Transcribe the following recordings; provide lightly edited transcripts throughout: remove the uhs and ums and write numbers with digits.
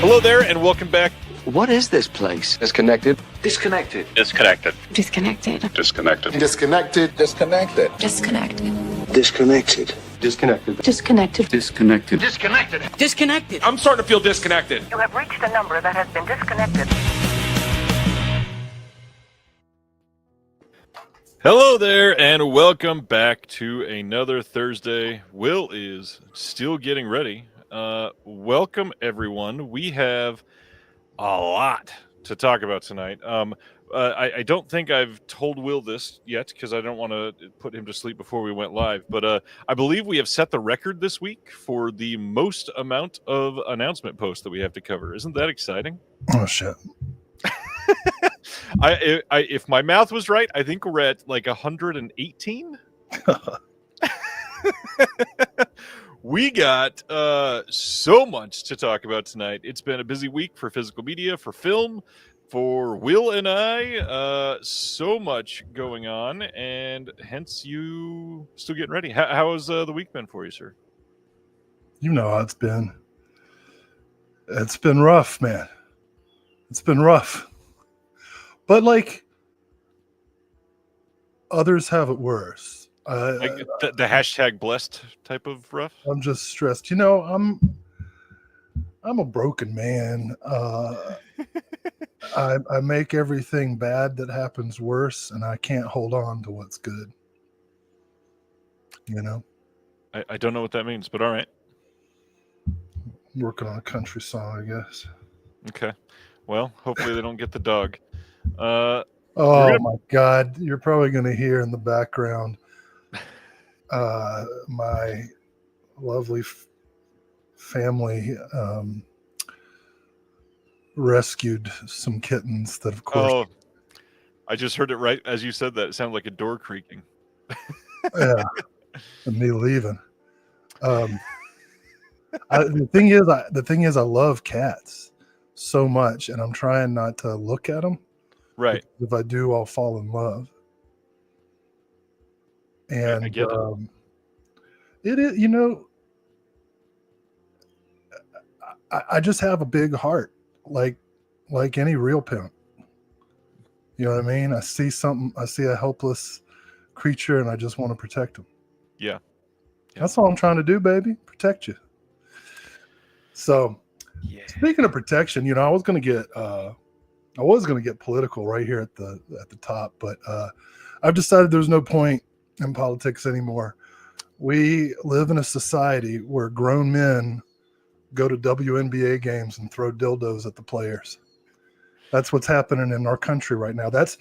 Hello there, and welcome back. What is this place? Disconnected. Disconnected. Disconnected. Disconnected. Disconnected. Disconnected. Disconnected. Disconnected. Disconnected. Disconnected. Disconnected. Disconnected. Disconnected. Disconnected. I'm starting to feel disconnected. You have reached a number that has been disconnected. Hello there, and welcome back to another Thursday. Will is still getting ready. Welcome, everyone. We have a lot to talk about tonight. I don't think I've told Will this yet because I don't want to put him to sleep before we went live. But I believe we have set the record this week for the most amount of announcement posts that we have to cover. Isn't that exciting? Oh, shit. If my math was right, I think we're at like 118. We got so much to talk about tonight. It's been a busy week for physical media, for film, for Will and I. So much going on, and hence you still getting ready. How has the week been for you, sir? You know how it's been. It's been rough, man. It's been rough. But, like, others have it worse. Like the hashtag blessed type of rough? I'm just stressed. You know, I'm a broken man. I make everything bad that happens worse, and I can't hold on to what's good. You know? I don't know what that means, but all right. I'm working on a country song, I guess. Okay. Well, hopefully they don't get the dog. Oh, my God. You're probably going to hear in the background my lovely family rescued some kittens that, of course... Oh, I just heard it right as you said that. It sounded like a door creaking. Yeah, and me leaving. The thing is, I love cats so much, and I'm trying not to look at them. Right. If I do, I'll fall in love. And I get it is, you know, I just have a big heart, like any real pimp. You know what I mean? I see a helpless creature, and I just want to protect them. Yeah. That's all I'm trying to do, baby. Protect you. So, Speaking of protection, you know, I was going to get political right here at the top, but I've decided there's no point in politics anymore. We live in a society where grown men go to WNBA games and throw dildos at the players. That's what's happening in our country right now. That's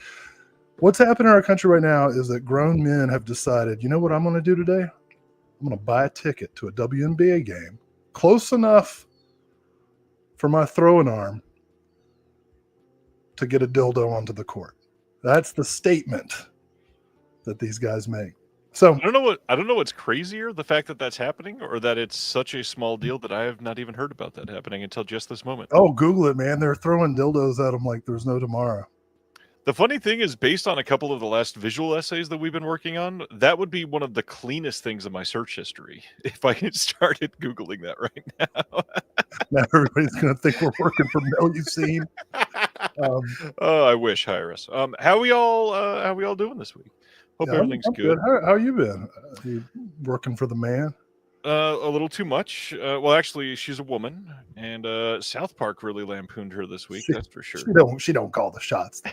what's happening in our country right now is that grown men have decided, you know what I'm going to do today? I'm going to buy a ticket to a WNBA game close enough for my throwing arm to get a dildo onto the court. That's the statement that these guys make. So I don't know what's crazier, the fact that that's happening, or that it's such a small deal that I have not even heard about that happening until just this moment. Oh, Google it, man. They're throwing dildos at them like there's no tomorrow. The funny thing is, based on a couple of the last visual essays that we've been working on, that would be one of the cleanest things in my search history if I had started Googling that right now. Now everybody's going to think we're working for Melusine. Oh, I wish. Hire us. How we all doing this week? Hope everything's I'm good. How you been? You working for the man? A little too much. Well, actually, she's a woman, and South Park really lampooned her this week. That's for sure. She don't call the shots, though.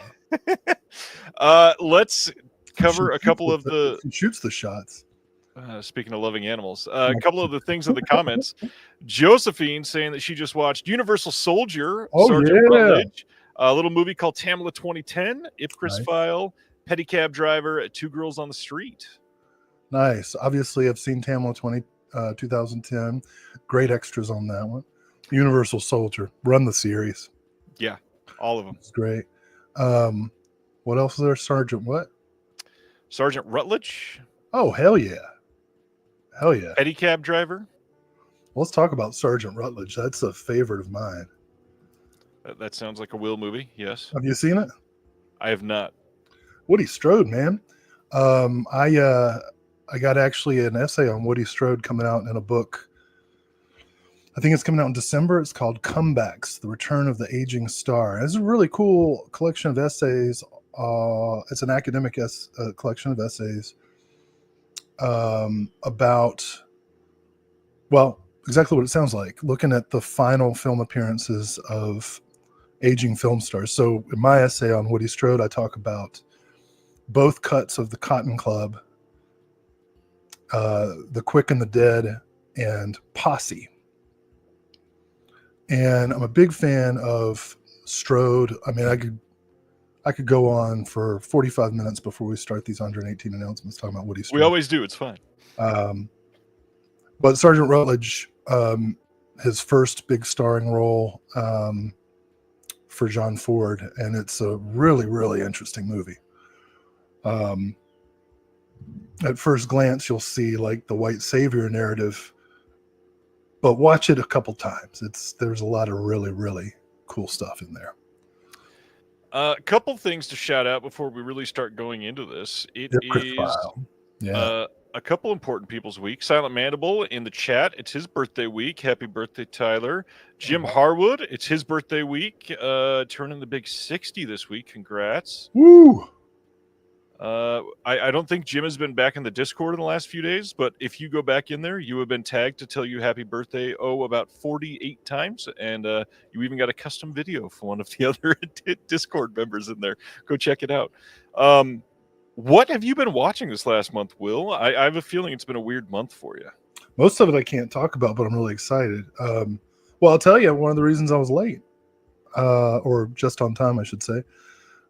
Let's cover a couple of the. She shoots the shots. Speaking of loving animals, a couple of the things in the comments. Josephine saying that she just watched Universal Soldier, Sergeant Rutledge, a little movie called Tamla 2010, Ipcris Nice. File, Pedicab Driver, Two Girls on the Street. Nice. Obviously, I've seen Tamla 2010. Great extras on that one. Universal Soldier. Run the series. Yeah, all of them. It's great. What else is there? Sergeant what? Sergeant Rutledge. Oh, hell yeah. Hell yeah. Pedicab Driver. Let's talk about Sergeant Rutledge. That's a favorite of mine. That sounds like a Will movie. Yes. Have you seen it? I have not. Woody Strode, man. I got actually an essay on Woody Strode coming out in a book I think it's coming out in December. It's called Comebacks: The Return of the Aging Star. It's a really cool collection of essays. It's an academic collection of essays about, well, exactly what it sounds like, looking at the final film appearances of aging film stars. So in my essay on Woody Strode, I talk about both cuts of The Cotton Club, The Quick and the Dead, and Posse. And I'm a big fan of Strode. I mean, I could go on for 45 minutes before we start these 118 announcements talking about Woody Strode. We always do. It's fine. But Sergeant Rutledge, his first big starring role for John Ford, and it's a really, really interesting movie. At first glance, you'll see like the white savior narrative, but watch it a couple times. There's a lot of really, really cool stuff in there. A couple things to shout out before we really start going into this. It is a couple important people's week. Silent Mandible in the chat. It's his birthday week. Happy birthday, Tyler. Jim Harwood. It's his birthday week. Turning the big 60 this week. Congrats. Woo! I don't think Jim has been back in the Discord in the last few days, but if you go back in there, you have been tagged to tell you happy birthday, about 48 times, and you even got a custom video for one of the other Discord members in there. Go check it out. What have you been watching this last month, Will? I have a feeling it's been a weird month for you. Most of it I can't talk about, but I'm really excited. Well, I'll tell you, one of the reasons I was late, or just on time, I should say,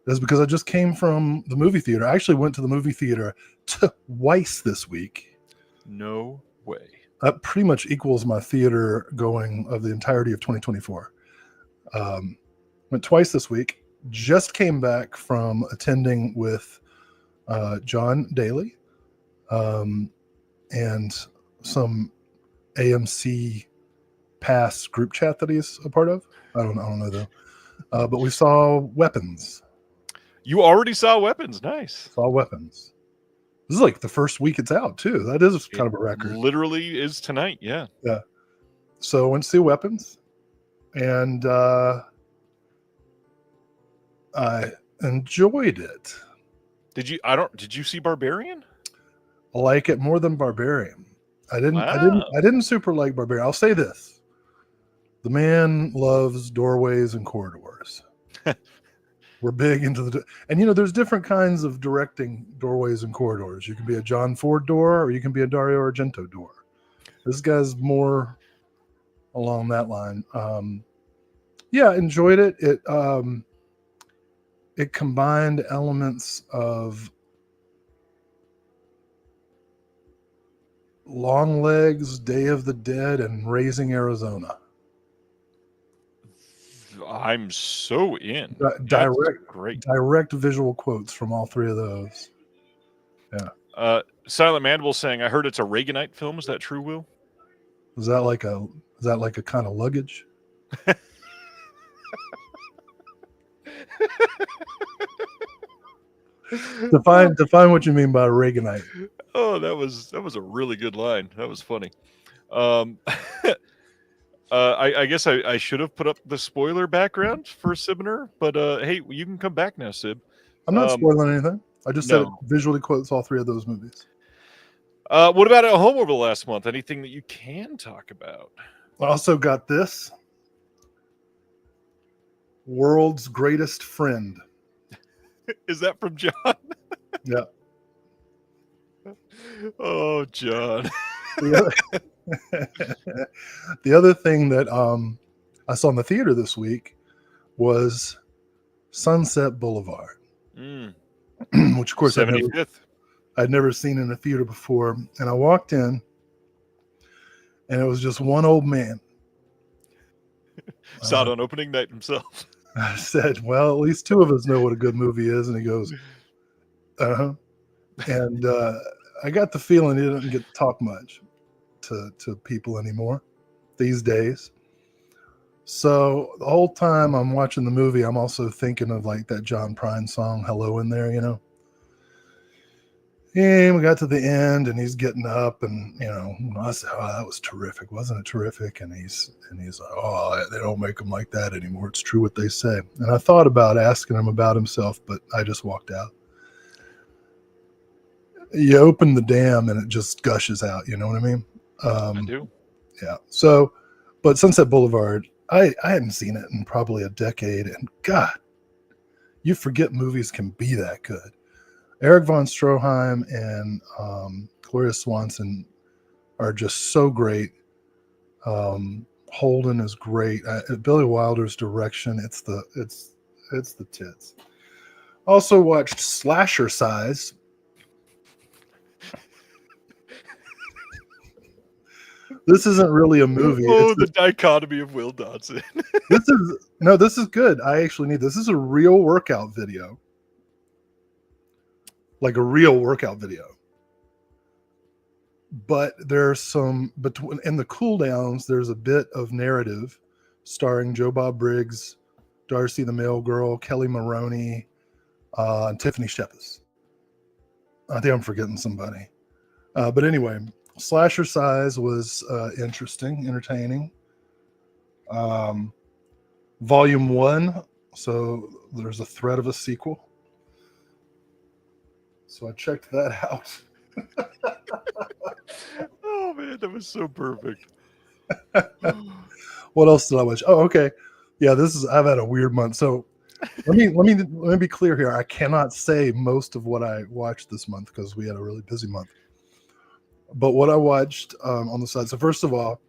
is because I just came from the movie theater. I actually went to the movie theater twice this week. No way. That pretty much equals my theater going of the entirety of 2024. Went twice this week. Just came back from attending with John Daly and some AMC Pass group chat that he's a part of. I don't know though. But we saw Weapons. You already saw Weapons. Nice. Saw Weapons. This is like the first week it's out too. That is kind of a record. Literally is tonight. Yeah. Yeah. So I went to see Weapons, and I enjoyed it. Did you see Barbarian? I like it more than Barbarian. I didn't super like Barbarian. I'll say this. The man loves doorways and corridors. We're big into and there's different kinds of directing doorways and corridors. You can be a John Ford door, or you can be a Dario Argento door. This guy's more along that line. Enjoyed it. It combined elements of Long Legs, Day of the Dead, and Raising Arizona. I'm so in. Direct visual quotes from all three of those. Yeah. Silent Mandible saying, I heard it's a Reaganite film. Is that true, Will? Is that like a kind of luggage? Define what you mean by Reaganite. Oh, that was a really good line. That was funny. I guess I should have put up the spoiler background for Sibner, but hey, you can come back now, Sib. I'm not spoiling anything. I just said it visually quotes all three of those movies. What about at home over the last month? Anything that you can talk about? I also got this. World's Greatest Friend. Is that from John? Yeah. Oh, John. The other thing that I saw in the theater this week was Sunset Boulevard, which of course 75th. I'd never seen in a theater before. And I walked in, and it was just one old man. Saw it on opening night himself. I said, well, at least two of us know what a good movie is. And he goes, uh-huh. And I got the feeling he doesn't get to talk much to people anymore these days. So the whole time I'm watching the movie, I'm also thinking of like that John Prine song, Hello in There, And we got to the end, and he's getting up, and I said, "Oh, that was terrific, wasn't it terrific?" And he's like, "Oh, they don't make them like that anymore. It's true what they say." And I thought about asking him about himself, but I just walked out. You open the dam, and it just gushes out. You know what I mean? I do. Yeah. So, but Sunset Boulevard, I hadn't seen it in probably a decade, and God, you forget movies can be that good. Eric von Stroheim and Gloria Swanson are just so great. Holden is great. Billy Wilder's direction, it's the tits. Also watched Slasher Size. This isn't really a movie. Oh, the dichotomy of Will Dodson. This is good. I actually need this. This is a real workout video. Like a real workout video. But there's some between in the cool downs, there's a bit of narrative starring Joe Bob Briggs, Darcy the Mail Girl, Kelly Maroney, and Tiffany Shepis. I think I'm forgetting somebody. But anyway, Slasher Size was interesting, entertaining. Volume 1, so there's a threat of a sequel. So I checked that out. Oh man, that was so perfect. What else did I watch? Oh, okay. Yeah, I've had a weird month. So let me be clear here. I cannot say most of what I watched this month because we had a really busy month. But what I watched on the side. So first of all,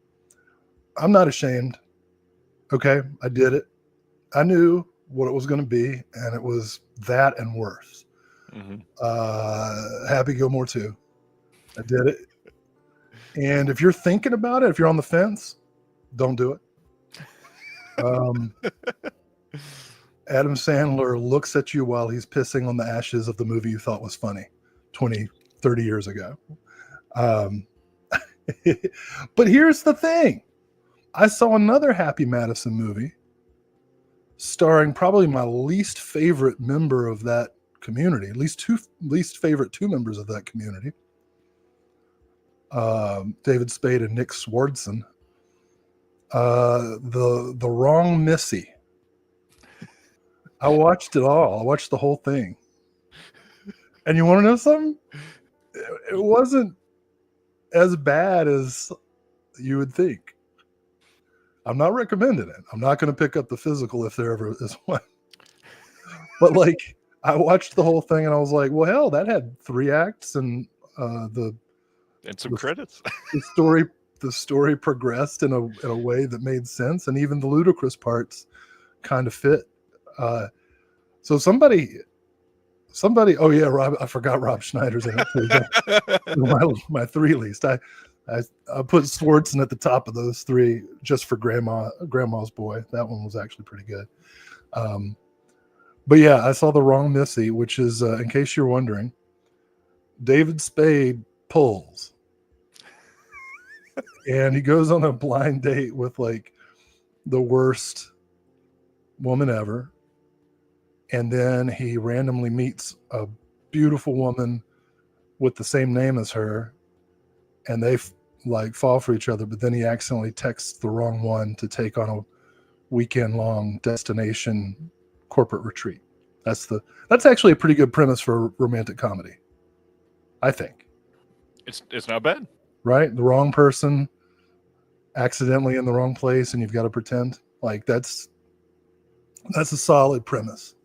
I'm not ashamed. Okay, I did it. I knew what it was going to be, and it was that and worse. Mm-hmm. Happy Gilmore 2. I did it. And if you're thinking about it, if you're on the fence, don't do it. Adam Sandler looks at you while he's pissing on the ashes of the movie you thought was funny 20, 30 years ago. But here's the thing. I saw another Happy Madison movie starring probably my least favorite member of that community, least favorite two members of that community. David Spade and Nick Swardson. The Wrong Missy. I watched it all. I watched the whole thing. And you want to know something? It wasn't as bad as you would think. I'm not recommending it. I'm not going to pick up the physical if there ever is one. But like, I watched the whole thing and I was like, well, hell, that had 3 acts and some credits. The story progressed in a way that made sense, and even the ludicrous parts kind of fit. So somebody. Oh yeah, Rob. I forgot Rob Schneider's in it too. my 3 least. I put Swartzen at the top of those 3 just for Grandma's Boy. That one was actually pretty good. But yeah, I saw The Wrong Missy, which is, in case you're wondering, David Spade pulls. And he goes on a blind date with like the worst woman ever. And then he randomly meets a beautiful woman with the same name as her. And they like fall for each other. But then he accidentally texts the wrong one to take on a weekend long destination corporate retreat. That's actually a pretty good premise for a romantic comedy, I think. It's not bad. Right? The wrong person accidentally in the wrong place, and you've got to pretend. Like that's a solid premise.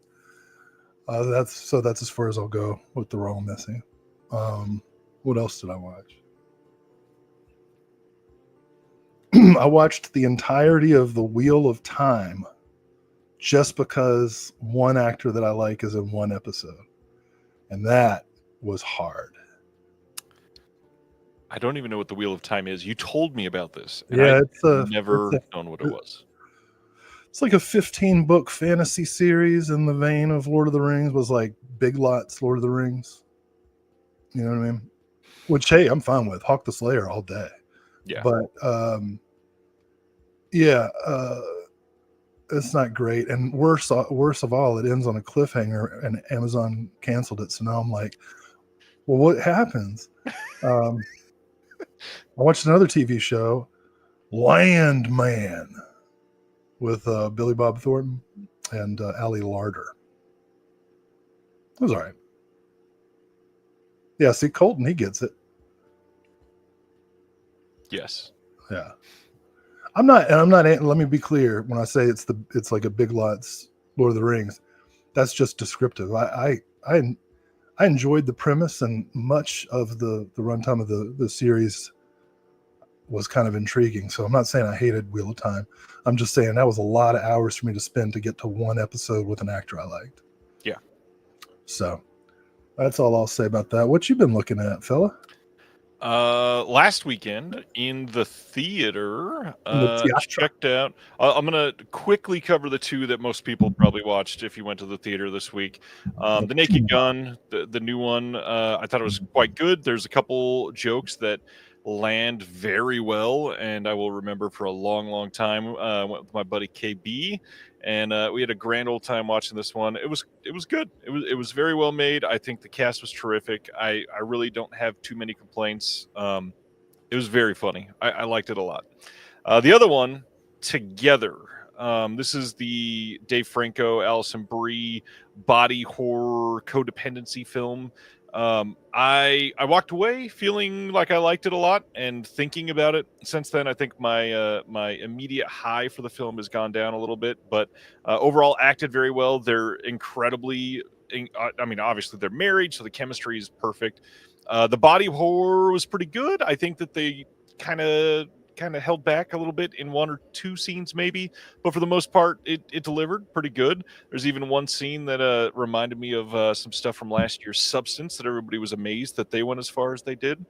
That's as far as I'll go with The Wrong Missy. What else did I watch? I watched the entirety of The Wheel of Time just because one actor that I like is in one episode. And that was hard. I don't even know what The Wheel of Time is. You told me about this. Yeah, I've never known what it was. It's like a 15-book fantasy series in the vein of Lord of the Rings. Was like Big Lots Lord of the Rings. You know what I mean? Which, hey, I'm fine with. Hawk the Slayer all day. Yeah. But, it's not great. And worse of all, it ends on a cliffhanger and Amazon canceled it. So now I'm like, Well, what happens? I watched another TV show, Landman, with Billy Bob Thornton and Ali Larder. It was all right. Yeah, see, Colton, he gets it. Yes. Yeah. I'm not, let me be clear. When I say it's like a Big Lots Lord of the Rings, that's just descriptive. I enjoyed the premise, and much of the runtime of the series was kind of intriguing. So I'm not saying I hated Wheel of Time. I'm just saying that was a lot of hours for me to spend to get to one episode with an actor I liked. Yeah. So that's all I'll say about that. What you been looking at, fella? Last weekend in the theater, In the theater. checked out. I'm gonna quickly cover the two that most people probably watched if you went to the theater this week. The Naked Gun, the new one. I thought it was quite good. There's a couple jokes that land very well, and I will remember for a long, long time. I went with my buddy KB, and we had a grand old time watching this one. It was good. It was very well made. I think the cast was terrific. I really don't have too many complaints. It was very funny. I liked it a lot. The other one, Together. This is the Dave Franco, Alison Brie body horror codependency film. I walked away feeling like I liked it a lot, and thinking about it since then, I think my immediate high for the film has gone down a little bit. But overall, acted very well. They're incredibly. I mean, obviously they're married, so the chemistry is perfect. The body horror was pretty good. I think that they kind of held back a little bit in one or two scenes maybe, but for the most part it delivered pretty good. There's even one scene that reminded me of some stuff from last year's Substance that everybody was amazed that they went as far as they did.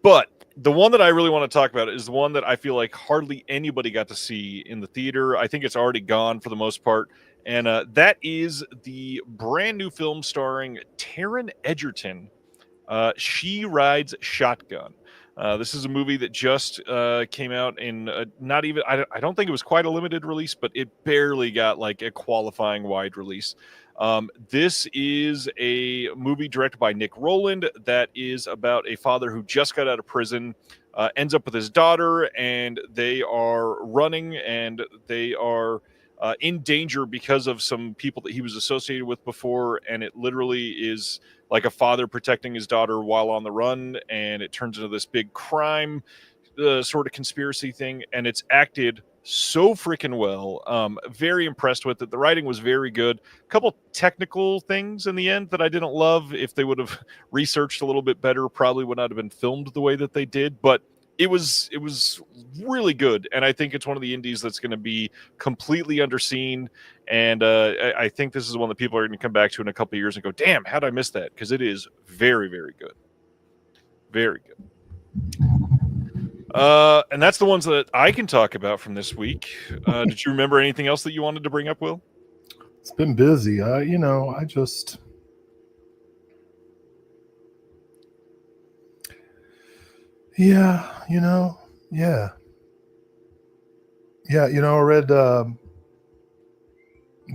But the one that I really want to talk about is the one that I feel like hardly anybody got to see in the theater. I think it's already gone for the most part, and that is the brand new film starring Taron Egerton, She Rides Shotgun. This is a movie that just came out in not even, I don't think it was quite a limited release, but it barely got like a qualifying wide release. This is a movie directed by Nick Rowland that is about a father who just got out of prison, ends up with his daughter, and they are running, and they are in danger because of some people that he was associated with before, and it literally is like a father protecting his daughter while on the run, and it turns into this big crime sort of conspiracy thing, and it's acted so freaking well. Very impressed with it. The writing was very good. A couple technical things in the end that I didn't love. If they would have researched a little bit better, probably would not have been filmed the way that they did, but it was really good, and I think it's one of the indies that's going to be completely underseen. And I think this is one that people are going to come back to in a couple of years and go, "Damn, how'd I miss that?" Because it is very, very good, very good. And that's the ones that I can talk about from this week. Did you remember anything else that you wanted to bring up, Will? It's been busy. I just. Yeah, yeah. Yeah, I read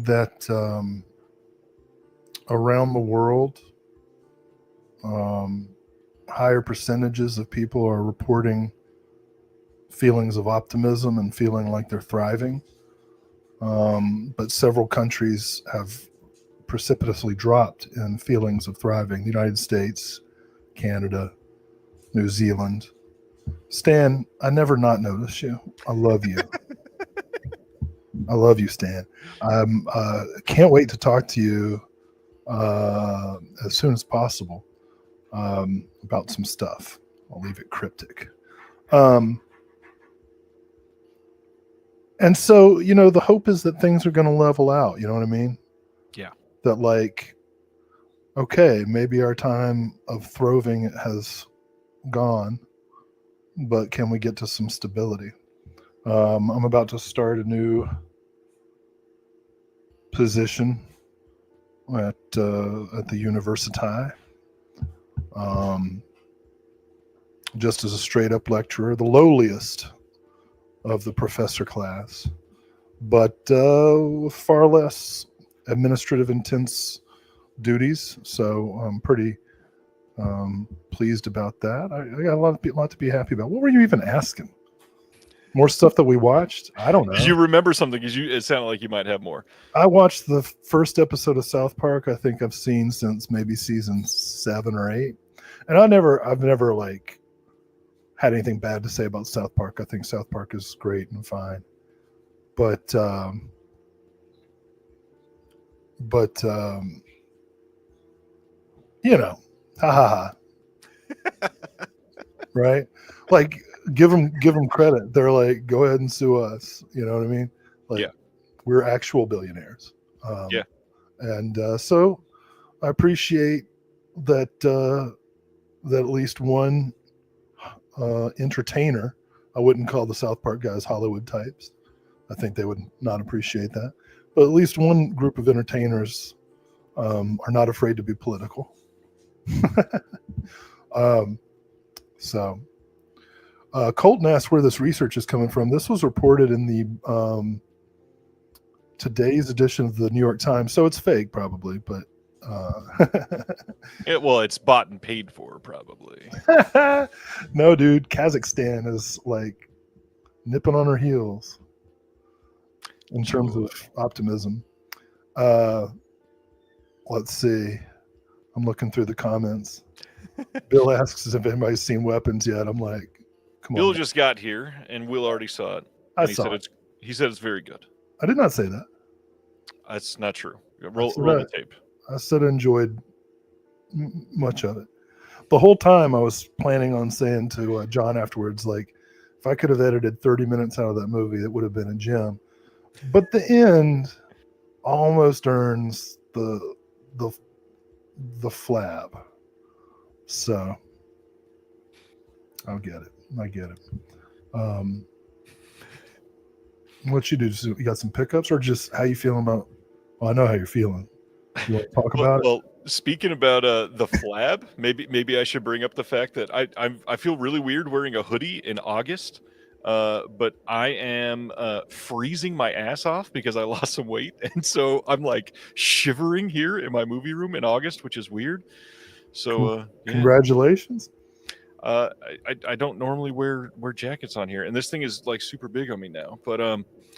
that around the world, higher percentages of people are reporting feelings of optimism and feeling like they're thriving. But several countries have precipitously dropped in feelings of thriving. The United States, Canada, New Zealand. Stan, I never not notice you. I love you. I love you, Stan. Can't wait to talk to you as soon as possible about some stuff. I'll leave it cryptic. And so, the hope is that things are going to level out. You know what I mean? Yeah. That like, okay, maybe our time of thriving has gone, but can we get to some stability? I'm about to start a new position at the University, just as a straight up lecturer, the lowliest of the professor class, but far less administrative intense duties. So I'm pretty Pleased about that. I got a lot to be happy about. What were you even asking? More stuff that we watched? I don't know. Did you remember something? Because it sounded like you might have more. I watched the first episode of South Park. I think I've seen since maybe season 7 or 8, and I've never like had anything bad to say about South Park. I think South Park is great and fine, but you know, ha ha ha, right? Like give them credit. They're like, go ahead and sue us. You know what I mean? Like, yeah, we're actual billionaires. Yeah. And so I appreciate that that at least one entertainer. I wouldn't call the South Park guys Hollywood types. I think they would not appreciate that. But at least one group of entertainers are not afraid to be political. So Colton asked where this research is coming from. This was reported in the today's edition of the New York Times, so it's fake probably, but well, it's bought and paid for probably. no, dude, Kazakhstan is like nipping on her heels in terms of optimism. Let's see. I'm looking through the comments. Bill asks if anybody's seen Weapons yet. I'm like, come on. Bill just got here, and Will already saw it. I saw it. He said it's very good. I did not say that. That's not true. Roll the tape. I said I enjoyed much of it. The whole time I was planning on saying to John afterwards, like, if I could have edited 30 minutes out of that movie, it would have been a gem. But the end almost earns the flab. So I get it. What you do? You got some pickups, or just how you feeling about? Well, I know how you're feeling. You want to talk about it? Well, speaking about the flab, maybe I should bring up the fact that I feel really weird wearing a hoodie in August, but I am freezing my ass off because I lost some weight, and so I'm like shivering here in my movie room in August, which is weird. So congratulations. I don't normally wear jackets on here, and this thing is like super big on me now. But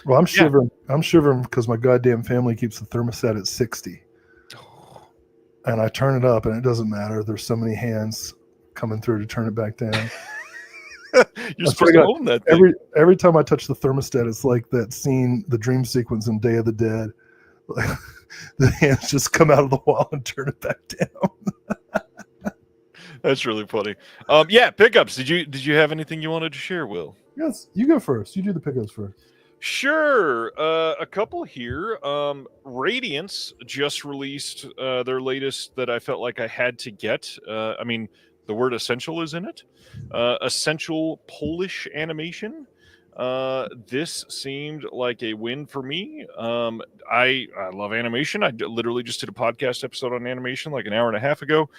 well, I'm shivering. I'm shivering because my goddamn family keeps the thermostat at 60, and I turn it up, and it doesn't matter. There's so many hands coming through to turn it back down. You're supposed to own that thing. Every time I touch the thermostat, it's like that scene, the dream sequence in Day of the Dead. The hands just come out of the wall and turn it back down. That's really funny. Yeah, pickups. Did you have anything you wanted to share, Will? Yes, you go first. You do the pickups first. Sure. A couple here. Radiance just released their latest that I felt like I had to get. I mean, the word essential is in it. Essential Polish animation. This seemed like a win for me. I love animation. I literally just did a podcast episode on animation like an hour and a half ago.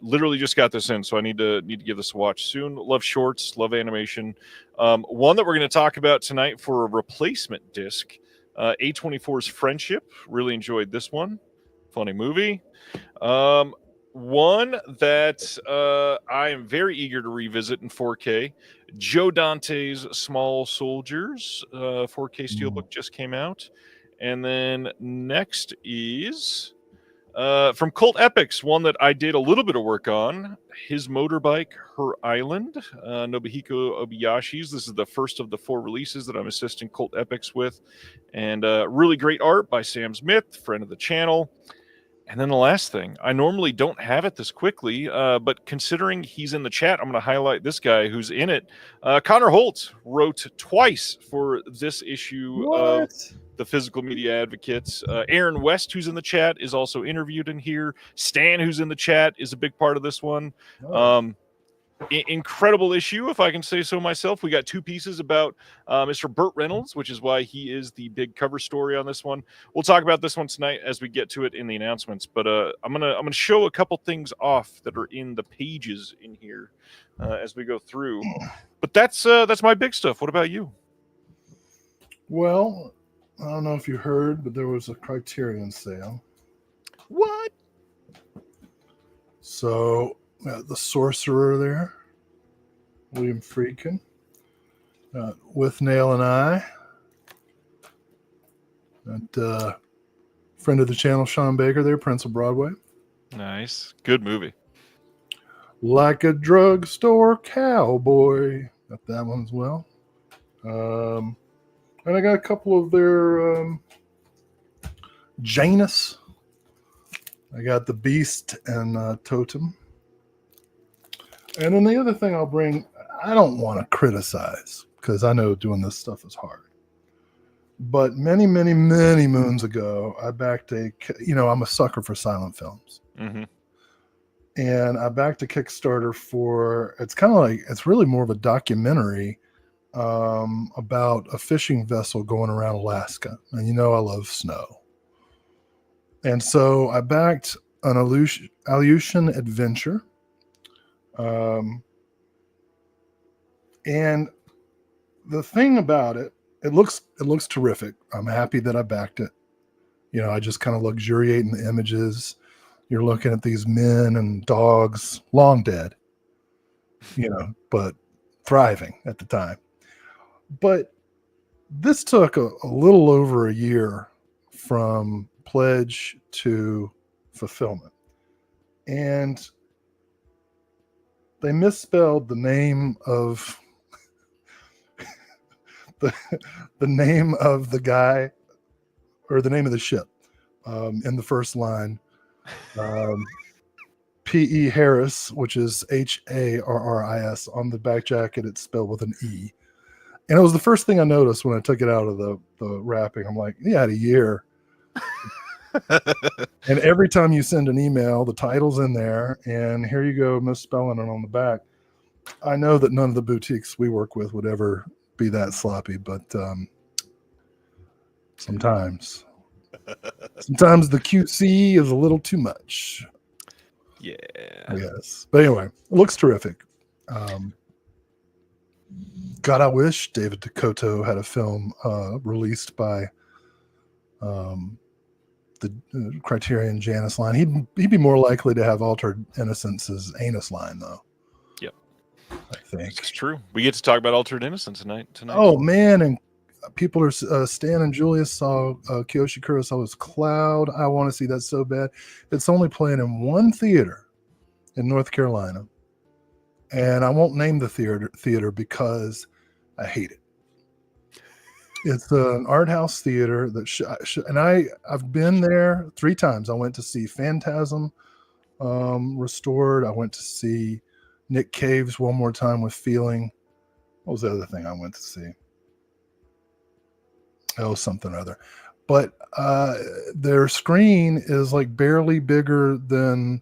Literally just got this in, so I need to give this a watch soon. Love shorts, love animation. One that we're going to talk about tonight for a replacement disc, A24's Friendship. Really enjoyed this one. Funny movie. One that I am very eager to revisit in 4K. Joe Dante's Small Soldiers, 4K Steelbook just came out. And then next is from Cult Epics, one that I did a little bit of work on, His Motorbike, Her Island, Nobuhiko Obayashi's. This is the first of the 4 releases that I'm assisting Cult Epics with. And really great art by Sam Smith, friend of the channel. And then the last thing, I normally don't have it this quickly, but considering he's in the chat, I'm going to highlight this guy who's in it. Connor Holt wrote twice for this issue of the Physical Media Advocates. Aaron West, who's in the chat, is also interviewed in here. Stan, who's in the chat, is a big part of this one. Incredible issue, if I can say so myself. We got 2 pieces about Mr. Burt Reynolds, which is why he is the big cover story on this one. We'll talk about this one tonight as we get to it in the announcements. But I'm gonna show a couple things off that are in the pages in here as we go through. But that's my big stuff. What about you? Well, I don't know if you heard, but there was a Criterion sale. What? So Got the Sorcerer there, William Friedkin. With Nail and I. And friend of the channel, Sean Baker there, Prince of Broadway. Nice. Good movie. Like a Drugstore Cowboy. Got that one as well. And I got a couple of their Janus. I got the Beast and Totem. And then the other thing I'll bring, I don't want to criticize because I know doing this stuff is hard. But many, many, many moons ago, I backed I'm a sucker for silent films. Mm-hmm. And I backed a Kickstarter for, it's really more of a documentary about a fishing vessel going around Alaska. And I love snow. And so I backed an Aleutian adventure. And the thing about it, it looks terrific. I'm happy that I backed it. I just kind of luxuriate in the images. You're looking at these men and dogs, long dead, but thriving at the time. But this took a little over a year from pledge to fulfillment. And they misspelled the name of the name of the guy, or the name of the ship, in the first line. P.E. Harris, which is Harris. On the back jacket, it's spelled with an E. And it was the first thing I noticed when I took it out of the wrapping. I'm like, yeah, a year. And every time you send an email, the title's in there, and here you go, misspelling it on the back. I know that none of the boutiques we work with would ever be that sloppy, but sometimes the QC is a little too much. Yeah. Yes. But anyway, it looks terrific. God, I wish David Dakota had a film released by the Criterion Janus line. He'd be more likely to have Altered Innocence's Anus line, though. Yep. I think. It's true. We get to talk about Altered Innocence tonight. Oh, man. And people are, Stan and Julius saw Kiyoshi Kurosawa's Cloud. I want to see that so bad. It's only playing in one theater in North Carolina. And I won't name the theater because I hate it. It's an art house theater that and I've been there 3 times. I went to see Phantasm restored. I went to see Nick Cave's one more time with Feeling. What was the other thing I went to see? Oh, something or other. But their screen is like barely bigger than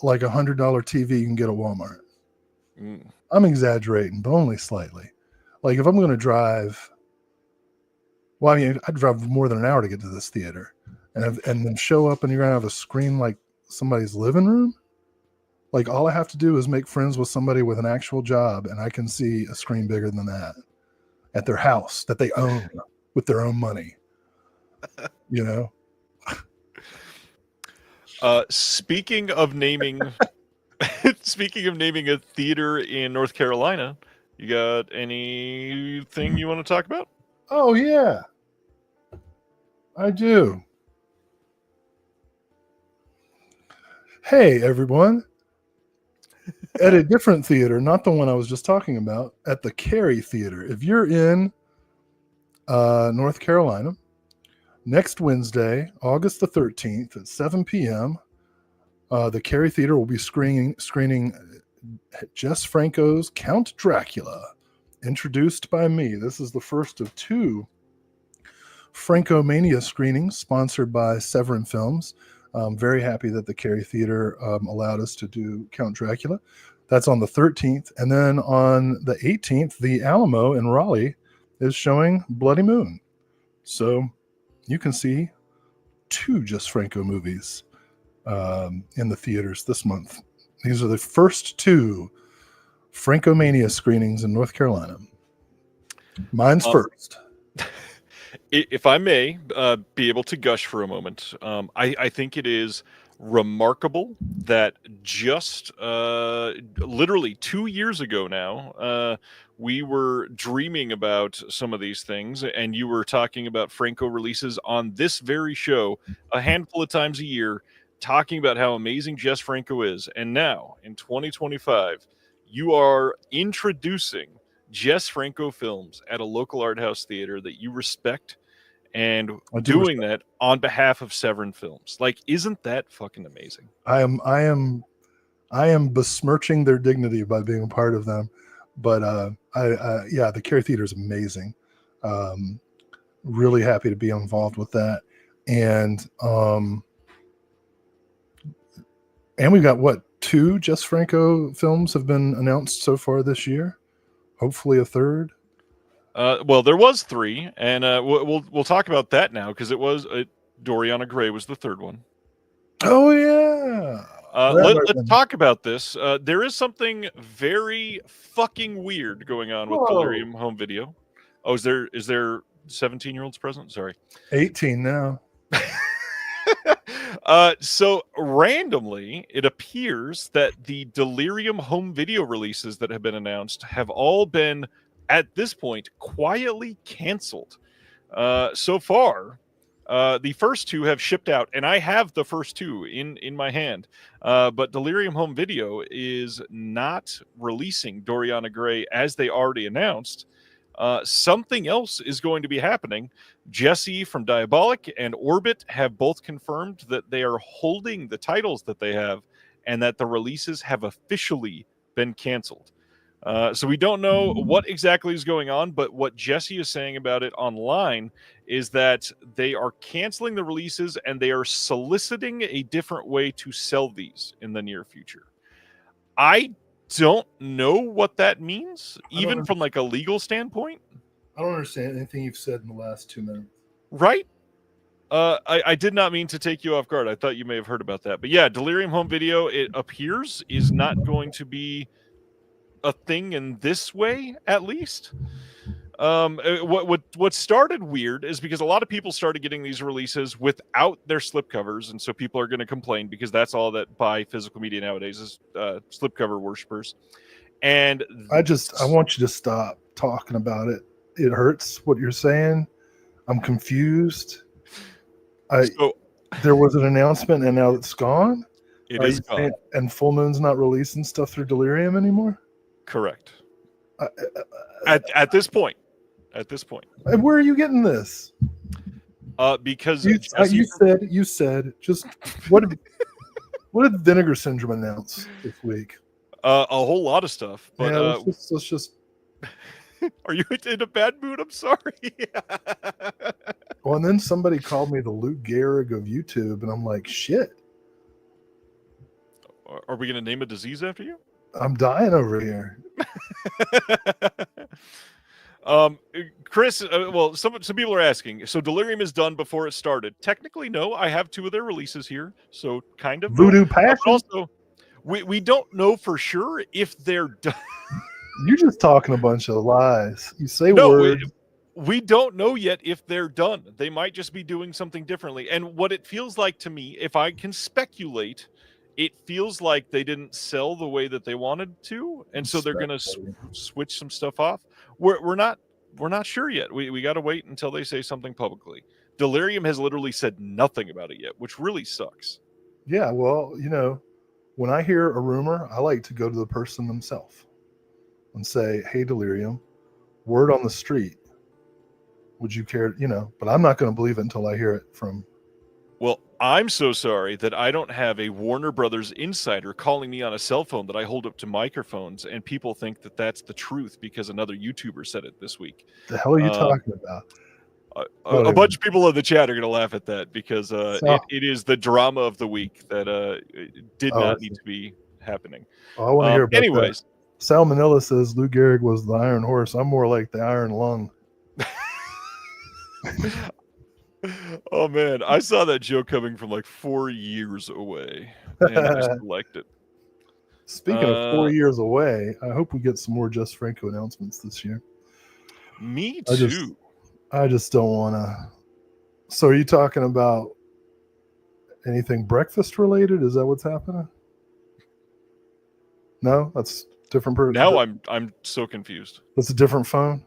like $100 TV you can get at Walmart. I'm exaggerating, but only slightly. Like if I'm going to drive, I'd drive more than an hour to get to this theater, and then show up and you're going to have a screen like somebody's living room. Like all I have to do is make friends with somebody with an actual job, and I can see a screen bigger than that at their house that they own with their own money. Speaking of naming a theater in North Carolina, you got anything you want to talk about? Oh yeah, I do. Hey everyone. At a different theater, not the one I was just talking about, at the Cary Theater. If you're in North Carolina, next Wednesday, August the 13th at 7 p.m., the Cary Theater will be screening Jess Franco's Count Dracula, introduced by me. This is the first of 2 Franco-Mania screenings sponsored by Severin Films. I'm very happy that the Cary Theater allowed us to do Count Dracula. That's on the 13th. And then on the 18th, the Alamo in Raleigh is showing Bloody Moon. So you can see 2 Just Franco movies in the theaters this month. These are the first 2 Franco-Mania screenings in North Carolina. Mine's first. If I may be able to gush for a moment, I think it is remarkable that just literally 2 years ago now, we were dreaming about some of these things, and you were talking about Franco releases on this very show a handful of times a year, talking about how amazing Jess Franco is. And now, in 2025, you are introducing Jess Franco films at a local art house theater that you respect, and I do doing respect. that on behalf of Severin Films. Like, isn't that fucking amazing? I am besmirching their dignity by being a part of them, but yeah, the Care Theater is amazing. Really happy to be involved with that, and we've got what, 2 Jess Franco films have been announced so far this year. Hopefully a third. Well, there was 3, and we'll talk about that now, because it was Doriana Gray was the third one. Oh yeah. Let's talk about this. There is something very fucking weird going on with Delirium Home Video. Oh, is there 17-year-olds present? Sorry. 18 now. So randomly, it appears that the Delirium home video releases that have been announced have all been, at this point, quietly canceled. So far, the first 2 have shipped out, and I have the first 2 in my hand. But Delirium home video is not releasing Doriana Gray as they already announced. Something else is going to be happening. Jesse from Diabolic and Orbit have both confirmed that they are holding the titles that they have, and that the releases have officially been canceled. So we don't know what exactly is going on, but what Jesse is saying about it online is that they are canceling the releases, and they are soliciting a different way to sell these in the near future. I don't know what that means, even from like a legal standpoint. I don't understand anything you've said in the last 2 minutes. Right? I did not mean to take you off guard. I thought you may have heard about that. But yeah, Delirium home video, it appears, is not going to be a thing in this way, at least. What started weird is because a lot of people started getting these releases without their slipcovers, and so people are going to complain, because that's all that buy physical media nowadays is slipcover worshippers. And I want you to stop talking about it. It hurts what you're saying. I'm confused. There was an announcement, and now it's gone. It is gone. And Full Moon's not releasing stuff through Delirium anymore. Correct. At this point. And where are you getting this? Because you said just what did Vinegar Syndrome announce this week? A whole lot of stuff. But yeah, let's just. Are you in a bad mood? I'm sorry. Well, and then somebody called me the Lou Gehrig of YouTube, and I'm like, shit. Are we going to name a disease after you? I'm dying over here. Chris, well, some people are asking, so Delirium is done before it started. Technically, no. I have 2 of their releases here, so kind of. Voodoo Passion. Also, we don't know for sure if they're done. You're just talking a bunch of lies. You say words. We don't know yet if they're done. They might just be doing something differently. And what it feels like to me, if I can speculate, it feels like they didn't sell the way that they wanted to, and so they're going to switch some stuff off. We're not sure yet. We got to wait until they say something publicly. Delirium has literally said nothing about it yet, which really sucks. Yeah, well, when I hear a rumor, I like to go to the person themselves and say, "Hey, Delirium, word on the street. Would you care?" But I'm not going to believe it until I hear it from. Well, I'm so sorry that I don't have a Warner Brothers insider calling me on a cell phone that I hold up to microphones, and people think that that's the truth because another YouTuber said it this week. The hell are you talking about? A bunch of people in the chat are going to laugh at that because it is the drama of the week that did not need to be happening. I want to hear about anyways. That. Salmonella says Lou Gehrig was the Iron Horse. I'm more like the Iron Lung. Oh man, I saw that joke coming from like 4 years away, and I just liked it. Speaking of 4 years away, I hope we get some more Jess Franco announcements this year. Me too. I just don't want to. So are you talking about anything breakfast related? Is that what's happening? No, that's different person. Now I'm so confused. That's a different phone.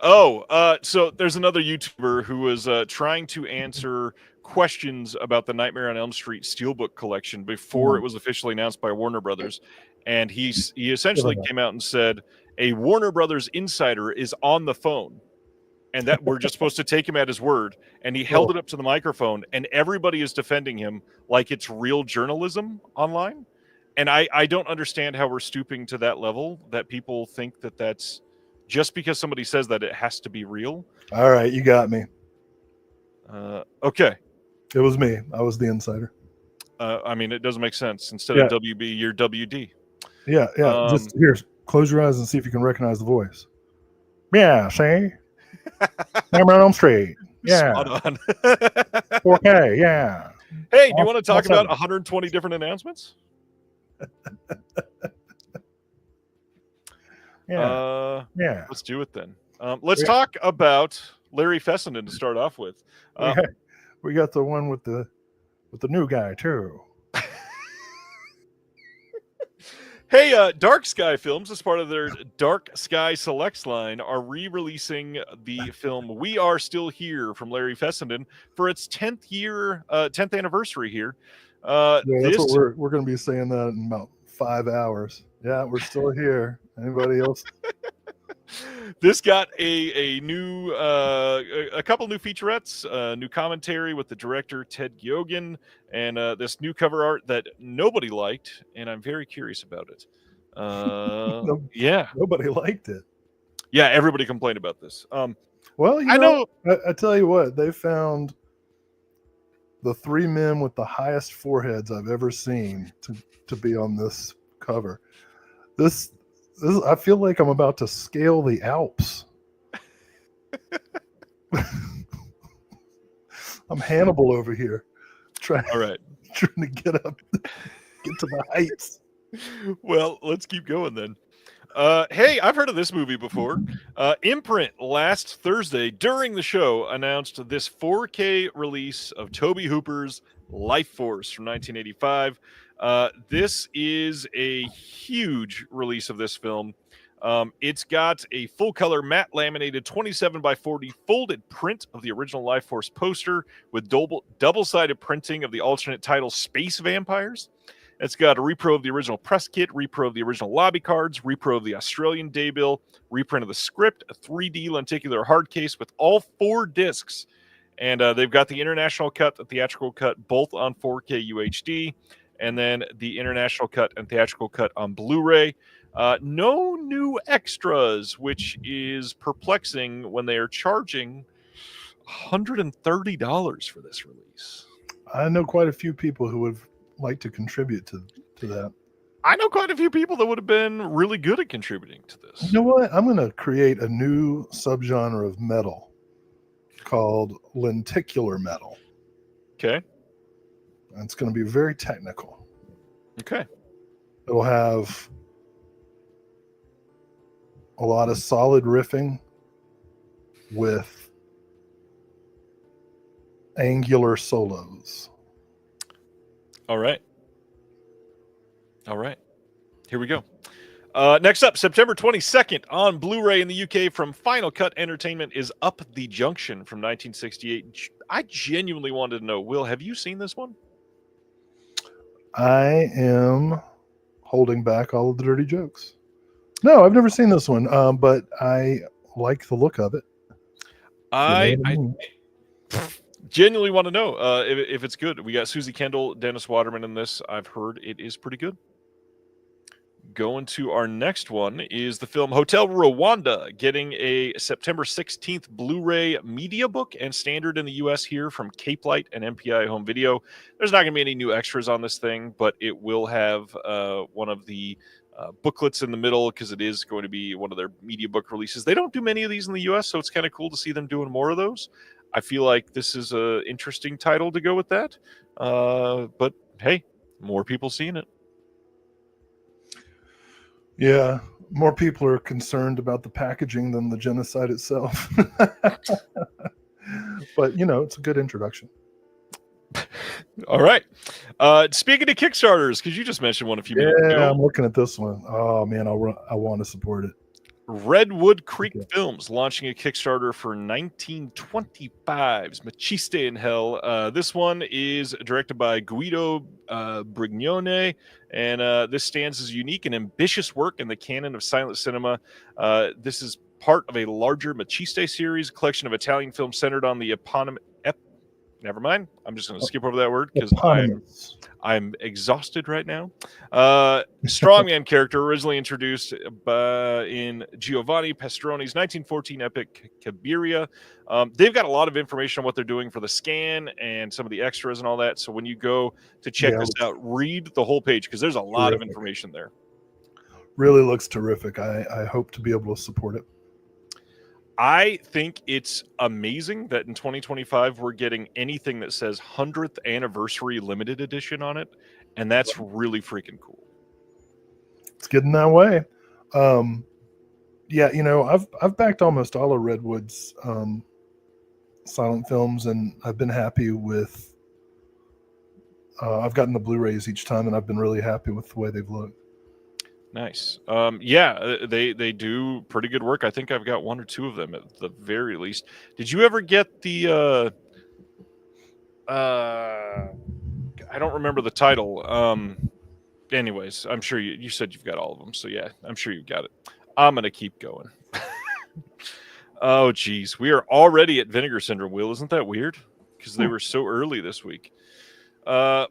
Oh, so there's another YouTuber who was trying to answer questions about the Nightmare on Elm Street Steelbook collection before it was officially announced by Warner Brothers, and he essentially came out and said a Warner Brothers insider is on the phone, and that we're just supposed to take him at his word. And he held it up to the microphone, and everybody is defending him like it's real journalism online. And I don't understand how we're stooping to that level, that people think that that's just because somebody says that it has to be real. All right, you got me. Okay. It was me. I was the insider. I mean, it doesn't make sense. Instead of WB, you're WD. Yeah. Just here, close your eyes and see if you can recognize the voice. Yeah, see? Nightmare on Elm Street. Yeah. Spot on. 4K, yeah. Hey, do you want to talk about 120 different announcements? Yeah. Let's do it then. Let's talk about Larry Fessenden to start off with. We got the one with the new guy too. Hey, Dark Sky Films, as part of their Dark Sky Selects line, are re-releasing the film "We Are Still Here" from Larry Fessenden for its 10th anniversary here. That's what we're going to be saying that in about 5 hours. Yeah, we're still here. Anybody else? This got a new a couple new featurettes, new commentary with the director Ted Giogan, and this new cover art that nobody liked, and I'm very curious about it. Nobody liked it. Yeah, everybody complained about this. Well, I know. I tell you what, they found the three men with the highest foreheads I've ever seen to be on this cover. This I feel like I'm about to scale the Alps. I'm Hannibal over here, trying to get to the heights. Well, let's keep going then. Hey, I've heard of this movie before. Imprint last Thursday during the show announced this 4K release of Tobe Hooper's Life Force from 1985. This is a huge release of this film. It's got a full-color matte laminated 27x40 folded print of the original Life Force poster with double-sided printing of the alternate title Space Vampires. It's got a repro of the original press kit, repro of the original lobby cards, repro of the Australian daybill, reprint of the script, a 3D lenticular hard case with all 4 discs. And they've got the international cut, the theatrical cut, both on 4K UHD, and then the international cut and theatrical cut on Blu-ray. No new extras, which is perplexing when they are charging $130 for this release. I know quite a few people who would like to contribute to that. I know quite a few people that would have been really good at contributing to this. You know what? I'm going to create a new subgenre of metal called lenticular metal. Okay. And it's going to be very technical. Okay. It'll have a lot of solid riffing with angular solos. All right. Here we go. Next up, September 22nd on Blu-ray in the UK from Final Cut Entertainment is Up the Junction from 1968. I genuinely wanted to know, Will, have you seen this one? I am holding back all of the dirty jokes. No, I've never seen this one, but I like the look of it. I genuinely want to know if it's good. We got Susie Kendall, Dennis Waterman in this. I've heard it is pretty good. Going to our next one is the film Hotel Rwanda, getting a September 16th Blu-ray media book and standard in the U.S. here from Cape Light and MPI Home Video. There's not going to be any new extras on this thing, but it will have one of the booklets in the middle because it is going to be one of their media book releases. They don't do many of these in the U.S., so it's kind of cool to see them doing more of those. I feel like this is an interesting title to go with that. But hey, more people seeing it. Yeah, more people are concerned about the packaging than the genocide itself. But, it's a good introduction. All right. Speaking of Kickstarters, because you just mentioned one a few minutes Yeah, ago, I'm looking at this one. Oh man, I want to support it. Redwood Creek Okay. Films launching a Kickstarter for 1925's Machiste in Hell. This one is directed by Guido Brignone, and this stands as a unique and ambitious work in the canon of silent cinema. This is part of a larger Machiste series, a collection of Italian films centered on the eponymous. Never mind. I'm just going to skip over that word because Eponymous. I'm exhausted right now. Strongman character originally introduced in Giovanni Pastrone's 1914 epic Cabiria. They've got a lot of information on what they're doing for the scan and some of the extras and all that. So when you go to check Yeah, this out, read the whole page because there's a lot of terrific. information there. Really looks terrific. I hope to be able to support it. I think it's amazing that in 2025 we're getting anything that says 100th anniversary limited edition on it, and that's really freaking cool. It's getting that way. Yeah, I've backed almost all of Redwood's silent films, and I've been happy with. I've gotten the Blu-rays each time, and I've been really happy with the way they've looked. Nice. They do pretty good work. I think I've got one or two of them at the very least. Did you ever get the I don't remember the title. Anyways, I'm sure you said you've got all of them. So yeah, I'm sure you've got it. I'm going to keep going. Oh geez. We are already at Vinegar Syndrome, Will. Isn't that weird? Because they were so early this week.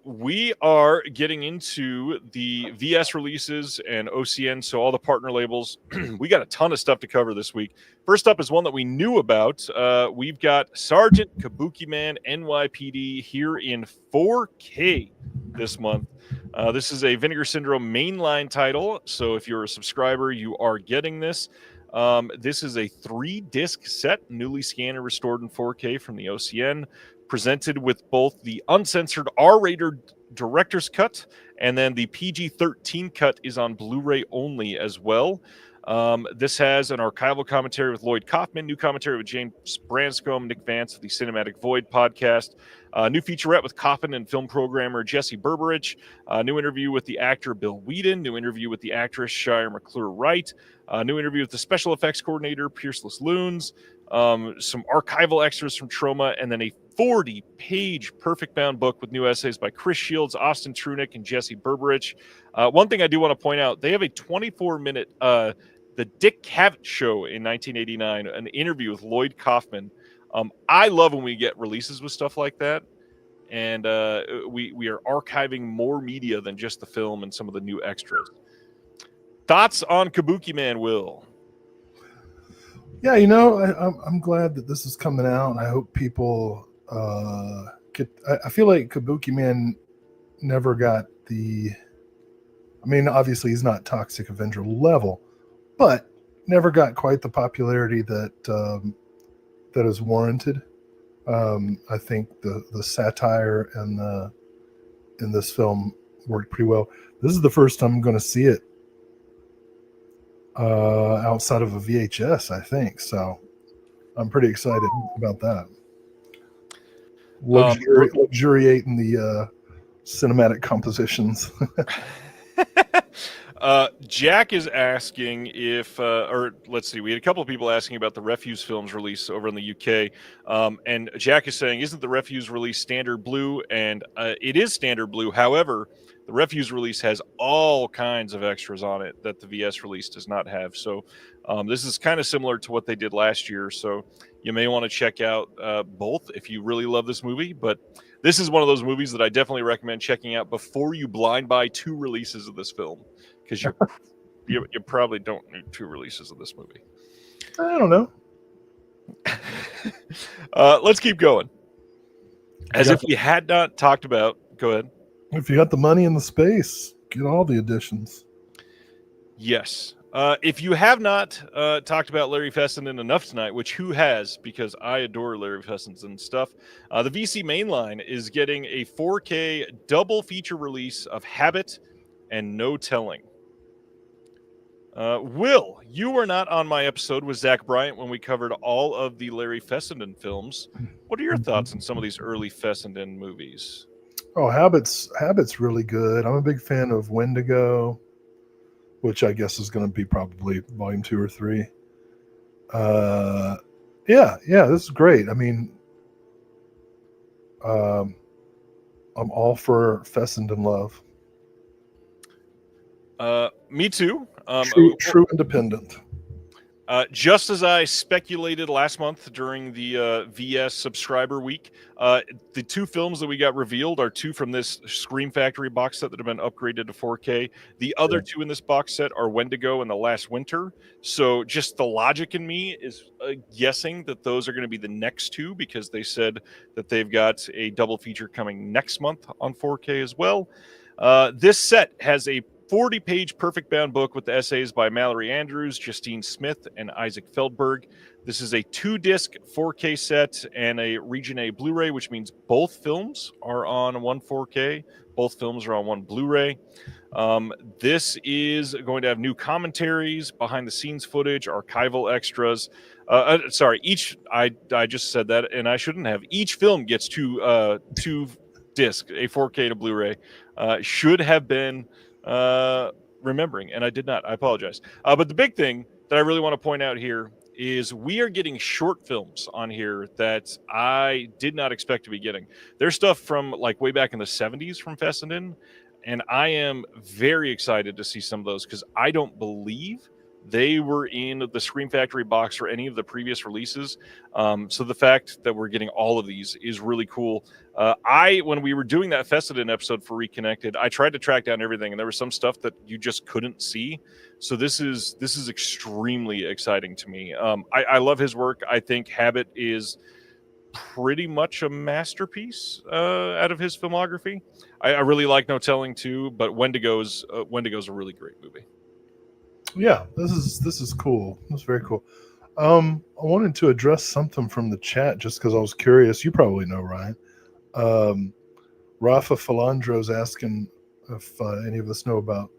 We are getting into the VS releases and OCN, so all the partner labels. We got a ton of stuff to cover this week. First up is one that we knew about. We've got Sergeant Kabuki Man NYPD here in 4K this month. This is a Vinegar Syndrome mainline title, so if you're a subscriber, you are getting this. This is a 3-disc set, newly scanned and restored in 4K from the OCN, presented with both the uncensored R-rated director's cut and then the PG-13 cut is on Blu-ray only as well. This has an archival commentary with Lloyd Kaufman, new commentary with James Branscombe, Nick Vance of the Cinematic Void podcast, new featurette with Kaufman and film programmer Jesse Berberich, new interview with the actor Bill Whedon, new interview with the actress Shire McClure-Wright, new interview with the special effects coordinator Pierceless Loons, some archival extras from Troma, and then a 40-page perfect bound book with new essays by Chris Shields, Austin Trunick, and Jesse Berberich. One thing I do want to point out, they have a 24-minute The Dick Cavett Show in 1989, an interview with Lloyd Kaufman. I love when we get releases with stuff like that, and we are archiving more media than just the film and some of the new extras. Thoughts on Kabuki Man, Will? Yeah, I'm glad that this is coming out. I hope people get. I feel like Kabuki Man never got the. I mean, obviously he's not Toxic Avenger level, but never got quite the popularity that that is warranted. I think the satire and in this film worked pretty well. This is the first time I'm going to see it outside of a VHS, I think. So I'm pretty excited about that. Luxuriate in the cinematic compositions. Jack is asking if, or let's see, we had a couple of people asking about the Refuse Films release over in the UK. And Jack is saying, isn't the Refuse release standard blue? And it is standard blue. However, the Refuse release has all kinds of extras on it that the VS release does not have. So this is kind of similar to what they did last year. So you may want to check out both if you really love this movie. But this is one of those movies that I definitely recommend checking out before you blind buy 2 releases of this film, because you probably don't need 2 releases of this movie. I don't know. Let's keep going. As if we had not talked about. Go ahead. If you got the money and the space, get all the editions. Yes. If you have not talked about Larry Fessenden enough tonight, which who has, because I adore Larry Fessenden stuff, the VC Mainline is getting a 4K double feature release of Habit and No Telling. Will, you were not on my episode with Zach Bryant when we covered all of the Larry Fessenden films. What are your thoughts on some of these early Fessenden movies? Oh, Habit's really good. I'm a big fan of Wendigo, which I guess is going to be probably volume 2 or 3. Yeah, this is great. I mean, I'm all for Fessenden love. Me too. True independent. Just as I speculated last month during the VS subscriber week, the 2 films that we got revealed are 2 from this Scream Factory box set that have been upgraded to 4K. The other 2 in this box set are Wendigo and The Last Winter. So just the logic in me is guessing that those are going to be the next 2, because they said that they've got a double feature coming next month on 4K as well. This set has a 40-page perfect bound book with the essays by Mallory Andrews, Justine Smith, and Isaac Feldberg. This is a 2-disc 4K set and a Region A Blu-ray, which means both films are on one 4K. Both films are on one Blu-ray. This is going to have new commentaries, behind-the-scenes footage, archival extras. I just said that, and I shouldn't have. Each film gets two disc, a 4K to Blu-ray. Should have been remembering, and I did not. I apologize. But the big thing that I really want to point out here is we are getting short films on here that I did not expect to be getting. There's stuff from like way back in the 70s from Fessenden, and I am very excited to see some of those, because I don't believe they were in the Scream Factory box or any of the previous releases. So the fact that we're getting all of these is really cool. When we were doing that Fessenden episode for Reconnected, I tried to track down everything, and there was some stuff that you just couldn't see. So this is extremely exciting to me. I love his work. I think Habit is pretty much a masterpiece out of his filmography. I really like No Telling too, but Wendigo's a really great movie. Yeah, this is cool. This is very cool. I wanted to address something from the chat just because I was curious. You probably know, Ryan. Rafa Philandro's asking if any of us know about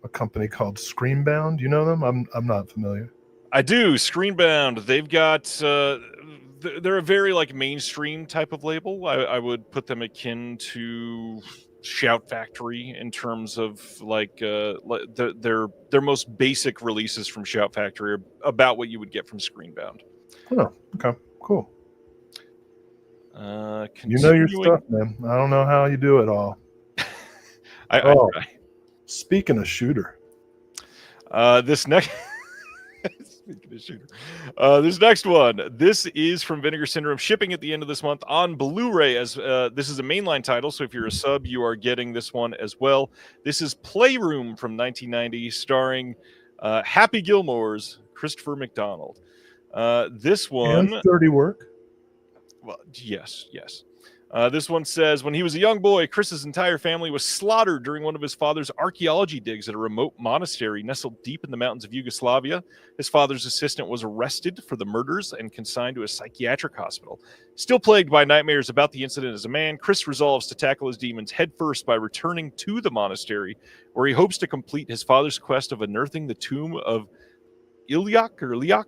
a company called Screenbound. Do you know them? I'm not familiar. I do. Screenbound. They've got. They're a very like mainstream type of label. I would put them akin to Shout Factory in terms of like their most basic releases from Shout Factory are about what you would get from Screenbound. Oh, okay, cool. You Continuing. know your stuff, man. I don't know how you do it all. I try. Speaking of shooter, this next. Speaking of shooter, this next one. This is from Vinegar Syndrome, shipping at the end of this month on Blu-ray. As this is a mainline title, so if you're a sub, you are getting this one as well. This is Playroom from 1990, starring Happy Gilmore's Christopher McDonald. This one and Dirty Work. Well, yes. This one says, when he was a young boy, Chris's entire family was slaughtered during one of his father's archaeology digs at a remote monastery nestled deep in the mountains of Yugoslavia. His father's assistant was arrested for the murders and consigned to a psychiatric hospital. Still plagued by nightmares about the incident as a man, Chris resolves to tackle his demons headfirst by returning to the monastery, where he hopes to complete his father's quest of unearthing the tomb of Ilyach,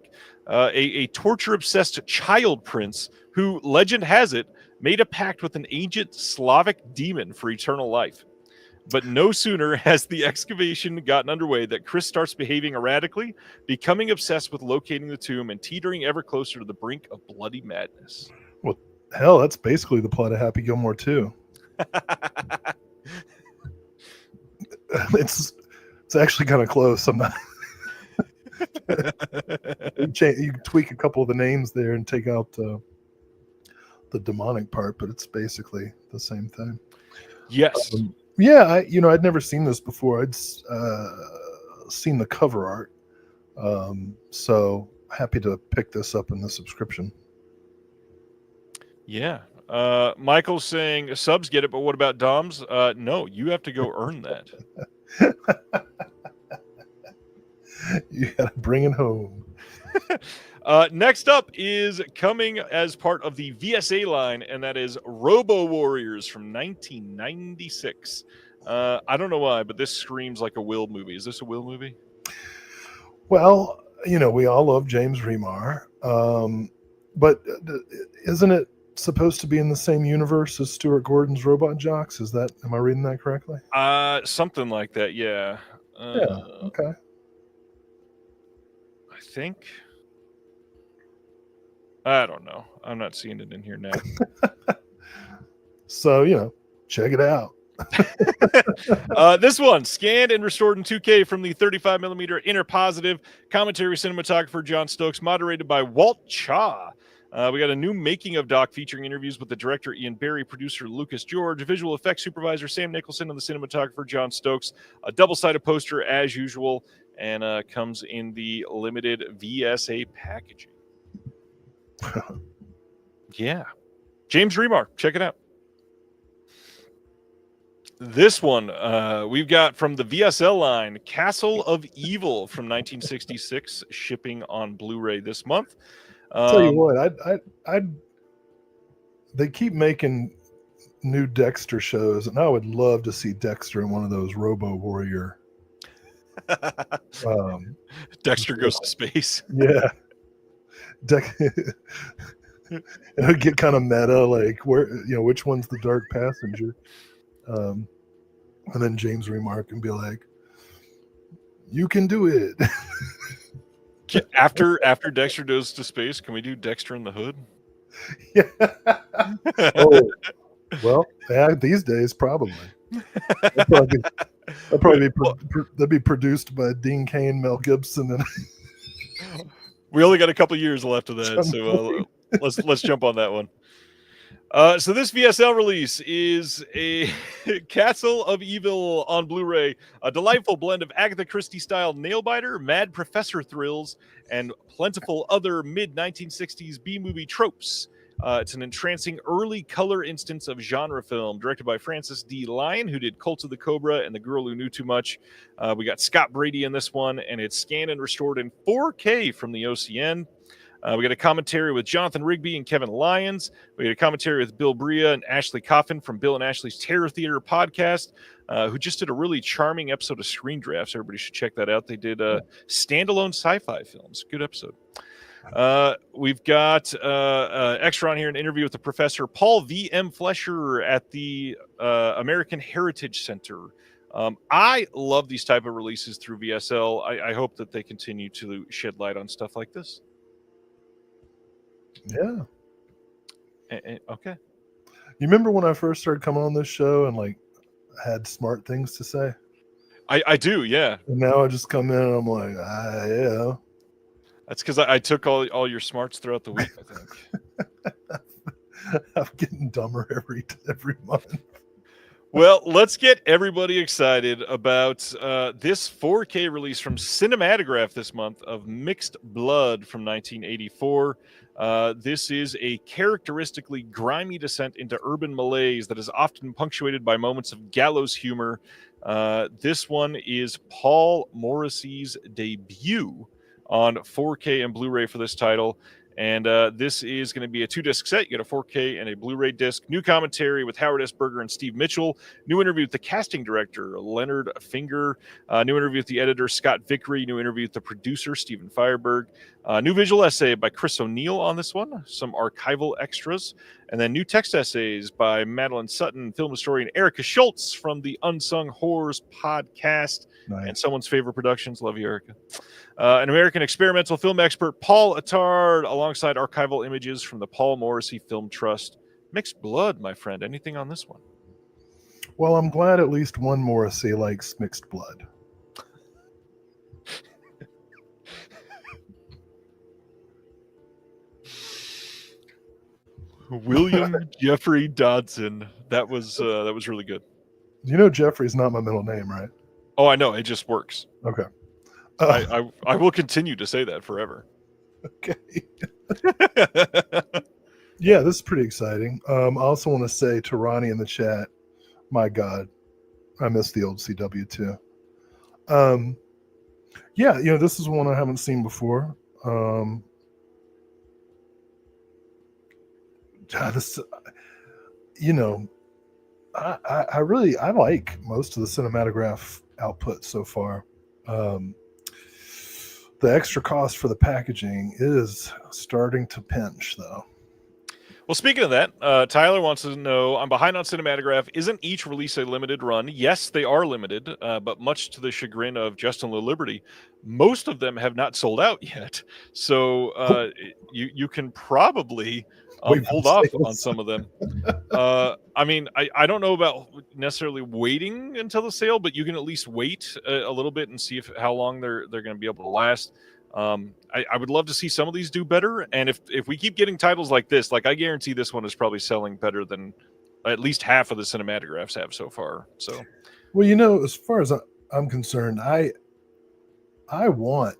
a torture-obsessed child prince who, legend has it, made a pact with an ancient Slavic demon for eternal life. But no sooner has the excavation gotten underway that Chris starts behaving erratically, becoming obsessed with locating the tomb and teetering ever closer to the brink of bloody madness. Well, hell, that's basically the plot of Happy Gilmore 2. It's actually kind of close. I'm not. You tweak a couple of the names there and take out the demonic part, but it's basically the same thing. Yes. Yeah, I'd never seen this before. I'd seen the cover art, so happy to pick this up in the subscription. Yeah. Michael's saying subs get it, but what about DOMs? No, you have to go earn that. You gotta bring it home. Next up is coming as part of the VSA line, and that is Robo Warriors from 1996. I don't know why, but this screams like a Will movie. Is this a Will movie? Well, we all love James Remar, but isn't it supposed to be in the same universe as Stuart Gordon's Robot Jocks? Am I reading that correctly? Something like that, yeah. Yeah. Okay. I think. I don't know. I'm not seeing it in here now. So, check it out. This one, scanned and restored in 2K from the 35mm Inner Positive, commentary cinematographer John Stokes, moderated by Walt Cha. We got a new making of doc featuring interviews with the director Ian Barry, producer Lucas George, visual effects supervisor Sam Nicholson, and the cinematographer John Stokes. A double-sided poster as usual, and comes in the limited VSA packaging. Yeah. James Remar, check it out. This one we've got from the VSL line, Castle of Evil from 1966, shipping on Blu-ray this month. Tell you what, they keep making new Dexter shows, and I would love to see Dexter in one of those Robo Warrior. Dexter goes to space. Yeah. It would get kind of meta, like which one's the dark passenger? And then James Remar can be like, "You can do it." After Dexter goes to space, can we do Dexter in the Hood? Yeah. Oh, well, yeah, these days probably. That'd be produced by Dean Cain, Mel Gibson, and we only got a couple years left of that, so let's jump on that one. So this VSL release is a Castle of Evil on Blu-ray, a delightful blend of Agatha Christie-style nail-biter, mad professor thrills, and plentiful other mid-1960s B-movie tropes. It's an entrancing early color instance of genre film, directed by Francis D. Lyon, who did Cult of the Cobra and The Girl Who Knew Too Much. We got Scott Brady in this one, and it's scanned and restored in 4K from the OCN. We got a commentary with Jonathan Rigby and Kevin Lyons. We got a commentary with Bill Bria and Ashley Coffin from Bill and Ashley's Terror Theater podcast, who just did a really charming episode of Screen Drafts. Everybody should check that out. They did standalone sci-fi films. Good episode. We've got extra on here, an interview with the professor Paul V.M. Flesher at the American Heritage Center. I love these type of releases through VSL. I hope that they continue to shed light on stuff like this. Yeah. Okay. You remember when I first started coming on this show and like had smart things to say? I do, yeah. And now I just come in and I'm like, yeah. That's because I took all your smarts throughout the week, I think. I'm getting dumber every month. Well, let's get everybody excited about this 4K release from Cinematographe this month of Mixed Blood from 1984. This is a characteristically grimy descent into urban malaise that is often punctuated by moments of gallows humor. This one is Paul Morrissey's debut on 4K and Blu-ray for this title. And this is going to be a 2-disc set. You get a 4K and a Blu-ray disc. New commentary with Howard S. Berger and Steve Mitchell. New interview with the casting director, Leonard Finger. New interview with the editor, Scott Vickery. New interview with the producer, Stephen Fireberg. New visual essay by Chris O'Neill on this one. Some archival extras. And then new text essays by Madeline Sutton, film historian Erica Schultz from the Unsung Horrors podcast. Nice. And someone's favorite productions. Love you, Erica. An American experimental film expert, Paul Attard, alongside archival images from the Paul Morrissey Film Trust. Mixed Blood, my friend. Anything on this one? Well, I'm glad at least one Morrissey likes Mixed Blood. William Jeffrey Dodson. That was really good. You know Jeffrey's not my middle name, right? Oh, I know. It just works. Okay. I will continue to say that forever. Okay. Yeah, this is pretty exciting. I also want to say to Ronnie in the chat, my God, I miss the old CW too. Yeah, this is one I haven't seen before. This, I like most of the Cinematographe output so far. The extra cost for the packaging is starting to pinch, though. Well, speaking of that, Tyler wants to know, I'm behind on Cinematographe. Isn't each release a limited run? Yes, they are limited, but much to the chagrin of Justin Liberty, most of them have not sold out yet. So you can probably Wait for hold the off on sales. some of them. I mean, I don't know about necessarily waiting until the sale, but you can at least wait a little bit and see how long they're going to be able to last. I would love to see some of these do better, and if we keep getting titles like this, like I guarantee this one is probably selling better than at least half of the Cinematographs have so far. So, Well, you know, as far as I'm concerned, I want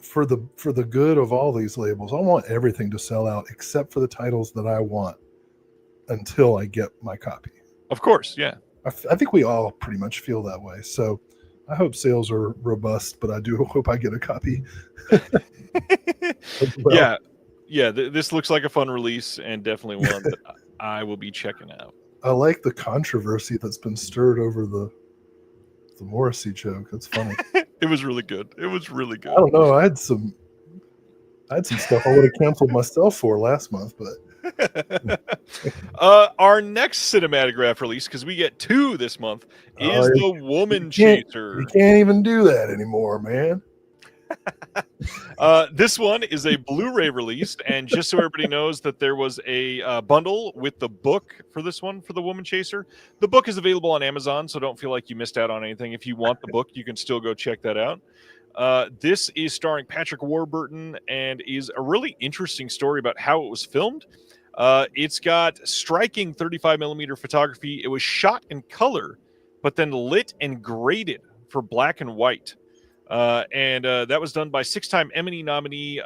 for the good of all these labels, I want everything to sell out except for the titles that I want until I get my copy. of course, yeah. I think we all pretty much feel that way. So I hope sales are robust, but I do hope I get a copy. as well. Yeah. This looks like a fun release and definitely one that I will be checking out. I like the controversy that's been stirred over the Morrissey joke. That's funny. It was really good. It was really good. I don't know. I had some stuff I would have canceled myself for last month, but our next Cinematograph release, because we get 2 this month, is The Woman Chaser. You can't even do that anymore, man. This one is a Blu-ray release, and just so everybody knows that there was a bundle with the book for this one, for The Woman Chaser. The book is available on Amazon, so don't feel like you missed out on anything. If you want the book, you can still go check that out. This is starring Patrick Warburton and is a really interesting story about how it was filmed. It's got striking 35 millimeter photography. It was shot in color, but then lit and graded for black and white. And that was done by 6-time Emmy nominee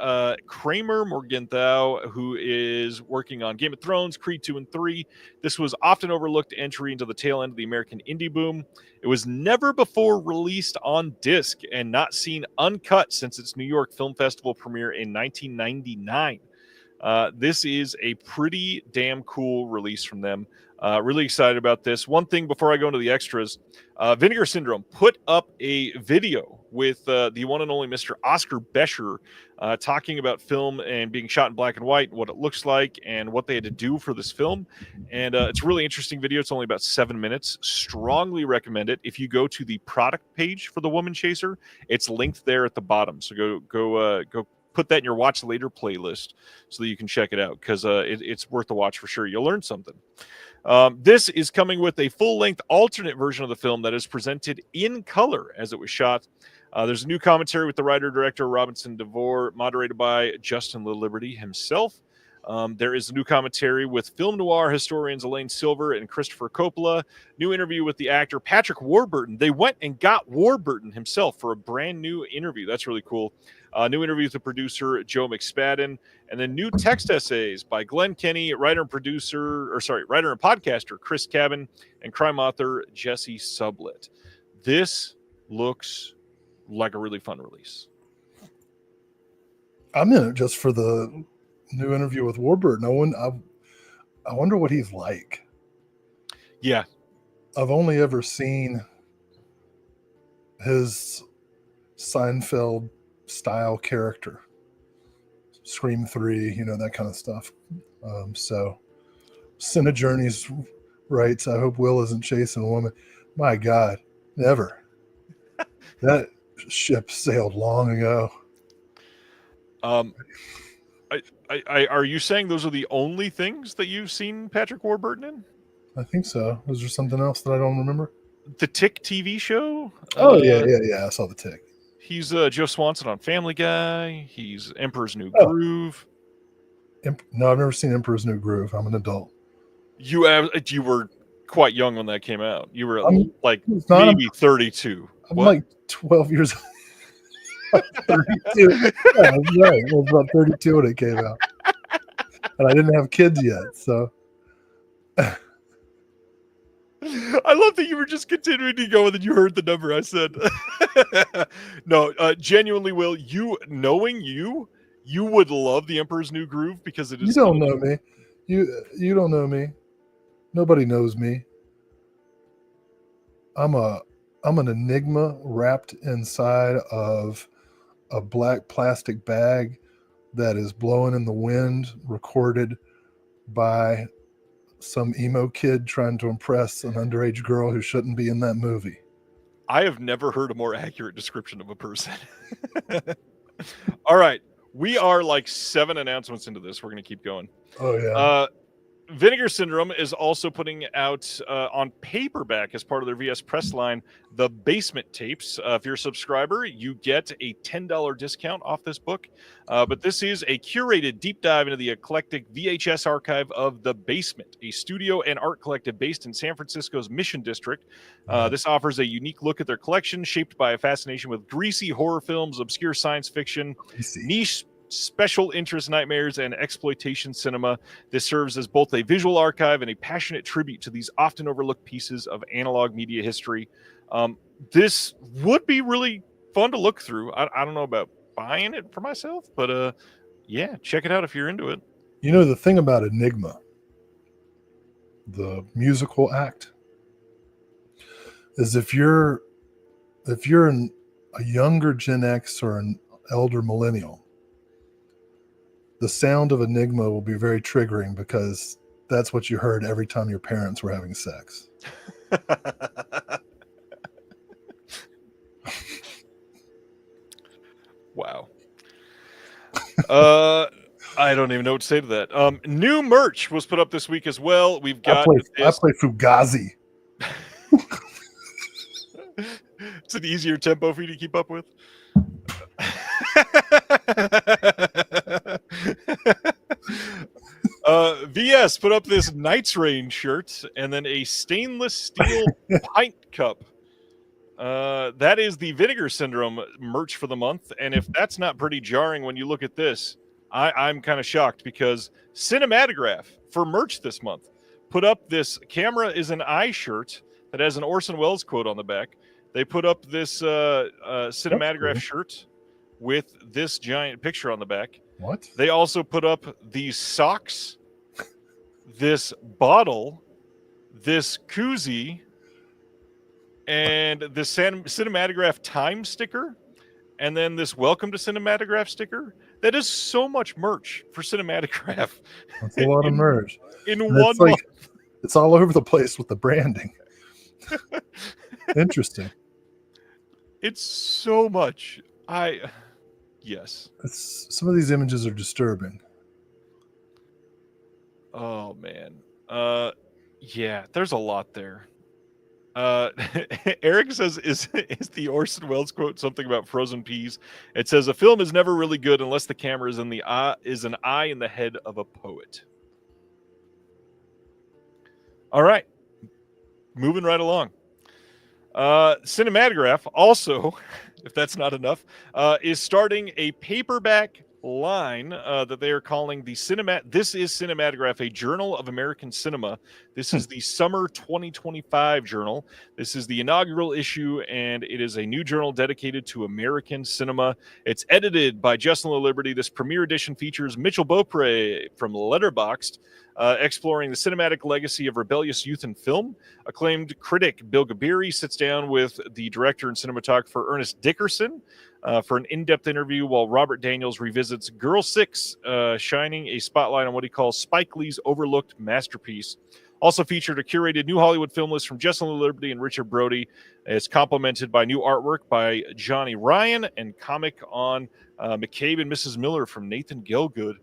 Kramer Morgenthau, who is working on Game of Thrones, Creed 2 and 3. This was often overlooked entry into the tail end of the American indie boom. It was never before released on disc and not seen uncut since its New York Film Festival premiere in 1999. This is a pretty damn cool release from them. Really excited about this. One thing before I go into the extras, Vinegar Syndrome put up a video with the one and only Mr. Oscar Bescher talking about film and being shot in black and white, what it looks like, and what they had to do for this film. And it's a really interesting video. It's only about 7 minutes. Strongly recommend it. If you go to the product page for The Woman Chaser, it's linked there at the bottom. So go put that in your watch later playlist so that you can check it out, because it's worth a watch for sure. You'll learn something. This is coming with a full-length alternate version of the film that is presented in color as it was shot. There's a new commentary with the writer-director Robinson DeVore, moderated by Justin Liberty himself. There is a new commentary with film noir historians Elaine Silver and Christopher Coppola. New interview with the actor Patrick Warburton. They went and got Warburton himself for a brand new interview. That's really cool. New interview with the producer Joe McSpadden, and then new text essays by Glenn Kenny, writer and podcaster Chris Cabin, and crime author Jesse Sublett. This looks like a really fun release. I'm in it just for the new interview with Warburton. I wonder what he's like. Yeah. I've only ever seen his Seinfeld style character, Scream 3, that kind of stuff. So Cine Journeys writes, I hope Will isn't chasing a woman. My God, never. That ship sailed long ago. Are you saying those are the only things that you've seen Patrick Warburton in? I think so. Was there something else that I don't remember? The Tick TV show? Oh, yeah. I saw The Tick. He's Joe Swanson on Family Guy. He's Emperor's New Groove. No, I've never seen Emperor's New Groove. I'm an adult. You were quite young when that came out. You were maybe 32. I'm like 12 years old. 32. Yeah, that's right. I was about 32 when it came out. And I didn't have kids yet, so. I love that you were just continuing to go and then you heard the number I said. No, genuinely, Will, knowing you would love the Emperor's New Groove because it is. You don't know me. You don't know me. Nobody knows me. I'm an enigma wrapped inside of a black plastic bag that is blowing in the wind, recorded by some emo kid trying to impress an underage girl who shouldn't be in that movie. I have never heard a more accurate description of a person. All right. We are like 7 announcements into this. We're going to keep going. Oh, yeah. Vinegar Syndrome is also putting out on paperback as part of their VS Press line the Basement Tapes. If you're a subscriber, you get a $10 discount off this book. But this is a curated deep dive into the eclectic VHS archive of The Basement, a studio and art collective based in San Francisco's Mission District. This offers a unique look at their collection, shaped by a fascination with greasy horror films, obscure science fiction, niche special interest nightmares, and exploitation cinema. This serves as both a visual archive and a passionate tribute to these often overlooked pieces of analog media history. This would be really fun to look through. I don't know about buying it for myself, but yeah, check it out if you're into it. You know, the thing about Enigma, the musical act, is if you're a younger Gen X or an elder millennial, the sound of Enigma will be very triggering because that's what you heard every time your parents were having sex. Wow. I don't even know what to say to that. New merch was put up this week as well. We've got I play Fugazi. It's an easier tempo for you to keep up with. VS put up this Knights Rain shirt and then a stainless steel pint cup. That is the Vinegar Syndrome merch for the month. And if that's not pretty jarring when you look at this, I'm kind of shocked, because Cinematographe for merch this month put up this Camera is an Eye shirt that has an Orson Welles quote on the back. They put up this Cinematographe shirt with this giant picture on the back. What? They also put up these socks, this bottle, this koozie, and this Cinematographe time sticker, and then this Welcome to Cinematographe sticker. That is so much merch for Cinematographe. That's a lot of merch. In one month. It's all over the place with the branding. Interesting. It's so much. Yes. Some of these images are disturbing. Oh, man. Yeah, there's a lot there. Eric says, is the Orson Welles quote something about frozen peas? It says, a film is never really good unless the camera is an eye in the head of a poet. All right. Moving right along. Cinematographe also, if that's not enough, is starting a paperback line that they are calling the This is Cinematographe, a Journal of American Cinema. This is the summer 2025 journal. This is the inaugural issue, and it is a new journal dedicated to American cinema. It's edited by Justin LaLiberty. This premiere edition features Mitchell Beaupre from Letterboxd, exploring the cinematic legacy of rebellious youth in film. Acclaimed critic Bill Gabiri sits down with the director and cinematographer Ernest Dickerson for an in-depth interview, while Robert Daniels revisits Girl 6, shining a spotlight on what he calls Spike Lee's overlooked masterpiece. Also featured a curated new Hollywood film list from Justin LaLiberty and Richard Brody. It's complemented by new artwork by Johnny Ryan and comic on McCabe and Mrs. Miller from Nathan Gilgood.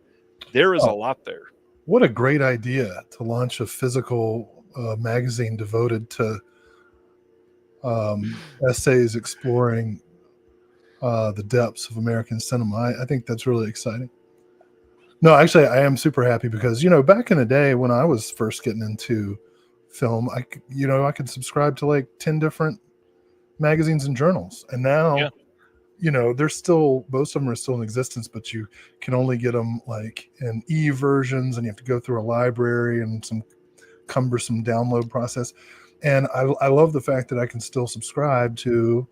There is a lot there. What a great idea to launch a physical magazine devoted to essays exploring the depths of American cinema. I think that's really exciting. No, actually, I am super happy because, back in the day when I was first getting into film, I could subscribe to like 10 different magazines and journals. And now, there's still, most of them are still in existence, but you can only get them like in e-versions, and you have to go through a library and some cumbersome download process. And I love the fact that I can still subscribe to,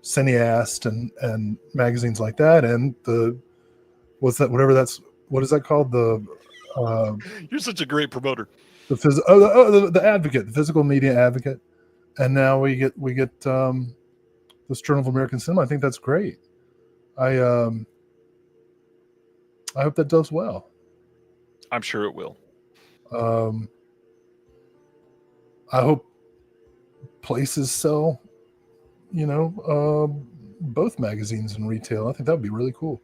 Cineast and magazines like that. And what is that called? You're such a great promoter. The Advocate, the Physical Media Advocate. And now we get this Journal of American Cinema. I think that's great. I hope that does well. I'm sure it will. I hope places sell, both magazines in retail. I think that would be really cool.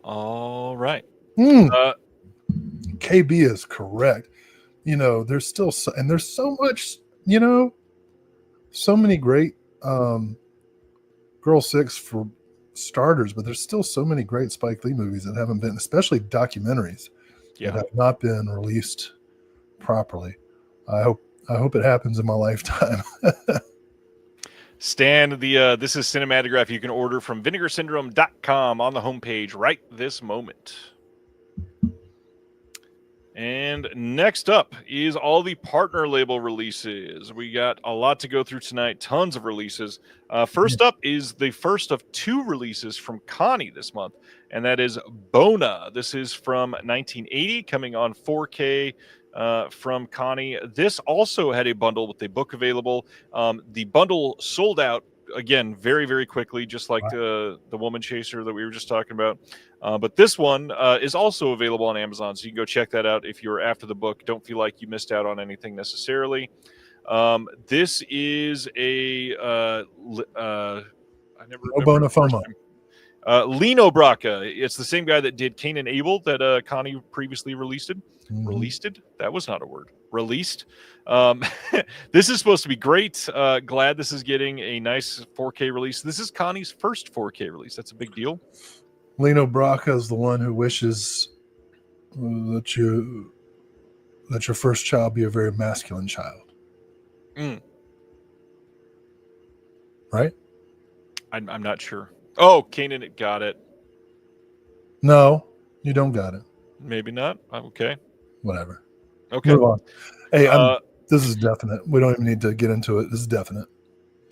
All right. KB is correct. There's still there's so much, so many great Girl Six for starters, but there's still so many great Spike Lee movies that haven't been, especially documentaries, that have not been released properly. I hope it happens in my lifetime. Stan, this is Cinematographe. You can order from vinegarsyndrome.com on the homepage right this moment. And next up is all the partner label releases. We got a lot to go through tonight, tons of releases. First up is the first of 2 releases from Connie this month, and that is Bona. This is from 1980, coming on 4K from Connie. This also had a bundle with a book available. The bundle sold out again very, very quickly, just like the Woman Chaser that we were just talking about. But this one is also available on Amazon, so you can go check that out if you're after the book. Don't feel like you missed out on anything necessarily. This is a I never remember Lino Bracca. It's the same guy that did Cain and Abel that Connie previously released. That was not a word. Released. This is supposed to be great. Glad this is getting a nice 4K release. This is Connie's first 4K release. That's a big deal. Lino Bracca is the one who wishes that your first child be a very masculine child. Right? I'm not sure. Oh, Kanan, got it. No, you don't got it. Maybe not. Okay. Whatever. Okay. Move on. Hey, this is definite. We don't even need to get into it. This is definite.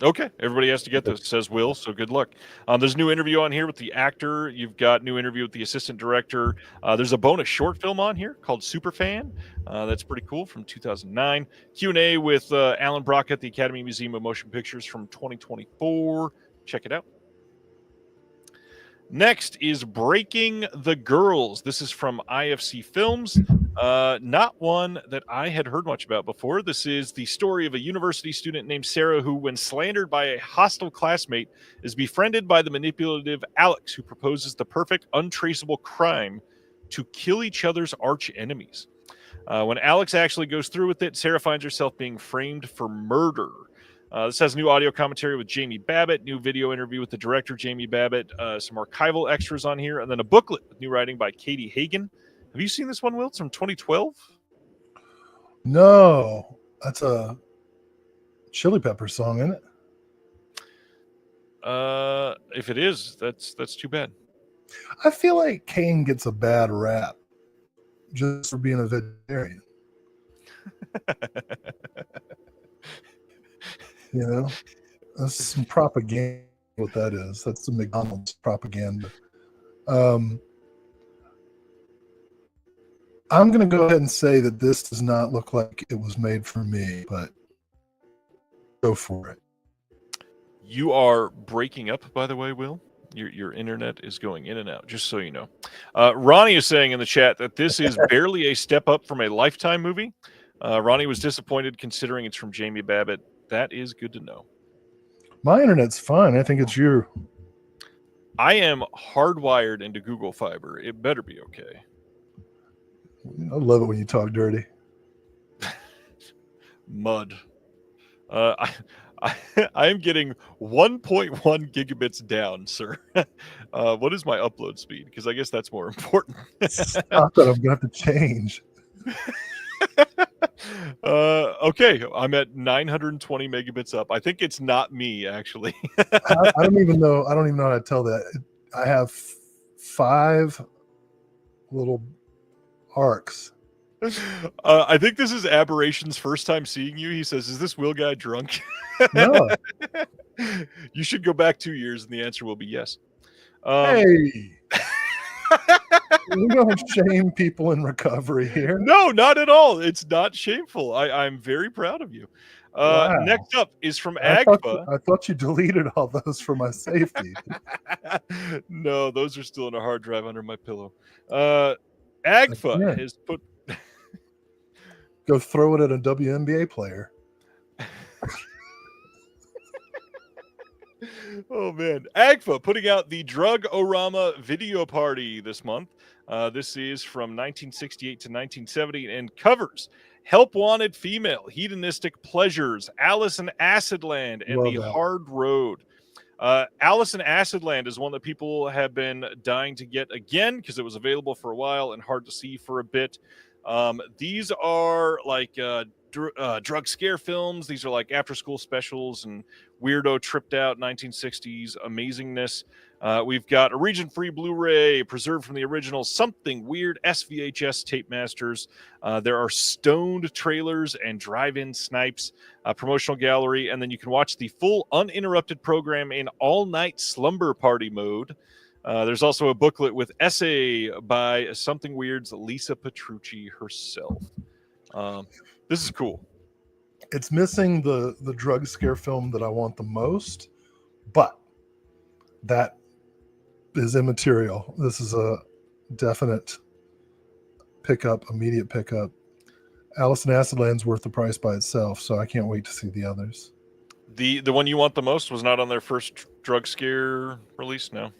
Okay. Everybody has to get this, says Will, so good luck. There's a new interview on here with the actor. You've got new interview with the assistant director. There's a bonus short film on here called Superfan. That's pretty cool, from 2009. Q&A with Alan Brock at the Academy Museum of Motion Pictures from 2024. Check it out. Next is Breaking the Girls. This is from IFC Films. Not one that I had heard much about before. This is the story of a university student named Sarah who, when slandered by a hostile classmate, is befriended by the manipulative Alex, who proposes the perfect, untraceable crime to kill each other's arch enemies. When Alex actually goes through with it, Sarah finds herself being framed for murder. This has new audio commentary with Jamie Babbitt, new video interview with the director, Jamie Babbitt, some archival extras on here, and then a booklet with new writing by Katie Hagen. Have you seen this one, Will? It's from 2012? No. That's a Chili Pepper song, isn't it? If it is, that's too bad. I feel like Kane gets a bad rap just for being a vegetarian. That's some propaganda. What that is, that's some McDonald's propaganda. I'm going to go ahead and say that this does not look like it was made for me, but go for it. You are breaking up, by the way, Will. Your internet is going in and out, just so you know. Ronnie is saying in the chat that this is barely a step up from a Lifetime movie. Ronnie was disappointed considering it's from Jamie Babbitt. That is good to know. My internet's fine. I think it's you. I am hardwired into Google Fiber. It better be okay. I love it when you talk dirty. Mud. I am getting 1.1 gigabits down, sir. What is my upload speed? Because I guess that's more important. Stop that. I'm going to have to change. Okay, I'm at 920 megabits up. I think it's not me, actually. I don't even know how to tell that. I have 5 little arcs. I think this is Aberration's first time seeing you. He says, "Is this Will guy drunk?" No. You should go back 2 years, and the answer will be yes. Hey. We don't shame people in recovery here. No, not at all. It's not shameful. I'm very proud of you. Wow. Next up is from I Agfa. thought you deleted all those for my safety. No, those are still in a hard drive under my pillow. Agfa Again. has put. Go throw it at a WNBA player. Oh man, Agfa putting out the Drug-O-Rama video party this month. This is from 1968 to 1970 and covers Help Wanted Female, Hedonistic Pleasures, Alice in Acidland, and Love The that. Hard Road. Alice in Acidland is one that people have been dying to get again because it was available for a while and hard to see for a bit. These are like drug scare films. These are like after school specials and weirdo tripped out 1960s amazingness. We've got a region free Blu-ray preserved from the original Something Weird SVHS tape masters. There are stoned trailers and drive-in snipes, promotional gallery, and then you can watch the full uninterrupted program in all-night slumber party mode. There's also a booklet with essay by Something Weird's Lisa Petrucci herself. This is cool. It's missing the drug scare film that I want the most, but that is immaterial. This is a definite pickup, immediate pickup. Alice in Acidland's worth the price by itself, so I can't wait to see the others. The one you want the most was not on their first drug scare release, no?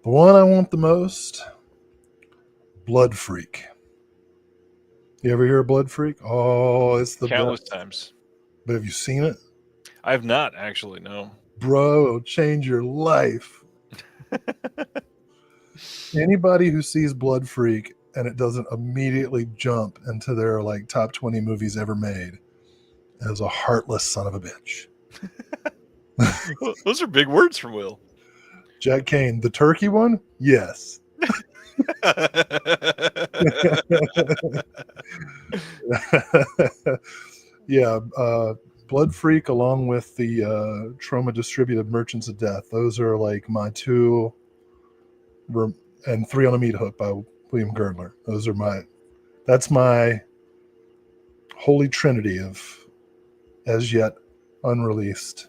The one I want the most, Blood Freak. You ever hear of Blood Freak? Oh, it's the Countless best. times. But have you seen it? I have not actually, no. Bro, it'll change your life. Anybody who sees Blood Freak and it doesn't immediately jump into their like top 20 movies ever made is a heartless son of a bitch. Well, those are big words from Will. Jack Kane, the turkey one? Yes. Yeah, Blood Freak along with the Trauma Distributed Merchants of Death. Those are like my two, and Three on a Meat Hook by William Girdler. That's my holy trinity of as yet unreleased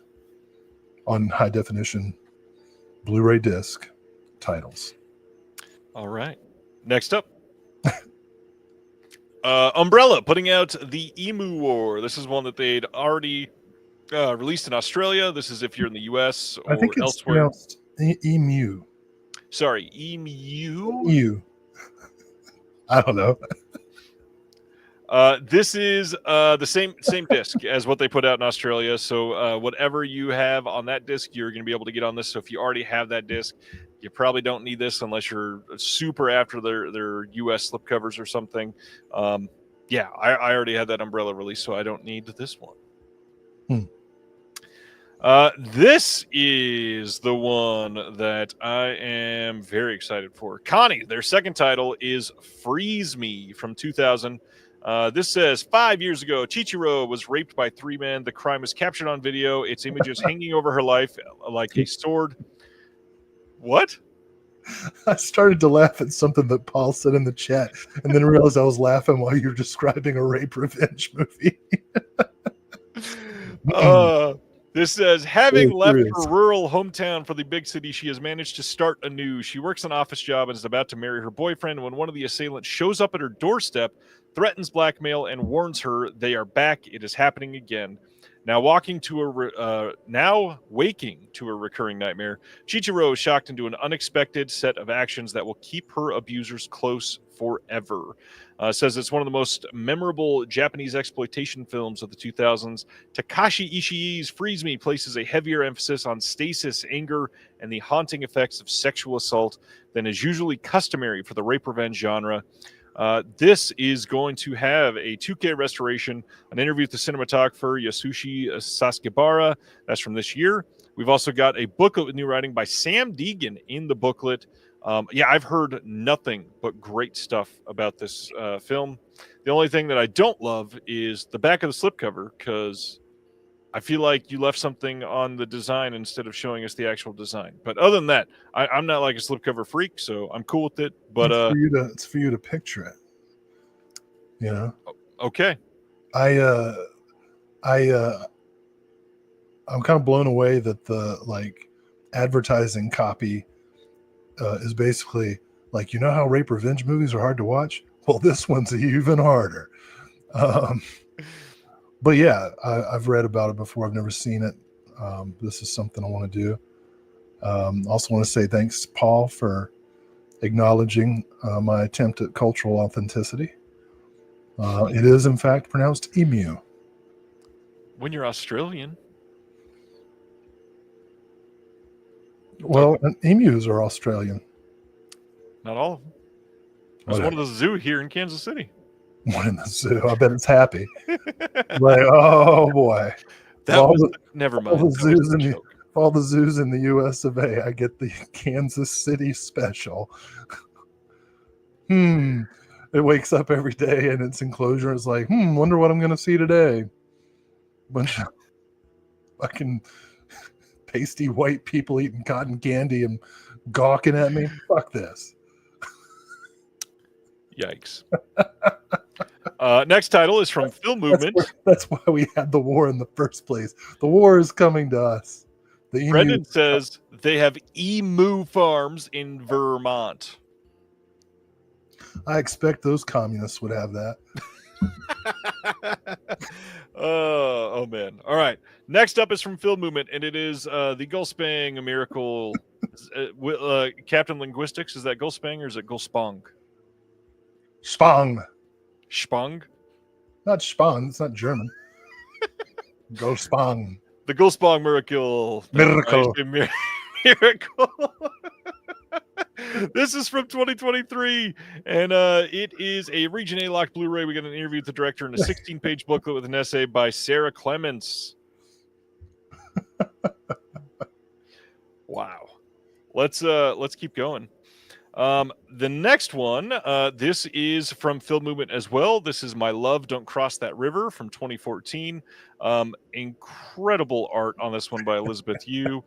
on high definition Blu-ray disc titles. All right. Next up. Umbrella putting out the Emu War. This is one that they'd already released in Australia. This is if you're in the US or I think it's elsewhere. pronounced Emu. Sorry, Emu. Emu. I don't know. This is the same disc as what they put out in Australia. So whatever you have on that disc, you're going to be able to get on this. So if you already have that disc, you probably don't need this unless you're super after their US slipcovers or something. Yeah, I already had that Umbrella release, so I don't need this one. This is the one that I am very excited for. Connie, their second title is Freeze Me from 2000. This says 5 years ago, Chichiro was raped by three men. The crime was captured on video. Its images hanging over her life like a sword. What? I started to laugh at something that Paul said in the chat and then realized I was laughing while you were describing a rape revenge movie. This says, having Oh, left serious. her rural hometown for the big city, she has managed to start anew. She works an office job and is about to marry her boyfriend when one of the assailants shows up at her doorstep, threatens blackmail, and warns her they are back. It is happening again. Now waking to a recurring nightmare, Chichiro is shocked into an unexpected set of actions that will keep her abusers close forever. Says it's one of the most memorable Japanese exploitation films of the 2000s. Takashi Ishii's Freeze Me places a heavier emphasis on stasis, anger, and the haunting effects of sexual assault than is usually customary for the rape revenge genre. This is going to have a 2K restoration, an interview with the cinematographer Yasushi Sasakibara. That's from this year. We've also got a booklet with new writing by Sam Deegan in the booklet. Yeah, I've heard nothing but great stuff about this film. The only thing that I don't love is the back of the slipcover, because I feel like you left something on the design instead of showing us the actual design. But other than that, I'm not like a slipcover freak, so I'm cool with it. But it's for you to picture it. You know? Okay. I'm kind of blown away that the like advertising copy is basically Like, you know how rape revenge movies are hard to watch? Well, this one's even harder. But yeah, I've read about it before. I've never seen it. This is something I want to do. Also want to say thanks to Paul for acknowledging my attempt at cultural authenticity. It is, in fact, pronounced emu. When you're Australian. Well, and emus are Australian. Not all of them. There's one at the zoo here in Kansas City. One in the zoo. I bet it's happy. Like, oh boy. Never mind. All the zoos in the US of A, I get the Kansas City special. It wakes up every day and its enclosure is like, wonder what I'm going to see today. Bunch of fucking pasty white people eating cotton candy and gawking at me. Fuck this. Yikes. Next title is from Film Movement. That's why we had the war in the first place. The war is coming to us. Brendan says they have emu farms in Vermont. I expect those communists would have that. Oh man. All right. Next up is from Film Movement, and it is the Gulspang Miracle. Captain Linguistics. Is that Gulspang or is it Gulspang? Spang. Spang? Not Spang. It's not German. Gulspang. The Gulspang Miracle. Miracle. Miracle. This is from 2023, and it is a Region A locked Blu-ray. We got an interview with the director and a 16-page booklet with an essay by Sarah Clements. Wow. Let's keep going. The next one, this is from Film Movement as well. This is My Love, Don't Cross That River from 2014. Incredible art on this one by Elizabeth Yu.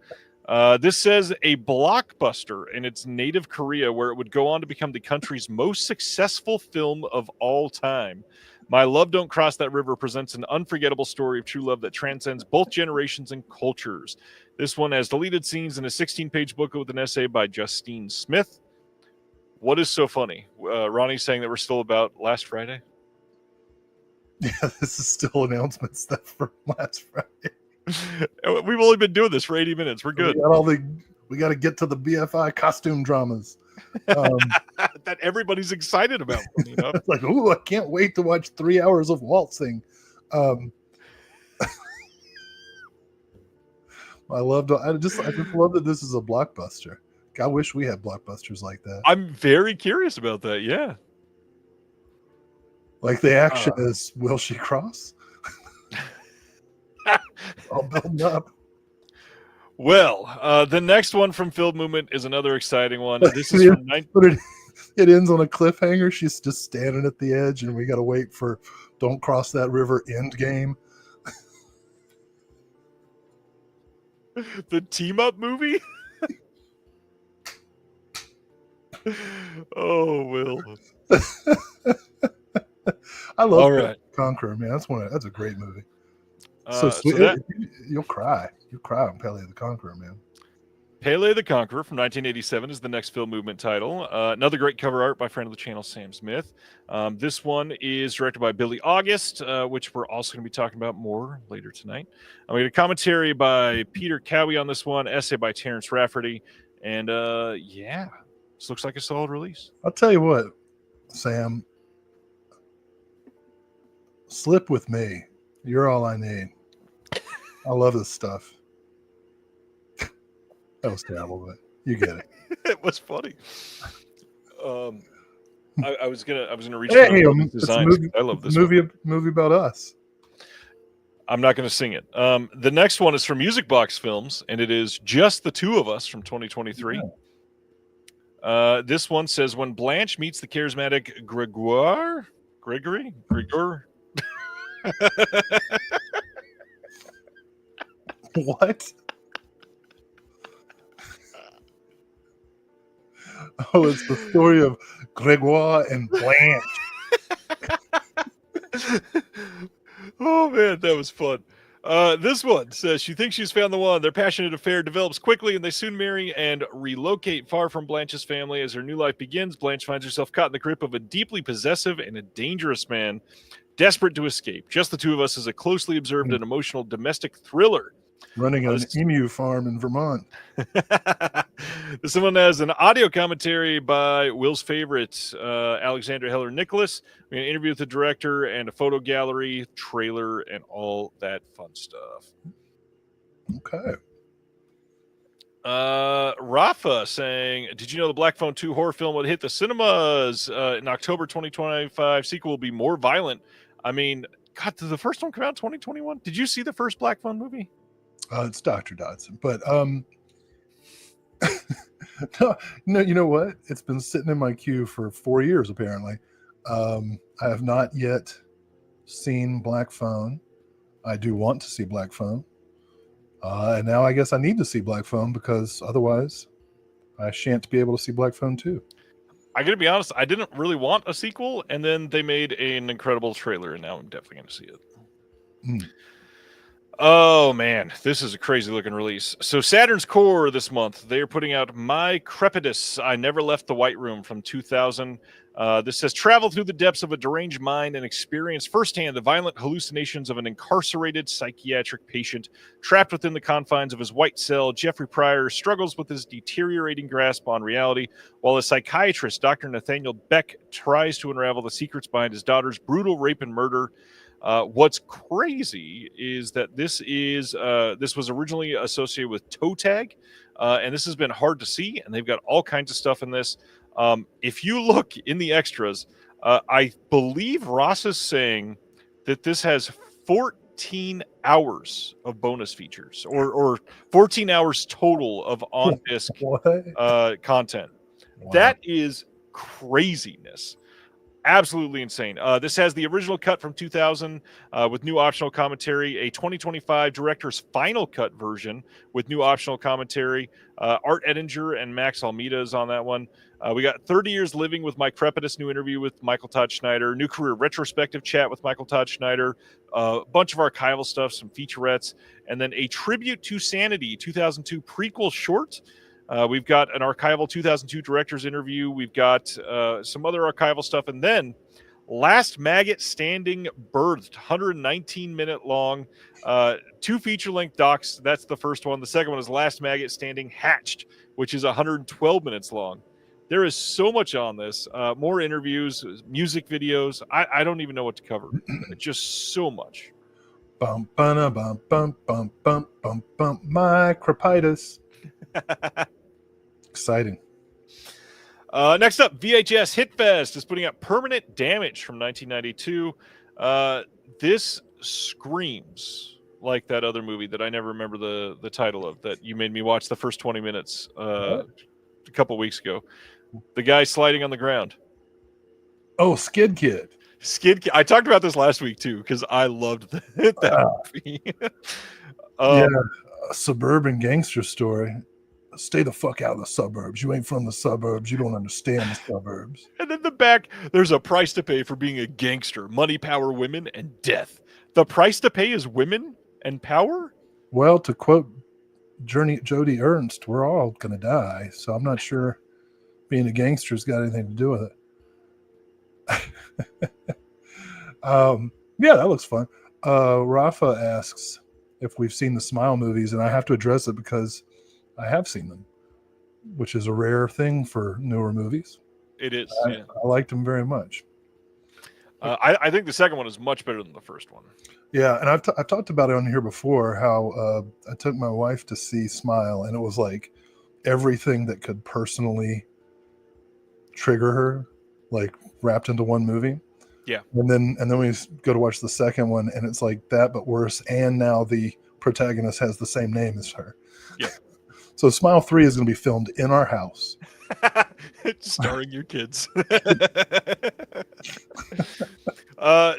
This says a blockbuster in its native Korea, where it would go on to become the country's most successful film of all time. My Love, Don't Cross That River presents an unforgettable story of true love that transcends both generations and cultures. This one has deleted scenes in a 16-page booklet with an essay by Justine Smith. What is so funny? Ronnie's saying that we're still about last Friday. Yeah, this is still announcement stuff from last Friday. We've only been doing this for 80 minutes. We're good. We got to get to the BFI costume dramas. That everybody's excited about. You know? It's like, ooh, I can't wait to watch 3 hours of waltzing. I just love that this is a blockbuster. I wish we had blockbusters like that. I'm very curious about that. Yeah. Like the action is, will she cross? All building up. Well, the next one from Film Movement is another exciting one. This is from it ends on a cliffhanger. She's just standing at the edge, and we got to wait for "Don't Cross That River" end game. The team up movie. Oh, Will. I love Conqueror, man. That's a great movie. So you'll cry. You'll cry on Pele the Conqueror, man. Pele the Conqueror from 1987 is the next Film Movement title. Another great cover art by friend of the channel, Sam Smith. This one is directed by Billy August, which we're also going to be talking about more later tonight. We got a commentary by Peter Cowie on this one, essay by Terrence Rafferty, and this looks like a solid release. I'll tell you what, Sam. Slip with me. You're all I need. I love this stuff. That was terrible, but you get it. It was funny. I was gonna reach. Hey, designs. I love this movie about us. I'm not gonna sing it. The next one is from Music Box Films, and it is Just the Two of Us from 2023. Yeah. This one says, when Blanche meets the charismatic Gregor. What? Oh, it's the story of Gregoire and Blanche. Oh man, that was fun. This one says she thinks she's found the one. Their passionate affair develops quickly, and they soon marry and relocate far from Blanche's family. As her new life begins, Blanche finds herself caught in the grip of a deeply possessive and a dangerous man, desperate to escape. Just the Two of Us is a closely observed and emotional domestic thriller. Running an emu farm in Vermont. This one has an audio commentary by Will's favorite, Alexandra Heller Nicholas. We're going to interview with the director and a photo gallery, trailer, and all that fun stuff. Okay. Rafa saying, did you know the Black Phone 2 horror film would hit the cinemas in October 2025? Sequel will be more violent. I mean, God, did the first one come out in 2021? Did you see the first Black Phone movie? It's Dr. Dodson, but no, you know what? It's been sitting in my queue for 4 years, apparently. I have not yet seen Black Phone. I do want to see Black Phone. And now I guess I need to see Black Phone because otherwise I shan't be able to see Black Phone 2. I gotta be honest, I didn't really want a sequel, and then they made an incredible trailer, and now I'm definitely gonna see it. Oh man, this is a crazy looking release. So Saturn's Core this month, they are putting out My Crepitus, I Never Left the White Room from 2000. This says, travel through the depths of a deranged mind and experience firsthand the violent hallucinations of an incarcerated psychiatric patient. Trapped within the confines of his white cell, Jeffrey Pryor struggles with his deteriorating grasp on reality, while a psychiatrist, Dr. Nathaniel Beck, tries to unravel the secrets behind his daughter's brutal rape and murder. What's crazy is that this was originally associated with Toe Tag, and this has been hard to see, and they've got all kinds of stuff in this. If you look in the extras, I believe Ross is saying that this has 14 hours of bonus features, or 14 hours total of on-disc content. Wow. That is craziness. Absolutely insane. This has the original cut from 2000 with new optional commentary, a 2025 director's final cut version with new optional commentary. Art Edinger and Max Almeida is on that one. We got 30 Years Living with Mike Crepitus, new interview with Michael Todd Schneider, new career retrospective chat with Michael Todd Schneider, a bunch of archival stuff, some featurettes, and then a tribute to Sanity 2002 prequel short. We've got an archival 2002 director's interview. We've got some other archival stuff. And then Last Maggot Standing Birthed, 119-minute long, 2 feature-length docs. That's the first one. The second one is Last Maggot Standing Hatched, which is 112 minutes long. There is so much on this. More interviews, music videos. I don't even know what to cover. Just so much. Bum, bum, bum, bum, bum, bum, bum, bum, My Crepitus. Exciting. Next up, VHS Hitfest is putting out Permanent Damage from 1992. This screams like that other movie that I never remember the title of, that you made me watch the first 20 minutes a couple weeks ago. The guy sliding on the ground. Oh, Skid Kid. Skid Kid. I talked about this last week too because I loved that movie. Yeah, a suburban gangster story. Stay the fuck out of the suburbs. You ain't from the suburbs. You don't understand the suburbs. And then the back, there's a price to pay for being a gangster. Money, power, women, and death. The price to pay is women and power? Well, to quote Jody Ernst, we're all going to die. So I'm not sure being a gangster's got anything to do with it. Yeah, that looks fun. Rafa asks if we've seen the Smile movies, and I have to address it because I have seen them, which is a rare thing for newer movies. It is. I liked them very much. I think the second one is much better than the first one. Yeah, and I've talked about it on here before, how I took my wife to see Smile, and it was like everything that could personally trigger her, like wrapped into one movie. Yeah. And then we go to watch the second one, and it's like that, but worse. And now the protagonist has the same name as her. Yeah. So Smile 3 is going to be filmed in our house. Starring your kids.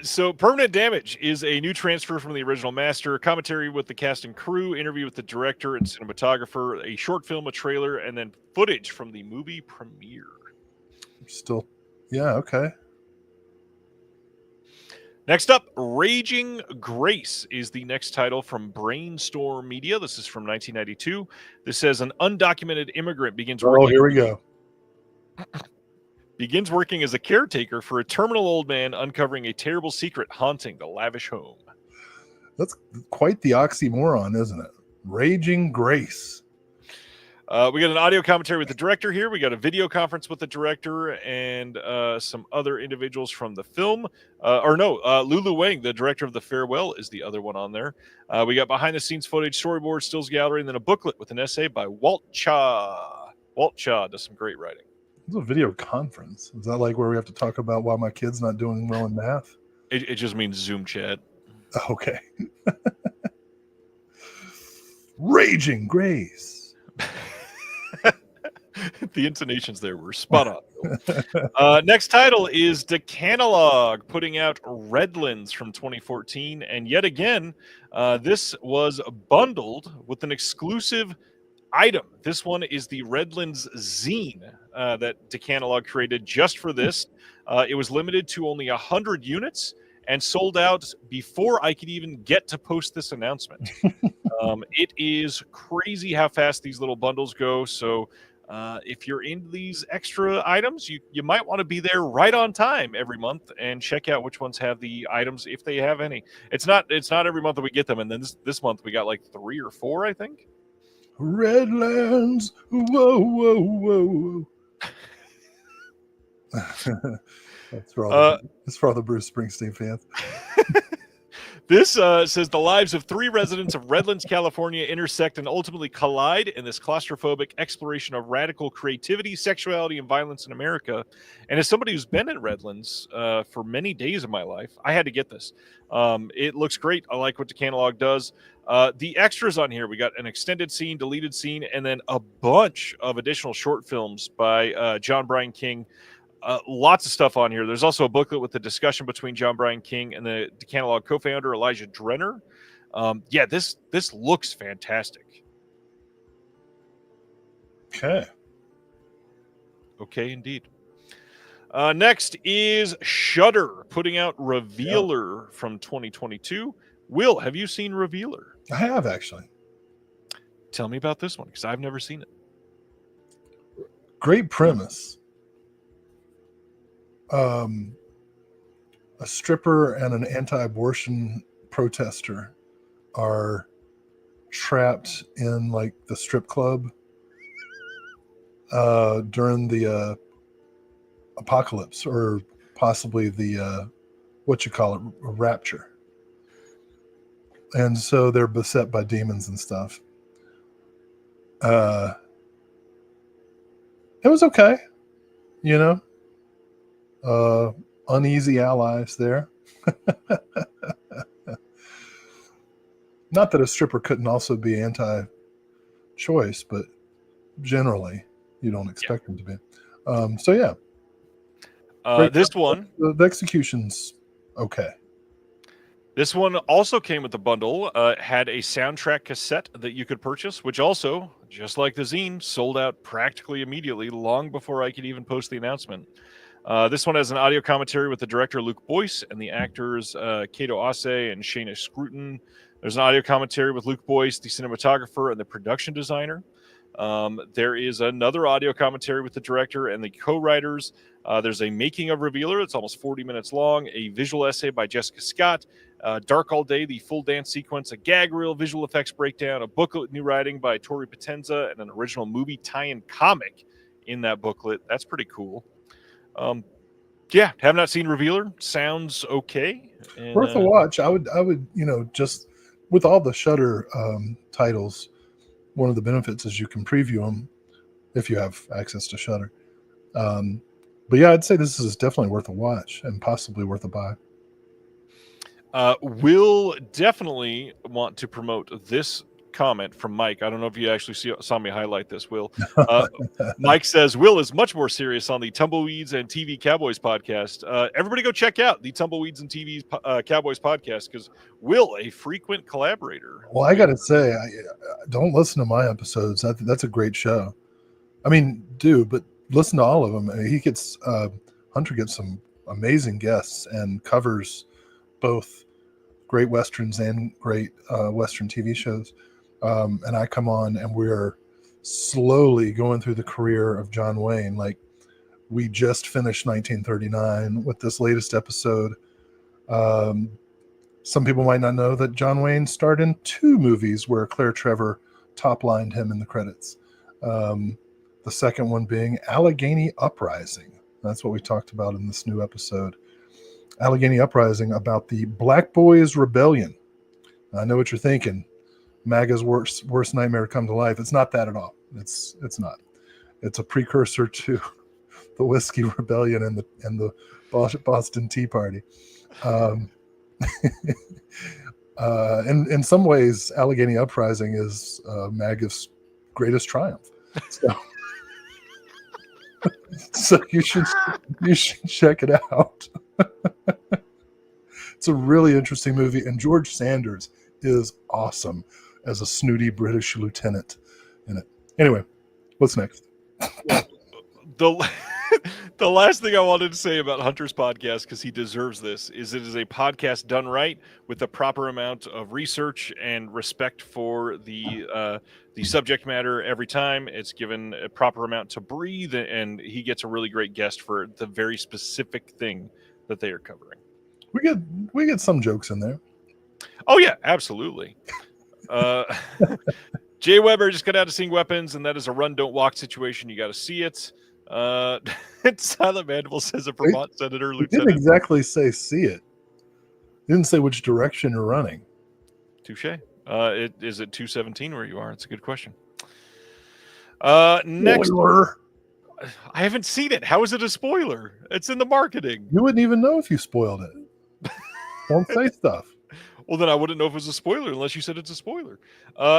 So Permanent Damage is a new transfer from the original master. Commentary with the cast and crew, interview with the director and cinematographer, a short film, a trailer, and then footage from the movie premiere. Still, yeah, okay. Next up, Raging Grace is the next title from Brainstorm Media. This is from 1992. This says an undocumented immigrant begins Oh, here we go. working as a caretaker for a terminal old man, uncovering a terrible secret haunting the lavish home. That's quite the oxymoron, isn't it? Raging Grace. We got an audio commentary with the director here. We got a video conference with the director and some other individuals from the film. Lulu Wang, the director of The Farewell, is the other one on there. We got behind-the-scenes footage, storyboard, stills gallery, and then a booklet with an essay by Walt Cha. Walt Cha does some great writing. It's a video conference. Is that like where we have to talk about why my kid's not doing well in math? It just means Zoom chat. Okay. Raging Grace. The intonations there were spot on. Next title is Decanolag, putting out Redlands from 2014. And yet again, this was bundled with an exclusive item. This one is the Redlands zine that Decanolag created just for this. It was limited to only 100 units and sold out before I could even get to post this announcement. It is crazy how fast these little bundles go. So if you're into these extra items, you might want to be there right on time every month and check out which ones have the items, if they have any. It's not every month that we get them, and then this month we got like 3 or 4, I think. Redlands, whoa, whoa, whoa. That's for all the Bruce Springsteen fans. This says the lives of 3 residents of Redlands, California intersect and ultimately collide in this claustrophobic exploration of radical creativity, sexuality, and violence in America. And as somebody who's been in Redlands for many days of my life, I had to get this. It looks great. I like what Decanolag does. The extras on here, we got an extended scene, deleted scene, and then a bunch of additional short films by John Bryan King. Lots of stuff on here. There's also a booklet with a discussion between John Bryan King and the Decanolag co-founder Elijah Drenner. This looks fantastic. Okay, indeed. Next is Shudder, putting out Revealer from 2022. Will, have you seen Revealer? I have, actually. Tell me about this one, because I've never seen it. Great premise. A stripper and an anti-abortion protester are trapped in like the strip club during the apocalypse, or possibly the rapture. And so they're beset by demons and stuff. It was okay, you know. Uneasy allies there. Not that a stripper couldn't also be anti-choice, but generally you don't expect them to be. This one, the execution's okay. This one also came with the bundle. Had a soundtrack cassette that you could purchase, which also, just like the zine, sold out practically immediately, long before I could even post the announcement. This one has an audio commentary with the director Luke Boyce and the actors Kato Ase and Shayna Scruton. There's an audio commentary with Luke Boyce, the cinematographer and the production designer. There is another audio commentary with the director and the co-writers. There's a making of Revealer. It's almost 40 minutes long. A visual essay by Jessica Scott. Dark All Day, the full dance sequence. A gag reel, visual effects breakdown. A booklet with new writing by Tori Potenza. And an original movie tie-in comic in that booklet. That's pretty cool. Have not seen Revealer. Sounds okay. And, worth a watch. I would, just with all the Shudder titles, one of the benefits is you can preview them if you have access to Shudder. But yeah, I'd say this is definitely worth a watch and possibly worth a buy. Will definitely want to promote this comment from Mike. I don't know if you actually saw me highlight this, Will. Mike says, Will is much more serious on the Tumbleweeds and TV Cowboys podcast. Everybody go check out the Tumbleweeds and TV Cowboys podcast, because Will, a frequent collaborator. Well, I got to say, I don't listen to my episodes. That's a great show. I mean, but listen to all of them. Hunter gets some amazing guests and covers both great westerns and great western TV shows. And I come on, and we're slowly going through the career of John Wayne. Like, we just finished 1939 with this latest episode. Some people might not know that John Wayne starred in 2 movies where Claire Trevor top-lined him in the credits. The second one being Allegheny Uprising. That's what we talked about in this new episode. Allegheny Uprising, about the Black Boys Rebellion. I know what you're thinking. MAGA's worst nightmare come to life. It's not that at all. It's not. It's a precursor to the Whiskey Rebellion and the Boston Tea Party. In some ways, Allegheny Uprising is MAGA's greatest triumph. So you should check it out. It's a really interesting movie, and George Sanders is awesome as a snooty British lieutenant in it. Anyway, what's next? The last thing I wanted to say about Hunter's podcast, because he deserves this, is it is a podcast done right with the proper amount of research and respect for the subject matter every time. It's given a proper amount to breathe, and he gets a really great guest for the very specific thing that they are covering. We get some jokes in there. Oh yeah, absolutely. Jay Weber just got out of Seeing Weapons, and that is a run, don't walk situation. You got to see it. Silent Mandible says a Vermont senator, He lieutenant. didn't exactly say see it. He didn't say which direction you're running. Touche. Is it 217 where you are? It's a good question. Next, Spoiler. I haven't seen it. How is it a spoiler? It's in the marketing. You wouldn't even know if you spoiled it. Don't say stuff. Well, then I wouldn't know if it was a spoiler unless you said it's a spoiler.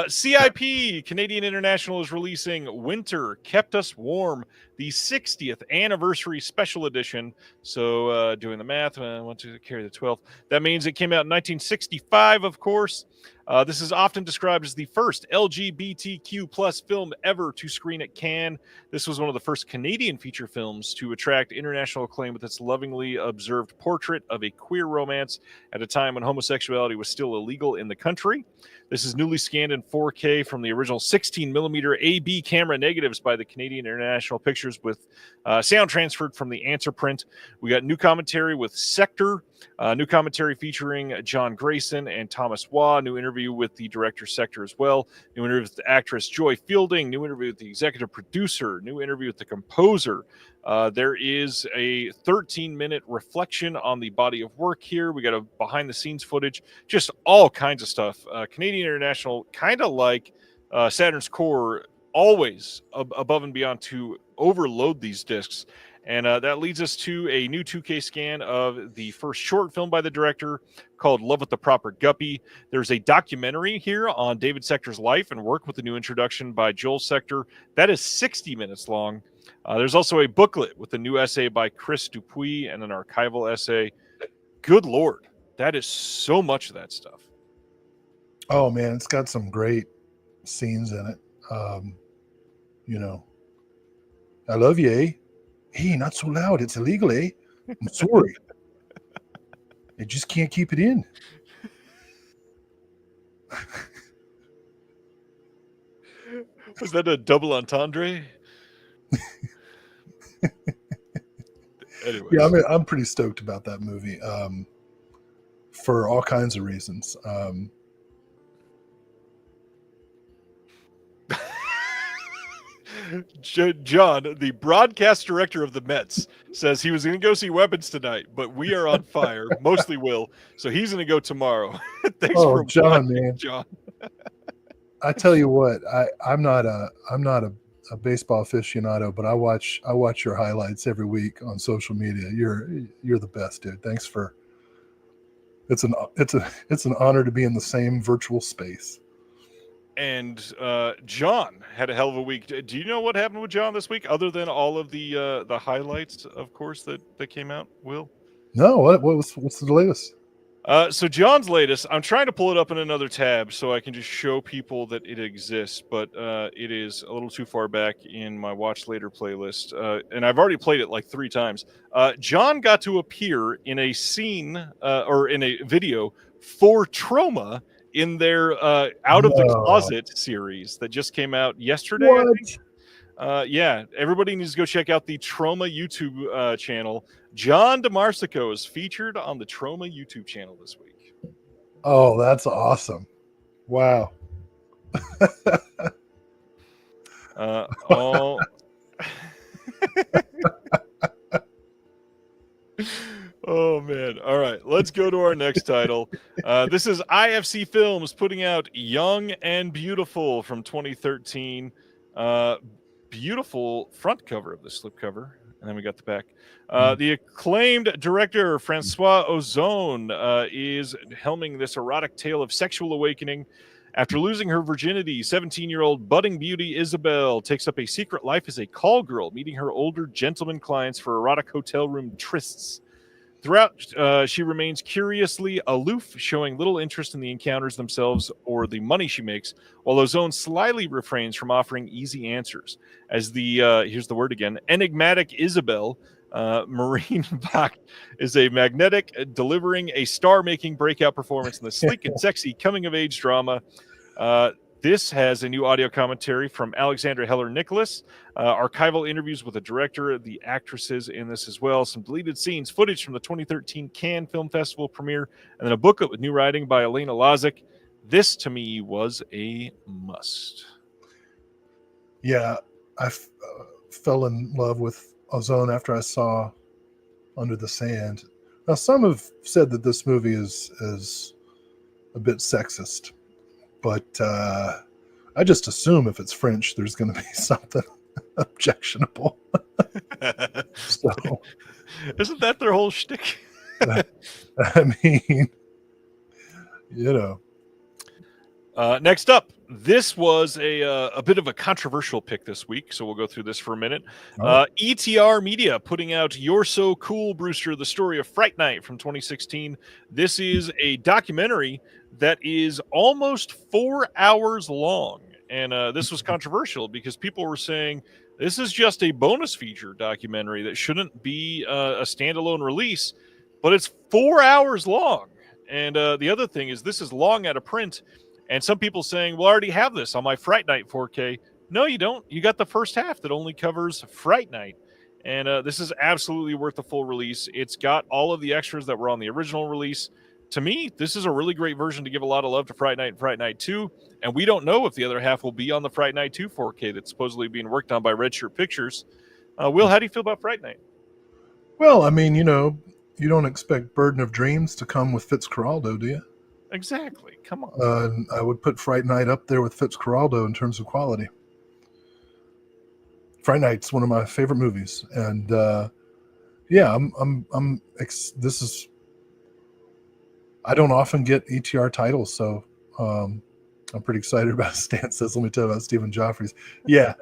CIP, Canadian International, is releasing Winter Kept Us Warm, the 60th anniversary special edition. So doing the math, I want to carry the 12th. That means it came out in 1965, of course. This is often described as the first LGBTQ plus film ever to screen at Cannes. This was one of the first Canadian feature films to attract international acclaim with its lovingly observed portrait of a queer romance at a time when homosexuality was still illegal in the country. This is newly scanned in 4K from the original 16mm AB camera negatives by the Canadian International Pictures with sound transferred from the Answer print. We got new commentary with Sector, new commentary featuring John Grayson and Thomas Waugh, new interview with the director Sector as well, new interview with the actress Joy Fielding, new interview with the executive producer, new interview with the composer. There is a 13-minute reflection on the body of work here. We got a behind-the-scenes footage, just all kinds of stuff. Canadian International, kind of like Saturn's Core, always above and beyond to overload these discs. And that leads us to a new 2K scan of the first short film by the director called Love with the Proper Guppy. There's a documentary here on David Sector's life and work with a new introduction by Joel Sector. That is 60 minutes long. There's also a booklet with a new essay by Chris Dupuis and an archival essay. Good Lord, that is so much of that stuff. Oh, man, it's got some great scenes in it. You know, I love you, eh? Hey, not so loud. It's illegal, eh? I'm sorry. I just can't keep it in. Was that a double entendre? Anyways. Yeah, I'm pretty stoked about that movie for all kinds of reasons. John, the broadcast director of the Mets, says he was going to go see Weapons tonight, but we are on fire, mostly Will, so he's going to go tomorrow. Thanks for John, watching, man. John. I tell you what, I'm not a baseball aficionado, but I watch your highlights every week on social media. You're the best, dude. Thanks for. It's an honor to be in the same virtual space. And John had a hell of a week. Do you know what happened with John this week, other than all of the highlights, of course, that came out? Will? No, what's the latest? So John's latest, I'm trying to pull it up in another tab so I can just show people that it exists, but it is a little too far back in my watch later playlist, and I've already played it like 3 times. John got to appear in a scene or in a video for Trauma in their Out of the No. Closet series that just came out yesterday, I What? think. Yeah, everybody needs to go check out the Trauma YouTube channel. John DeMarsico is featured on the Trauma YouTube channel this week. Oh, that's awesome. Wow. All... Oh, man. All right, let's go to our next title. This is IFC Films putting out Young and Beautiful from 2013. Beautiful front cover of the slipcover. And then we got the back. The acclaimed director Francois Ozon is helming this erotic tale of sexual awakening. After losing her virginity, 17-year-old budding beauty Isabel takes up a secret life as a call girl, meeting her older gentleman clients for erotic hotel room trysts. Throughout, she remains curiously aloof, showing little interest in the encounters themselves or the money she makes, while Ozone slyly refrains from offering easy answers. As the, here's the word again, enigmatic Isabel, Maureen Bach, is a magnetic, delivering a star-making breakout performance in the sleek and sexy coming-of-age drama. This has a new audio commentary from Alexandra Heller-Nicholas, archival interviews with the director, the actresses in this as well, some deleted scenes, footage from the 2013 Cannes Film Festival premiere, and then a booklet with new writing by Elena Lazic. This, to me, was a must. Yeah, I fell in love with Ozone after I saw Under the Sand. Now, some have said that this movie is a bit sexist, but I just assume if it's French, there's going to be something objectionable. So, isn't that their whole shtick? I mean, you know. Next up, this was a bit of a controversial pick this week, so we'll go through this for a minute. ETR Media putting out You're So Cool, Brewster, the story of Fright Night from 2016. This is a documentary that is almost 4 hours long, and this was controversial because people were saying this is just a bonus feature documentary that shouldn't be a standalone release, but it's 4 hours long. And the other thing is this is long out of print. And some people saying, well, I already have this on my Fright Night 4K. No, you don't. You got the first half that only covers Fright Night. And this is absolutely worth the full release. It's got all of the extras that were on the original release. To me, this is a really great version to give a lot of love to Fright Night and Fright Night 2. And we don't know if the other half will be on the Fright Night 2 4K that's supposedly being worked on by Redshirt Pictures. Will, how do you feel about Fright Night? Well, I mean, you know, you don't expect Burden of Dreams to come with Fitzcarraldo, do you? Exactly. Come on. I would put Fright Night up there with Fitzcarraldo in terms of quality. Fright Night's one of my favorite movies, and yeah, this is. I don't often get ETR titles, so I'm pretty excited about Stan says. Let me tell you about Stephen Joffrey's. Yeah,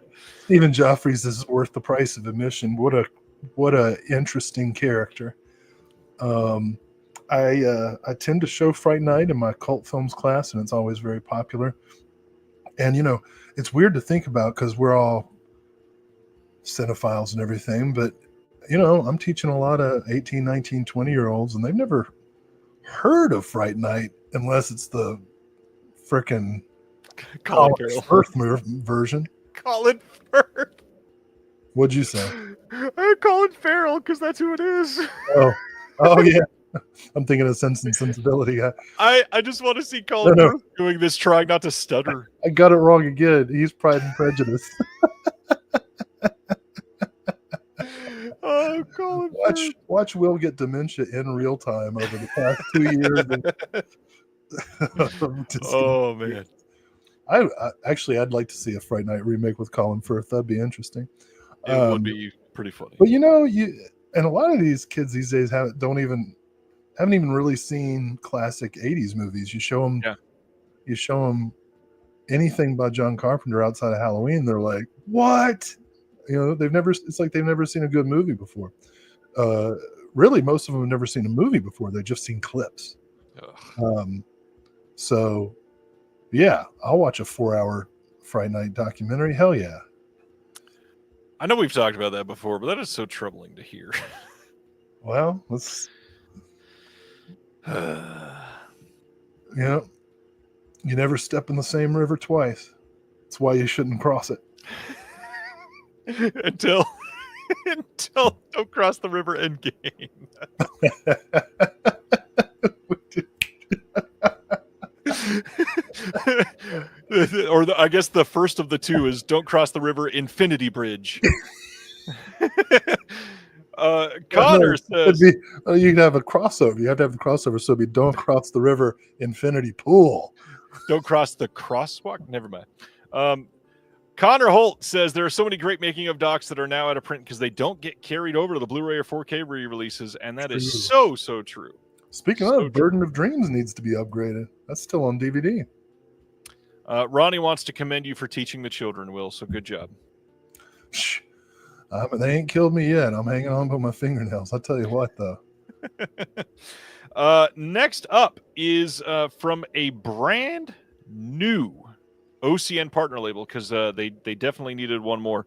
Stephen Joffrey's is worth the price of admission. What a interesting character. I tend to show Fright Night in my cult films class, and it's always very popular. And, you know, it's weird to think about because we're all cinephiles and everything, but, you know, I'm teaching a lot of 18, 19, 20-year-olds, and they've never heard of Fright Night unless it's the frickin' Colin Firth version. Colin Firth. What'd you say? Colin Farrell, because that's who it is. Oh yeah. I'm thinking of Sense and Sensibility. I just want to see Colin Firth doing this, trying not to stutter. I got it wrong again. He's Pride and Prejudice. Oh, Colin Firth. Watch Will get dementia in real time over the past 2 years. Oh man. I'd like to see a Fright Night remake with Colin Firth. That'd be interesting. It would be pretty funny. But you know, and a lot of these kids these days haven't even really seen classic 80s movies. You show them anything by John Carpenter outside of Halloween, they're like, what? You know, it's like they've never seen a good movie before. Really, most of them have never seen a movie before. They've just seen clips. So, yeah, I'll watch a 4-hour Friday night documentary. Hell yeah. I know we've talked about that before, but that is so troubling to hear. Well, you never step in the same river twice. That's why you shouldn't cross it. until don't cross the river end game. I guess the first of the two is don't cross the river Infinity Bridge. Connor says you can have a crossover. You have to have the crossover, so it'd be don't cross the river Infinity Pool. Don't cross the crosswalk. Never mind. Connor Holt says there are so many great making of docs that are now out of print because they don't get carried over to the Blu-ray or 4K re-releases, and that is so true. Speaking of, Burden of Dreams needs to be upgraded. That's still on DVD. Ronnie wants to commend you for teaching the children, Will, so good job. Shh. They ain't killed me yet. I'm hanging on by my fingernails. I'll tell you what, though. Next up is from a brand new OCN partner label, because they definitely needed one more.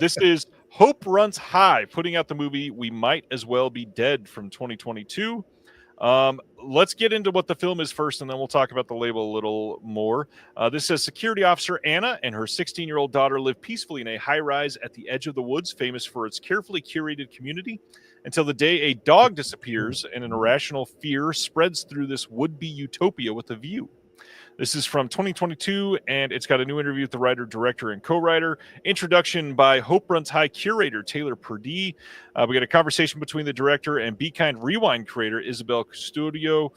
This is Hope Runs High, putting out the movie We Might As Well Be Dead from 2022. Let's get into what the film is first, and then we'll talk about the label a little more. This says security officer Anna and her 16-year-old daughter live peacefully in a high-rise at the edge of the woods, famous for its carefully curated community, until the day a dog disappears and an irrational fear spreads through this would-be utopia with a view. This is from 2022, and it's got a new interview with the writer, director, and co-writer. Introduction by Hope Runs High curator Taylor Purdie. We got a conversation between the director and Be Kind Rewind creator Isabel Custodio.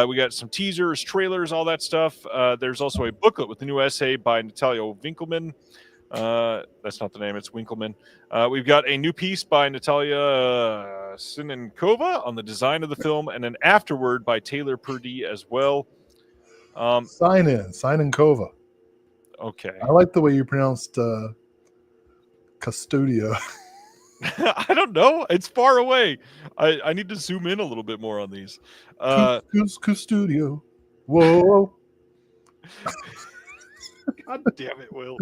We got some teasers, trailers, all that stuff. There's also a booklet with a new essay by Natalia Winkelman. That's not the name, it's Winkelman. We've got a new piece by Natalia Sininkova on the design of the film, and an afterword by Taylor Purdie as well. Sign in Kova. Okay. I like the way you pronounced Custodio. I don't know. It's far away. I need to zoom in a little bit more on these. Custodio. Whoa. God damn it, Will.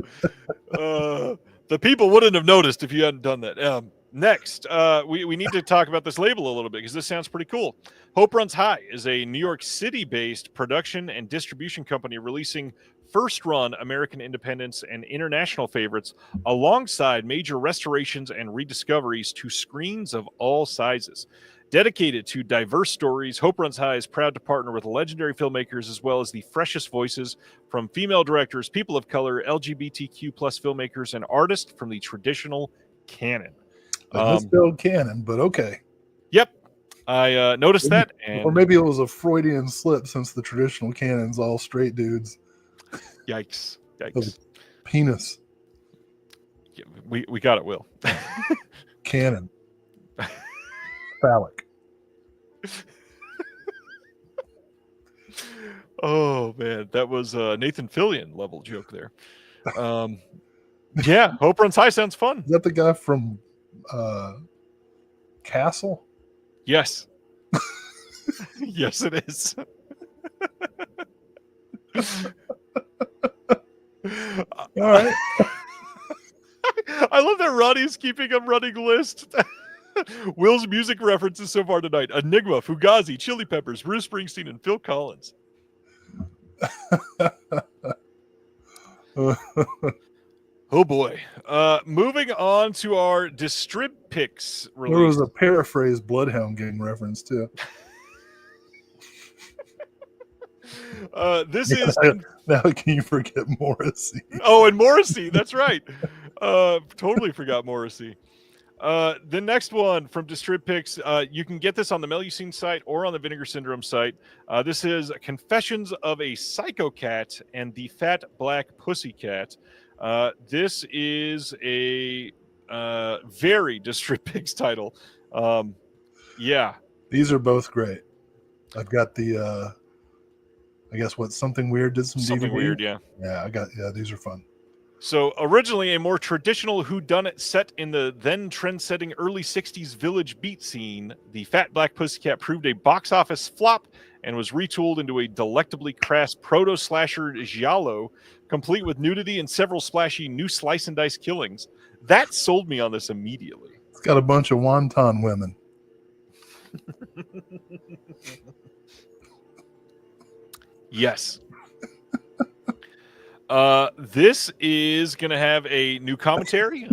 The people wouldn't have noticed if you hadn't done that. Next, we need to talk about this label a little bit because this sounds pretty cool. Hope Runs High is a New York City-based production and distribution company releasing first-run American independents and international favorites alongside major restorations and rediscoveries to screens of all sizes. Dedicated to diverse stories, Hope Runs High is proud to partner with legendary filmmakers as well as the freshest voices from female directors, people of color, LGBTQ plus filmmakers, and artists from the traditional canon. Misspelled canon, but okay. Yep. I noticed that. Or maybe it was a Freudian slip since the traditional canon's all straight dudes. Yikes. Penis. Yeah, we got it, Will. Canon. Phallic. Oh, man. That was Nathan Fillion level joke there. Yeah, Hope Runs High sounds fun. Is that the guy from Castle? Yes. Yes, it is. All right. I love that Ronnie's keeping a running list. Will's music references so far tonight: Enigma, Fugazi, Chili Peppers, Bruce Springsteen, and Phil Collins. Oh boy. Moving on to our Distrib Picks release. There was a paraphrase Bloodhound Gang reference too. This is now can you forget Morrissey? Oh, and Morrissey, that's right. Totally forgot Morrissey. The next one from Distrib Picks, you can get this on the Melusine site or on the Vinegar Syndrome site. This is Confessions of a Psycho Cat and the Fat Black Pussycat. This is a very Distrib Picks title. Yeah. These are both great. I've got the I guess what Something Weird did some Something DVD. Weird, yeah. Yeah, these are fun. So originally a more traditional whodunit set in the then trend-setting early 60s village beat scene, the Fat Black Pussycat proved a box office flop and was retooled into a delectably crass proto-slasher giallo, complete with nudity and several splashy new slice and dice killings. That sold me on this immediately. It's got a bunch of wonton women. Yes. This is going to have a new commentary.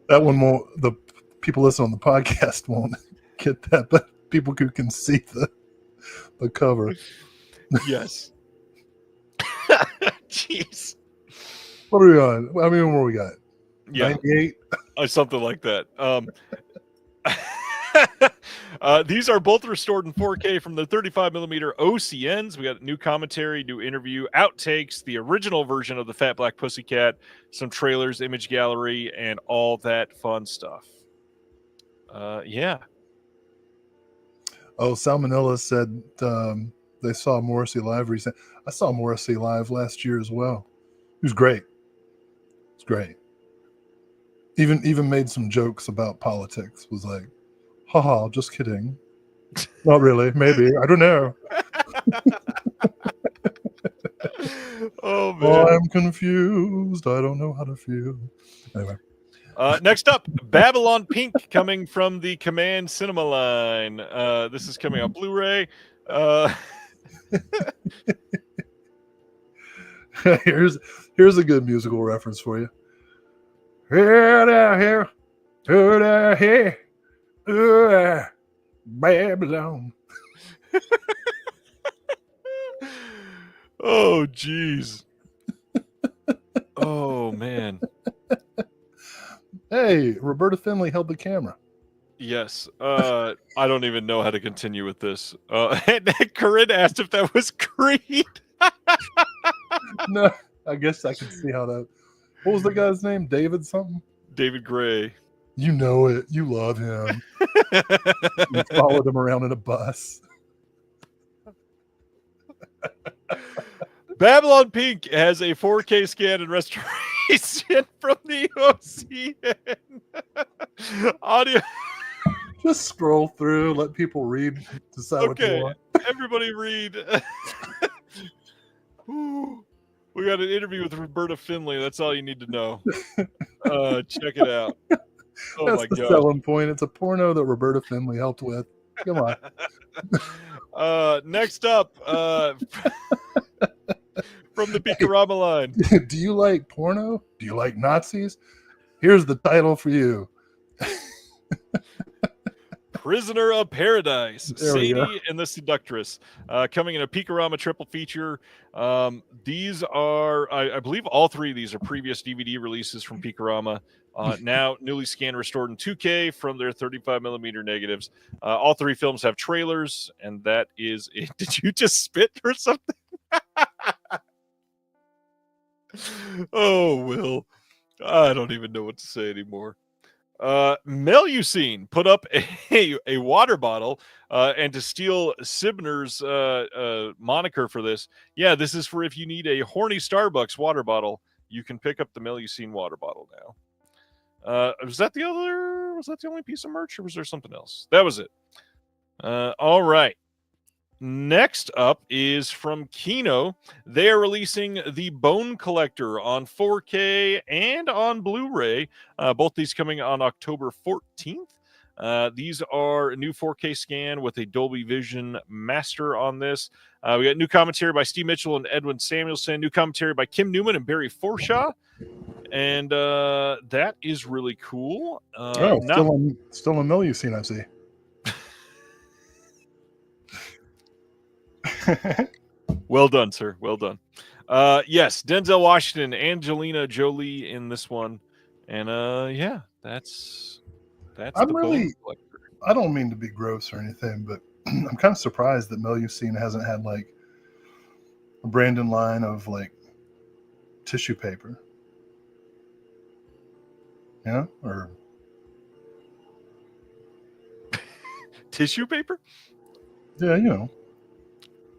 That one won't. The people listening on the podcast won't get that, but people who can see the cover. Yes. Jeez. What are we on? I mean, what we got? Yeah. 98? Something like that. These are both restored in 4K from the 35mm OCNs. We got new commentary, new interview, outtakes, the original version of the Fat Black Pussycat, some trailers, image gallery, and all that fun stuff. Yeah. Oh, Salmonella said they saw Morrissey live recently. I saw Morrissey live last year as well. He was great. It's great. Even made some jokes about politics. Was like, haha, just kidding. Not really. Maybe. I don't know. Oh, man. I'm confused. I don't know how to feel. Anyway. Next up, Babylon Pink, coming from the Command Cinema line. This is coming on Blu-ray. Here's a good musical reference for you. Here, Babylon. Oh, jeez. Oh, man. Hey, Roberta Finley held the camera. Yes. I don't even know how to continue with this. And Corinne asked if that was Creed. No, I guess I can see how that. What was the guy's name? David something? David Gray. You know it. You love him. You followed him around in a bus. Babylon Pink has a 4K scan and restoration from the OCN. Audio. Just scroll through, let people read, decide what they Okay, want. everybody read. Ooh, we got an interview with Roberta Finley. That's all you need to know. Check it out. Oh, That's my the God. selling point. It's a porno that Roberta Finley helped with. Come on. Next up, from the Picorama line. Do you like porno? Do you like Nazis? Here's the title for you. Prisoner of Paradise, There we go. Sadie and the Seductress, coming in a Picorama triple feature. These are, I believe all three of these are previous DVD releases from Picorama, now newly scanned, restored in 2K from their 35mm negatives. All three films have trailers, and that is it. Did you just spit or something? Oh, Will. I don't even know what to say anymore. Melusine put up a water bottle, and to steal Sibner's moniker for this, yeah, this is for if you need a horny Starbucks water bottle, you can pick up the Melusine water bottle now. Was that the only piece of merch, or was there something else? That was it. All right. Next up is from Kino. They are releasing The Bone Collector on 4K and on Blu-ray. Both these coming on October 14th. These are a new 4K scan with a Dolby Vision master on this. We got new commentary by Steve Mitchell and Edwin Samuelson. New commentary by Kim Newman and Barry Forshaw. And that is really cool. Still a Melusine, I see. Well done, sir. Well done. Yes, Denzel Washington, Angelina Jolie in this one, and yeah, that's. I don't mean to be gross or anything, but I'm kind of surprised that Melusine hasn't had like a Brandon line of like tissue paper. Yeah, or tissue paper. Yeah, you know.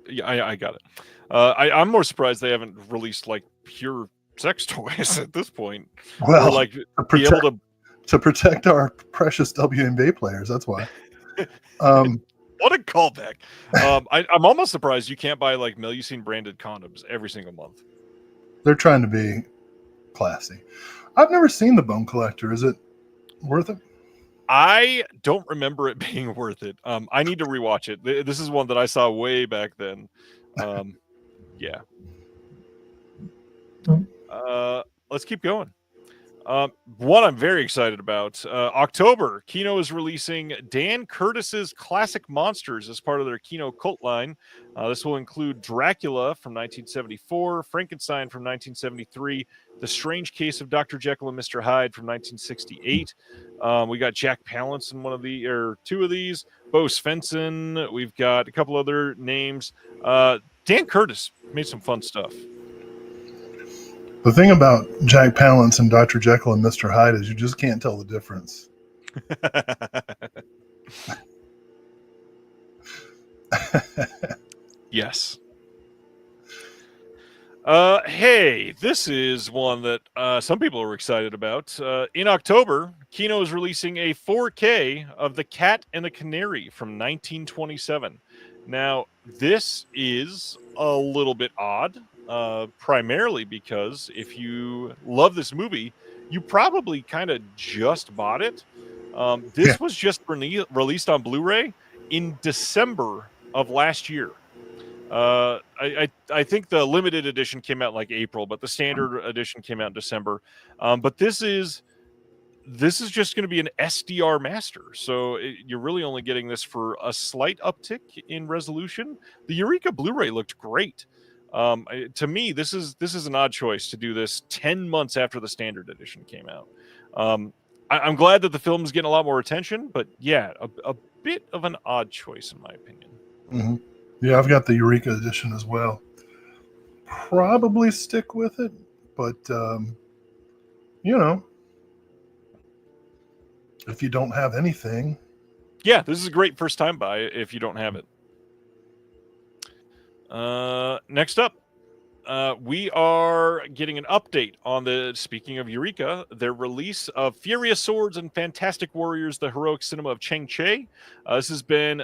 Yeah, I got it. I'm more surprised they haven't released like pure sex toys at this point. Well, or, like be able to protect our precious WNBA players. That's why. What a callback. I'm almost surprised you can't buy like Melusine branded condoms every single month. They're trying to be classy. I've never seen The Bone Collector. Is it worth it? I don't remember it being worth it. I need to rewatch it. This is one that I saw way back then. Yeah. Let's keep going. One I'm very excited about. October, Kino is releasing Dan Curtis's Classic Monsters as part of their Kino cult line. This will include Dracula from 1974, Frankenstein from 1973, The Strange Case of Dr. Jekyll and Mr. Hyde from 1968. We got Jack Palance in two of these. Bo Svensson. We've got a couple other names. Dan Curtis made some fun stuff. The thing about Jack Palance and Dr. Jekyll and Mr. Hyde is you just can't tell the difference. Yes. Hey, this is one that some people are excited about. In October, Kino is releasing a 4K of The Cat and the Canary from 1927. Now, this is a little bit odd. Primarily because if you love this movie, you probably kind of just bought it. This was just released on Blu-ray in December of last year. I think the limited edition came out like April, but the standard edition came out in December. But this is just going to be an SDR master, so you're really only getting this for a slight uptick in resolution. The Eureka Blu-ray looked great. To me, this is an odd choice to do this 10 months after the standard edition came out. I'm glad that the film is getting a lot more attention, but yeah, a bit of an odd choice in my opinion. Mm-hmm. Yeah, I've got the Eureka edition as well. Probably stick with it, but if you don't have anything, yeah, this is a great first time buy if you don't have it. Next up, we are getting an update on speaking of Eureka, their release of Furious Swords and Fantastic Warriors, the heroic cinema of Chang-Chi. This has been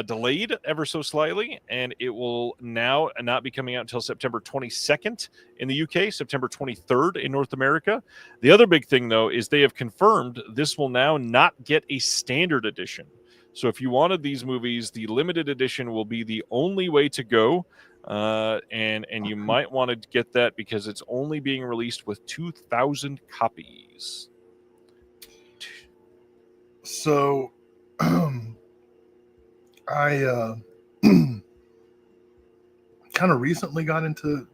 delayed ever so slightly, and it will now not be coming out until September 22nd in the UK, September 23rd in North America. The other big thing, though, is they have confirmed this will now not get a standard edition. So if you wanted these movies, the limited edition will be the only way to go. And you might want to get that because it's only being released with 2,000 copies. So I kind of recently got into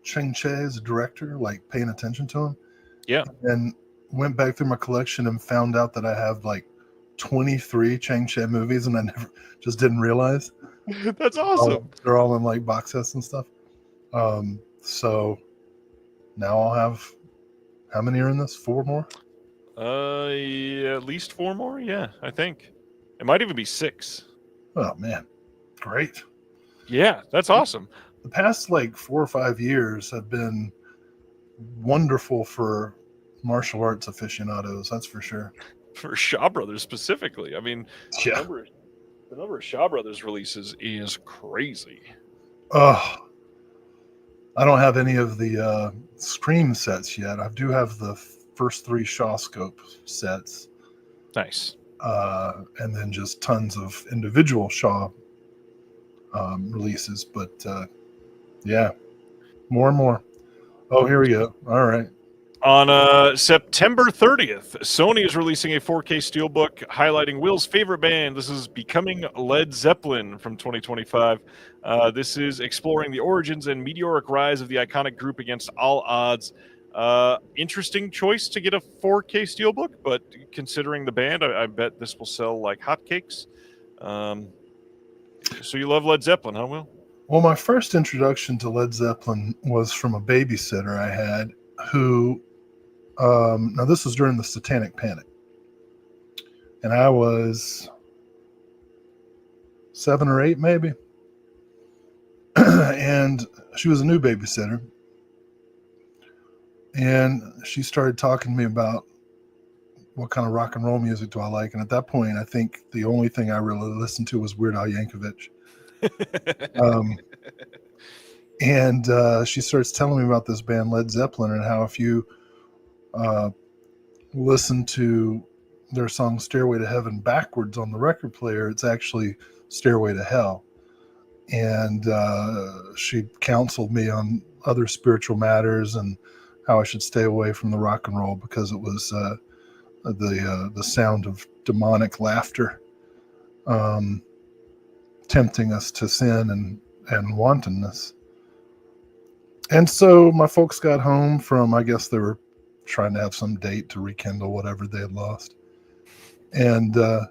Chang-Chi as a director, like paying attention to him. Yeah. And went back through my collection and found out that I have like 23 Chang-Chi movies, and I just didn't realize. That's awesome. They're all in like box sets and stuff. So now I'll have, how many are in this? 4 more? Yeah, at least 4 more. Yeah, I think it might even be 6. Oh man, great. Yeah, that's awesome. The past like 4 or 5 years have been wonderful for martial arts aficionados. That's for sure. For Shaw Brothers specifically. I mean, yeah. The number of Shaw Brothers releases is crazy. I don't have any of the Scream sets yet. I do have the first 3 Shaw Scope sets. Nice. And then just tons of individual Shaw releases. But yeah, more and more. Oh, here we go. All right. On September 30th, Sony is releasing a 4K steelbook highlighting Will's favorite band. This is Becoming Led Zeppelin from 2025. This is exploring the origins and meteoric rise of the iconic group against all odds. Interesting choice to get a 4K steelbook, but considering the band, I bet this will sell like hotcakes. So you love Led Zeppelin, huh, Will? Well, my first introduction to Led Zeppelin was from a babysitter I had who... now this was during the Satanic Panic, and I was 7 or 8 maybe, and she was a new babysitter, and she started talking to me about what kind of rock and roll music do I like? And at that point, I think the only thing I really listened to was Weird Al Yankovic. And she starts telling me about this band Led Zeppelin and how if you listen to their song Stairway to Heaven backwards on the record player, it's actually Stairway to Hell. And she counseled me on other spiritual matters and how I should stay away from the rock and roll because it was the sound of demonic laughter tempting us to sin and wantonness. And so my folks got home from, I guess they were trying to have some date to rekindle whatever they had lost. And the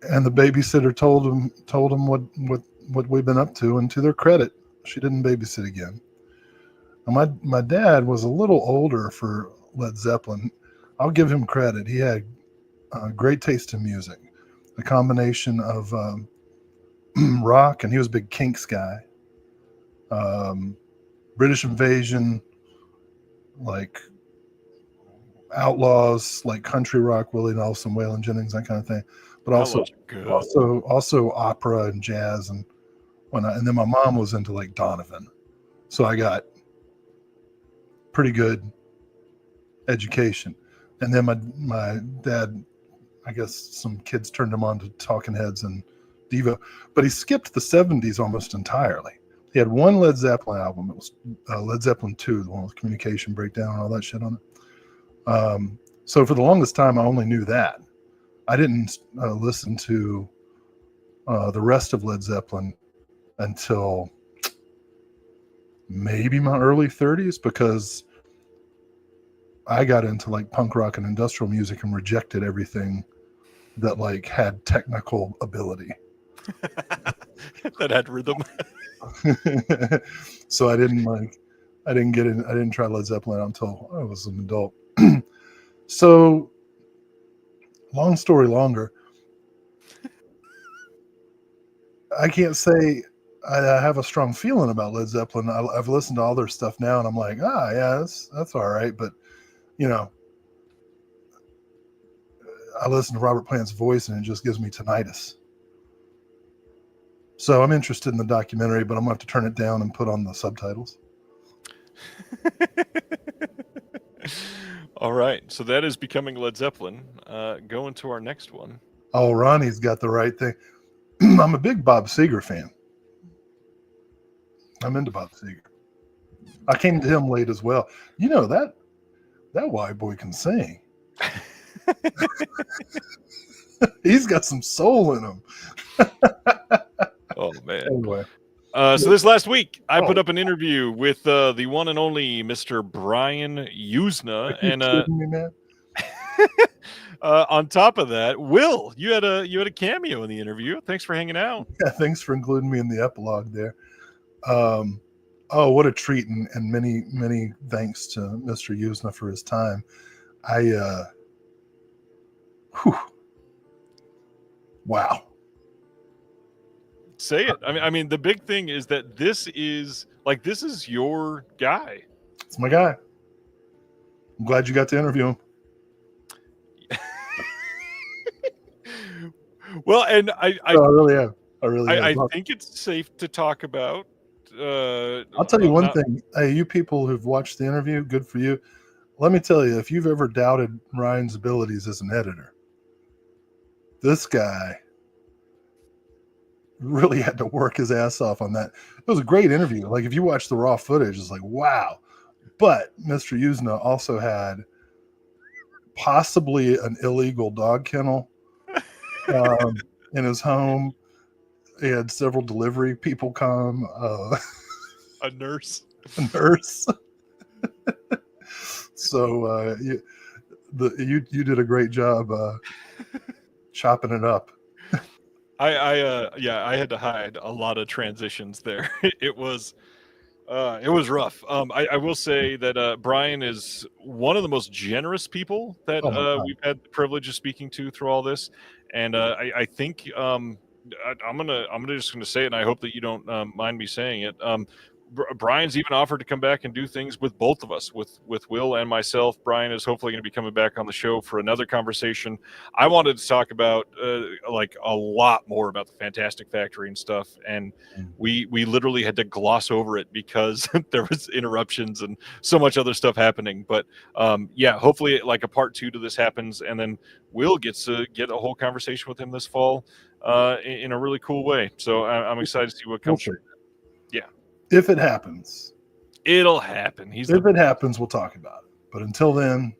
babysitter told them what we'd been up to, and to their credit, she didn't babysit again. And my dad was a little older for Led Zeppelin. I'll give him credit. He had great taste in music, a combination of rock, and he was a big Kinks guy. British Invasion, like Outlaws, like country rock, Willie Nelson, Waylon Jennings, that kind of thing. But also opera and jazz, and then my mom was into like Donovan, so I got pretty good education. And then my dad, I guess some kids turned him on to Talking Heads and Devo, but he skipped the 70s almost entirely. He had one Led Zeppelin album. It was Led Zeppelin 2, the one with communication breakdown and all that shit on it. So for the longest time, I only knew that. I didn't listen to the rest of Led Zeppelin until maybe my early 30s, because I got into like punk rock and industrial music and rejected everything that like had technical ability. That had rhythm. So I didn't try Led Zeppelin until I was an adult. So long story longer, I can't say I have a strong feeling about Led Zeppelin. I've listened to all their stuff now and I'm like, yeah, that's all right. But you know, I listen to Robert Plant's voice and it just gives me tinnitus. So I'm interested in the documentary, but I'm gonna have to turn it down and put on the subtitles. All right, so that is Becoming Led Zeppelin. Going to our next one. Oh, Ronnie's got the right thing. I'm a big Bob Seger fan. I'm into Bob Seger. I came to him late as well. You know, that white boy can sing. He's got some soul in him. Oh man. Anyway. So this last week, I put up an interview with the one and only Mr. Brian Usna, and me, man? on top of that, Will, you had a cameo in the interview. Thanks for hanging out. Yeah, thanks for including me in the epilogue there. Oh, what a treat, and many, many thanks to Mr. Usna for his time. Wow. Say it. I mean, the big thing is that this is your guy. It's my guy. I'm glad you got to interview him. Well, and I really am. I think it's safe to talk about. I'll tell you one thing. Hey, you people who've watched the interview, good for you. Let me tell you, if you've ever doubted Ryan's abilities as an editor, this guy really had to work his ass off on that. It was a great interview. Like, if you watch the raw footage, it's like, wow. But Mr. Usna also had possibly an illegal dog kennel in his home. He had several delivery people come. A nurse. So you did a great job chopping it up. I had to hide a lot of transitions there. It was rough. I will say that Brian is one of the most generous people that we've had the privilege of speaking to through all this, and I think I'm just gonna say it, and I hope that you don't mind me saying it. Brian's even offered to come back and do things with both of us, with Will and myself. Brian is hopefully going to be coming back on the show for another conversation. I wanted to talk about like a lot more about the Fantastic Factory and stuff, and we literally had to gloss over it because there was interruptions and so much other stuff happening. But yeah, hopefully like a part 2 to this happens, and then Will gets to get a whole conversation with him this fall in a really cool way. So I'm excited to see what comes. Yeah. If it happens. It'll happen. If it happens, we'll talk about it. But until then,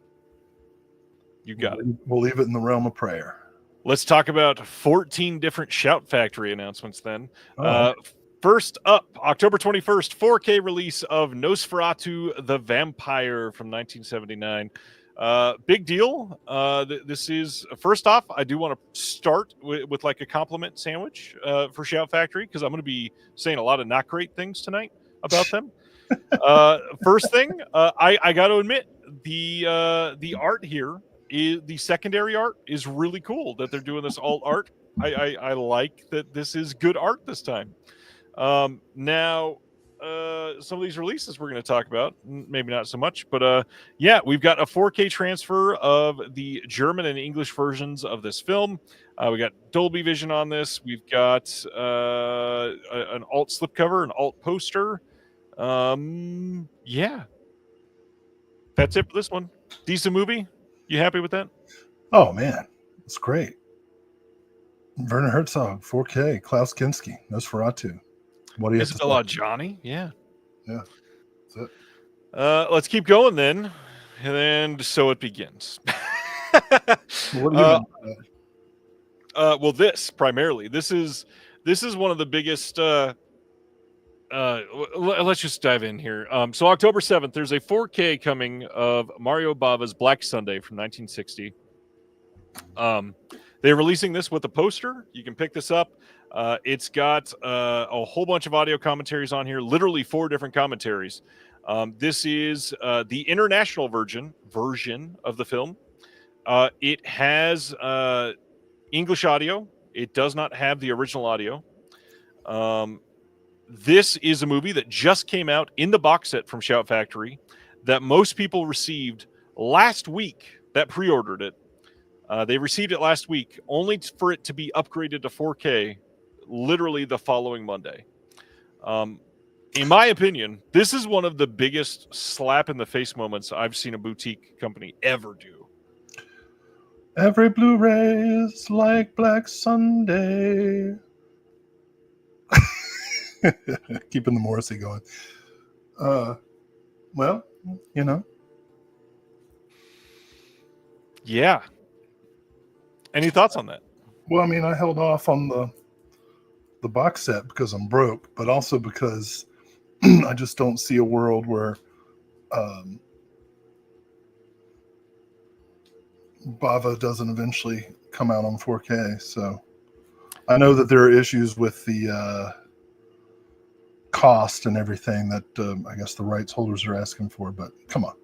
you got it. We'll leave it in the realm of prayer. Let's talk about 14 different Shout Factory announcements then. Oh. First up, October 21st, 4K release of Nosferatu the Vampire from 1979. Big deal. This is, first off, I do want to start with like a compliment sandwich for Shout Factory, because I'm going to be saying a lot of not great things tonight about them. First thing, I got to admit, the art here, the secondary art is really cool that they're doing this alt art. I like that this is good art this time. Now, some of these releases we're going to talk about, maybe not so much, but yeah, we've got a 4K transfer of the German and English versions of this film. We got Dolby Vision on this. We've got an alt slipcover, an alt poster. Yeah, that's it for this one. Decent movie. You happy with that? Oh man, it's great. Werner Herzog, 4K, Klaus Kinski, Nosferatu. What do you have to say? Johnny? Yeah. Yeah. That's it. Let's keep going then. And so it begins. What do you mean by that? Well, this primarily. This is one of the biggest. Let's just dive in here. So October 7th, there's a 4K coming of Mario Bava's Black Sunday from 1960. They're releasing this with a poster. You can pick this up. It's got a whole bunch of audio commentaries on here, literally 4 different commentaries. This is the international version of the film. It has English audio. It does not have the original audio. This is a movie that just came out in the box set from Shout Factory that most people received last week that pre-ordered it. They received it last week, only for it to be upgraded to 4K literally the following Monday. In my opinion, this is one of the biggest slap in the face moments I've seen a boutique company ever do. Every Blu-ray is like Black Sunday. Keeping the Morrissey going. Well, you know. Yeah. Any thoughts on that? Well, I mean, I held off on the box set because I'm broke, but also because I just don't see a world where Bava doesn't eventually come out on 4K. So I know that there are issues with the cost and everything that I guess the rights holders are asking for, but come on.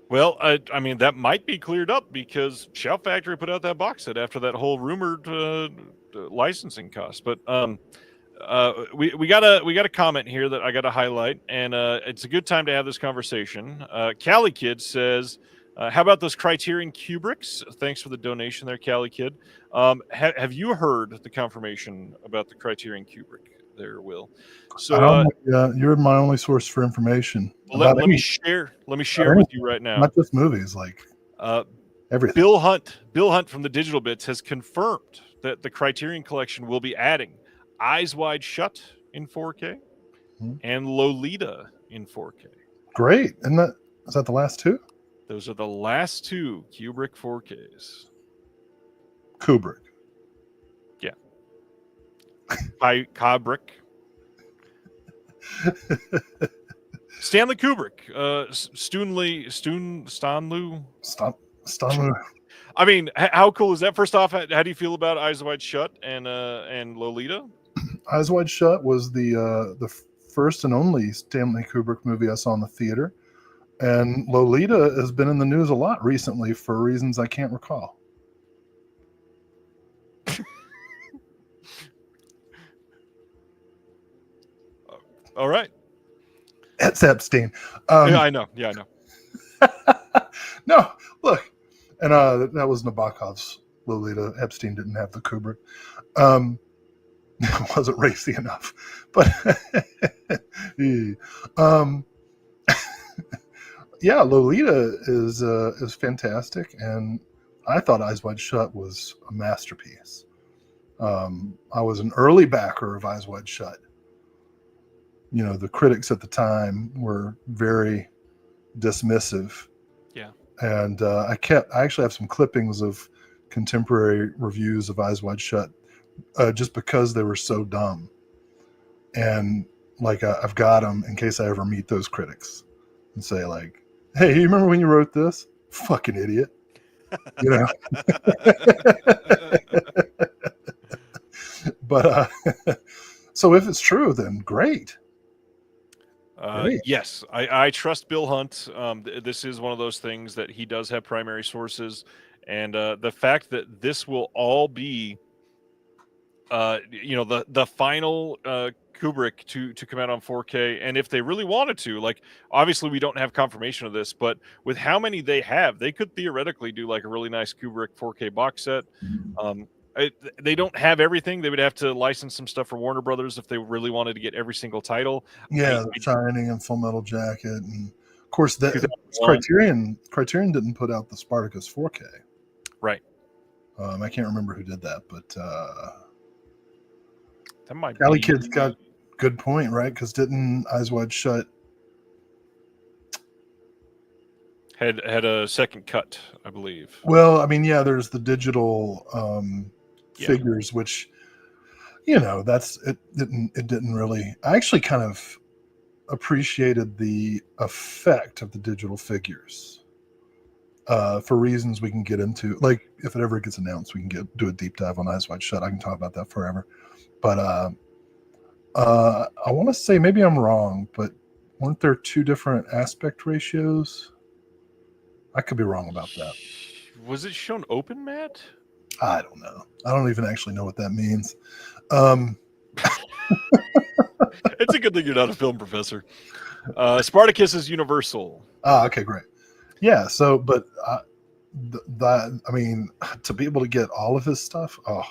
Well, I mean, that might be cleared up because Shout Factory put out that box set after that whole rumored licensing cost. But we got a comment here that I got to highlight, and it's a good time to have this conversation. Cali Kid says, how about those Criterion Kubricks? Thanks for the donation there, Cali Kid. Have you heard the confirmation about the Criterion Kubrick there, Will? So you're my only source for information. Let me share with you right now. Not just movies, like everything. Bill Hunt from the Digital Bits has confirmed that the Criterion Collection will be adding Eyes Wide Shut in 4K and Lolita in 4K. Great. Is that the last 2? Those are the last 2 Kubrick 4Ks. Kubrick. Yeah. Kubrick. Stanley Kubrick. Stanley. I mean, how cool is that? First off, how do you feel about Eyes Wide Shut and Lolita? Eyes Wide Shut was the first and only Stanley Kubrick movie I saw in the theater, and Lolita has been in the news a lot recently for reasons I can't recall. All right. It's Epstein. Yeah, I know. Yeah, I know. No, look, and that was Nabokov's Lolita. Epstein didn't have the Kubrick. It wasn't racy enough, but yeah, Lolita is fantastic, and I thought Eyes Wide Shut was a masterpiece. I was an early backer of Eyes Wide Shut. You know, the critics at the time were very dismissive. Yeah. And I actually have some clippings of contemporary reviews of Eyes Wide Shut just because they were so dumb. And like, I've got them in case I ever meet those critics and say like, hey, you remember when you wrote this? Fucking idiot. You know? But so if it's true, then great. Yes, I trust Bill Hunt. This is one of those things that he does have primary sources, and the fact that this will all be, the final Kubrick to come out on 4K, and if they really wanted to, like, obviously we don't have confirmation of this, but with how many they have, they could theoretically do like a really nice Kubrick 4K box set. They don't have everything. They would have to license some stuff for Warner Brothers if they really wanted to get every single title. Yeah, The Shining and Full Metal Jacket, and of course that Criterion didn't put out the Spartacus 4K. Right. I can't remember who did that, but that might Cali Kid's got good point, right? Because didn't Eyes Wide Shut had a second cut, I believe. Well, I mean, yeah, there's the digital figures, which, you know, it didn't really. I actually kind of appreciated the effect of the digital figures for reasons we can get into. Like, if it ever gets announced, we can do a deep dive on Eyes Wide Shut. I can talk about that forever. But I want to say, maybe I'm wrong, but weren't there two different aspect ratios? I could be wrong about that. Was it shown open, Matt? I don't know. I don't even actually know what that means. It's a good thing you're not a film professor. Spartacus is universal. Okay, great. Yeah. So, but that, I mean, to be able to get all of his stuff, I'd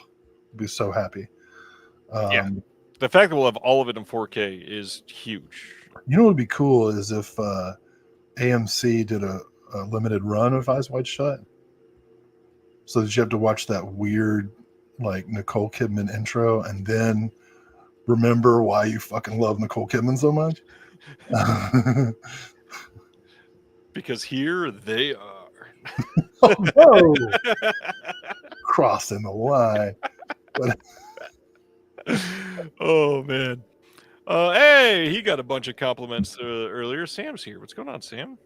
be so happy. Yeah. The fact that we'll have all of it in 4K is huge. You know what would be cool is if AMC did a limited run of Eyes Wide Shut, so that you have to watch that weird, like, Nicole Kidman intro and then remember why you fucking love Nicole Kidman so much. Because here they are. Oh, no. Crossing the line. But oh man. Hey, he got a bunch of compliments earlier. Sam's here. What's going on, Sam?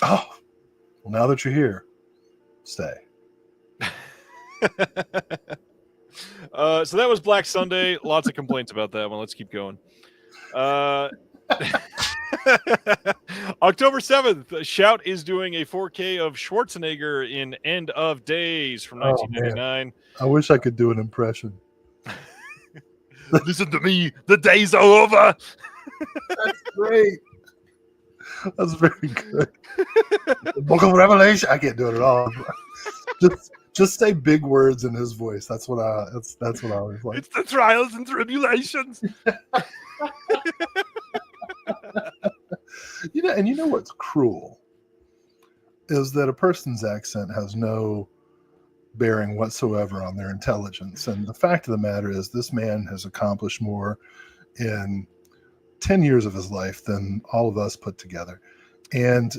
Oh, well, now that you're here, stay. So that was Black Sunday. Lots of complaints about that one. Let's keep going. October 7th, Shout is doing a 4K of Schwarzenegger in End of Days from 1999. I wish I could do an impression. Listen to me. The days are over. That's great. That's very good. The Book of Revelation. I can't do it at all. Just say big words in his voice. That's what I always like. It's the trials and tribulations. You know what's cruel is that a person's accent has no bearing whatsoever on their intelligence. And the fact of the matter is, this man has accomplished more in 10 years of his life than all of us put together. And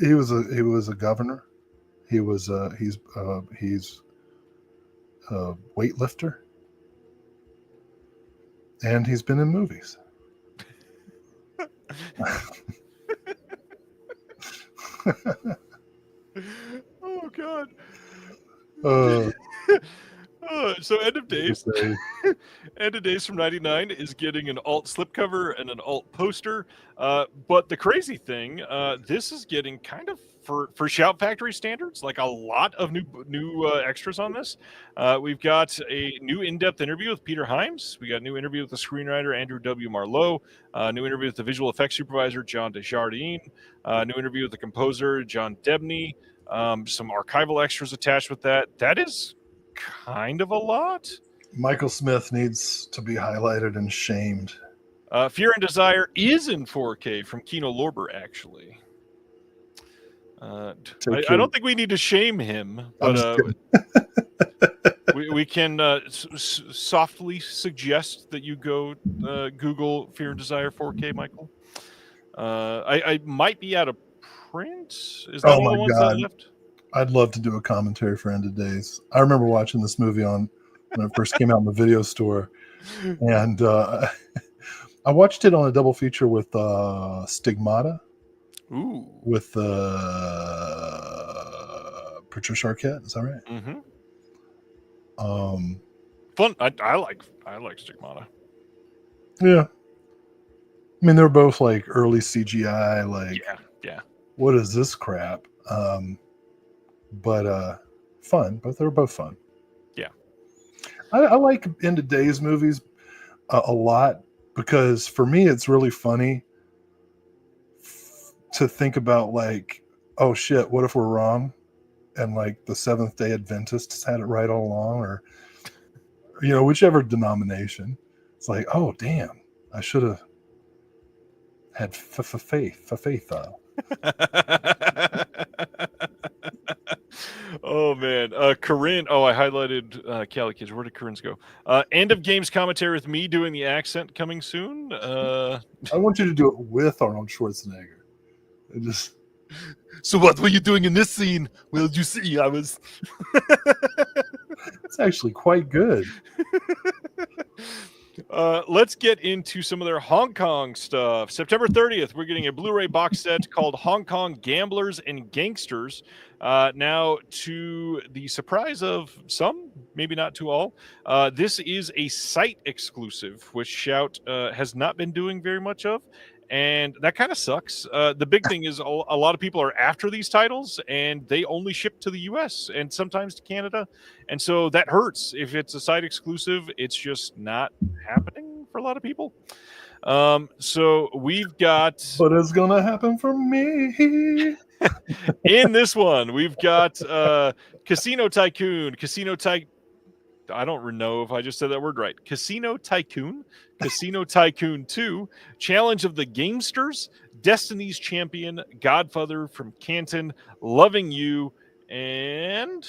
he was a governor. He's a weightlifter, and he's been in movies. Oh God. So End of Days End of Days from 99 is getting an alt slipcover and an alt poster. But the crazy thing, this is getting kind of for Shout Factory standards, like a lot of new extras on this. We've got a new in-depth interview with Peter Hyams. We got a new interview with the screenwriter Andrew W. Marlowe. New interview with the visual effects supervisor John Desjardins. New interview with the composer John Debney. Some archival extras attached with that. That is kind of a lot. Michael Smith needs to be highlighted and shamed. Fear and Desire is in 4K from Kino Lorber, actually. I don't think we need to shame him, but we can softly suggest that you go Google Fear and Desire 4K, Michael. I might be out of print. Is that all the ones that are left? I'd love to do a commentary for End of Days. I remember watching this movie when it first came out in the video store, and I watched it on a double feature with Stigmata. Ooh. With Patricia Arquette, is that right? Mm-hmm. Fun. I like Stigmata. Yeah. I mean, they're both like early CGI, like yeah. What is this crap? But fun. But they're both fun. Yeah. I like End of Days movies a lot because for me it's really funny to think about, like, oh shit, what if we're wrong? And like the Seventh-day Adventists had it right all along, or whichever denomination. It's like, oh damn, I should have had faith. Oh man, Corinne. Oh, I highlighted Cali Kids. Where did Corinne's go? End of Games commentary with me doing the accent coming soon. I want you to do it with Arnold Schwarzenegger. So what were you doing in this scene? Well, you see, I was. It's actually quite good. Let's get into some of their Hong Kong stuff. September 30th, we're getting a Blu-ray box set called Hong Kong Gamblers and Gangsters. Now, to the surprise of some, maybe not to all, this is a site exclusive, which Shout has not been doing very much of. And that kind of sucks. The big thing is a lot of people are after these titles, and they only ship to the US and sometimes to Canada. And so that hurts. If it's a site exclusive, it's just not happening for a lot of people. So we've got... But it's going to happen for me. In this one, we've got Casino Tycoon, I don't know if I just said that word right. Casino Tycoon 2, Challenge of the Gamesters, Destiny's Champion, Godfather from Canton, Loving You, and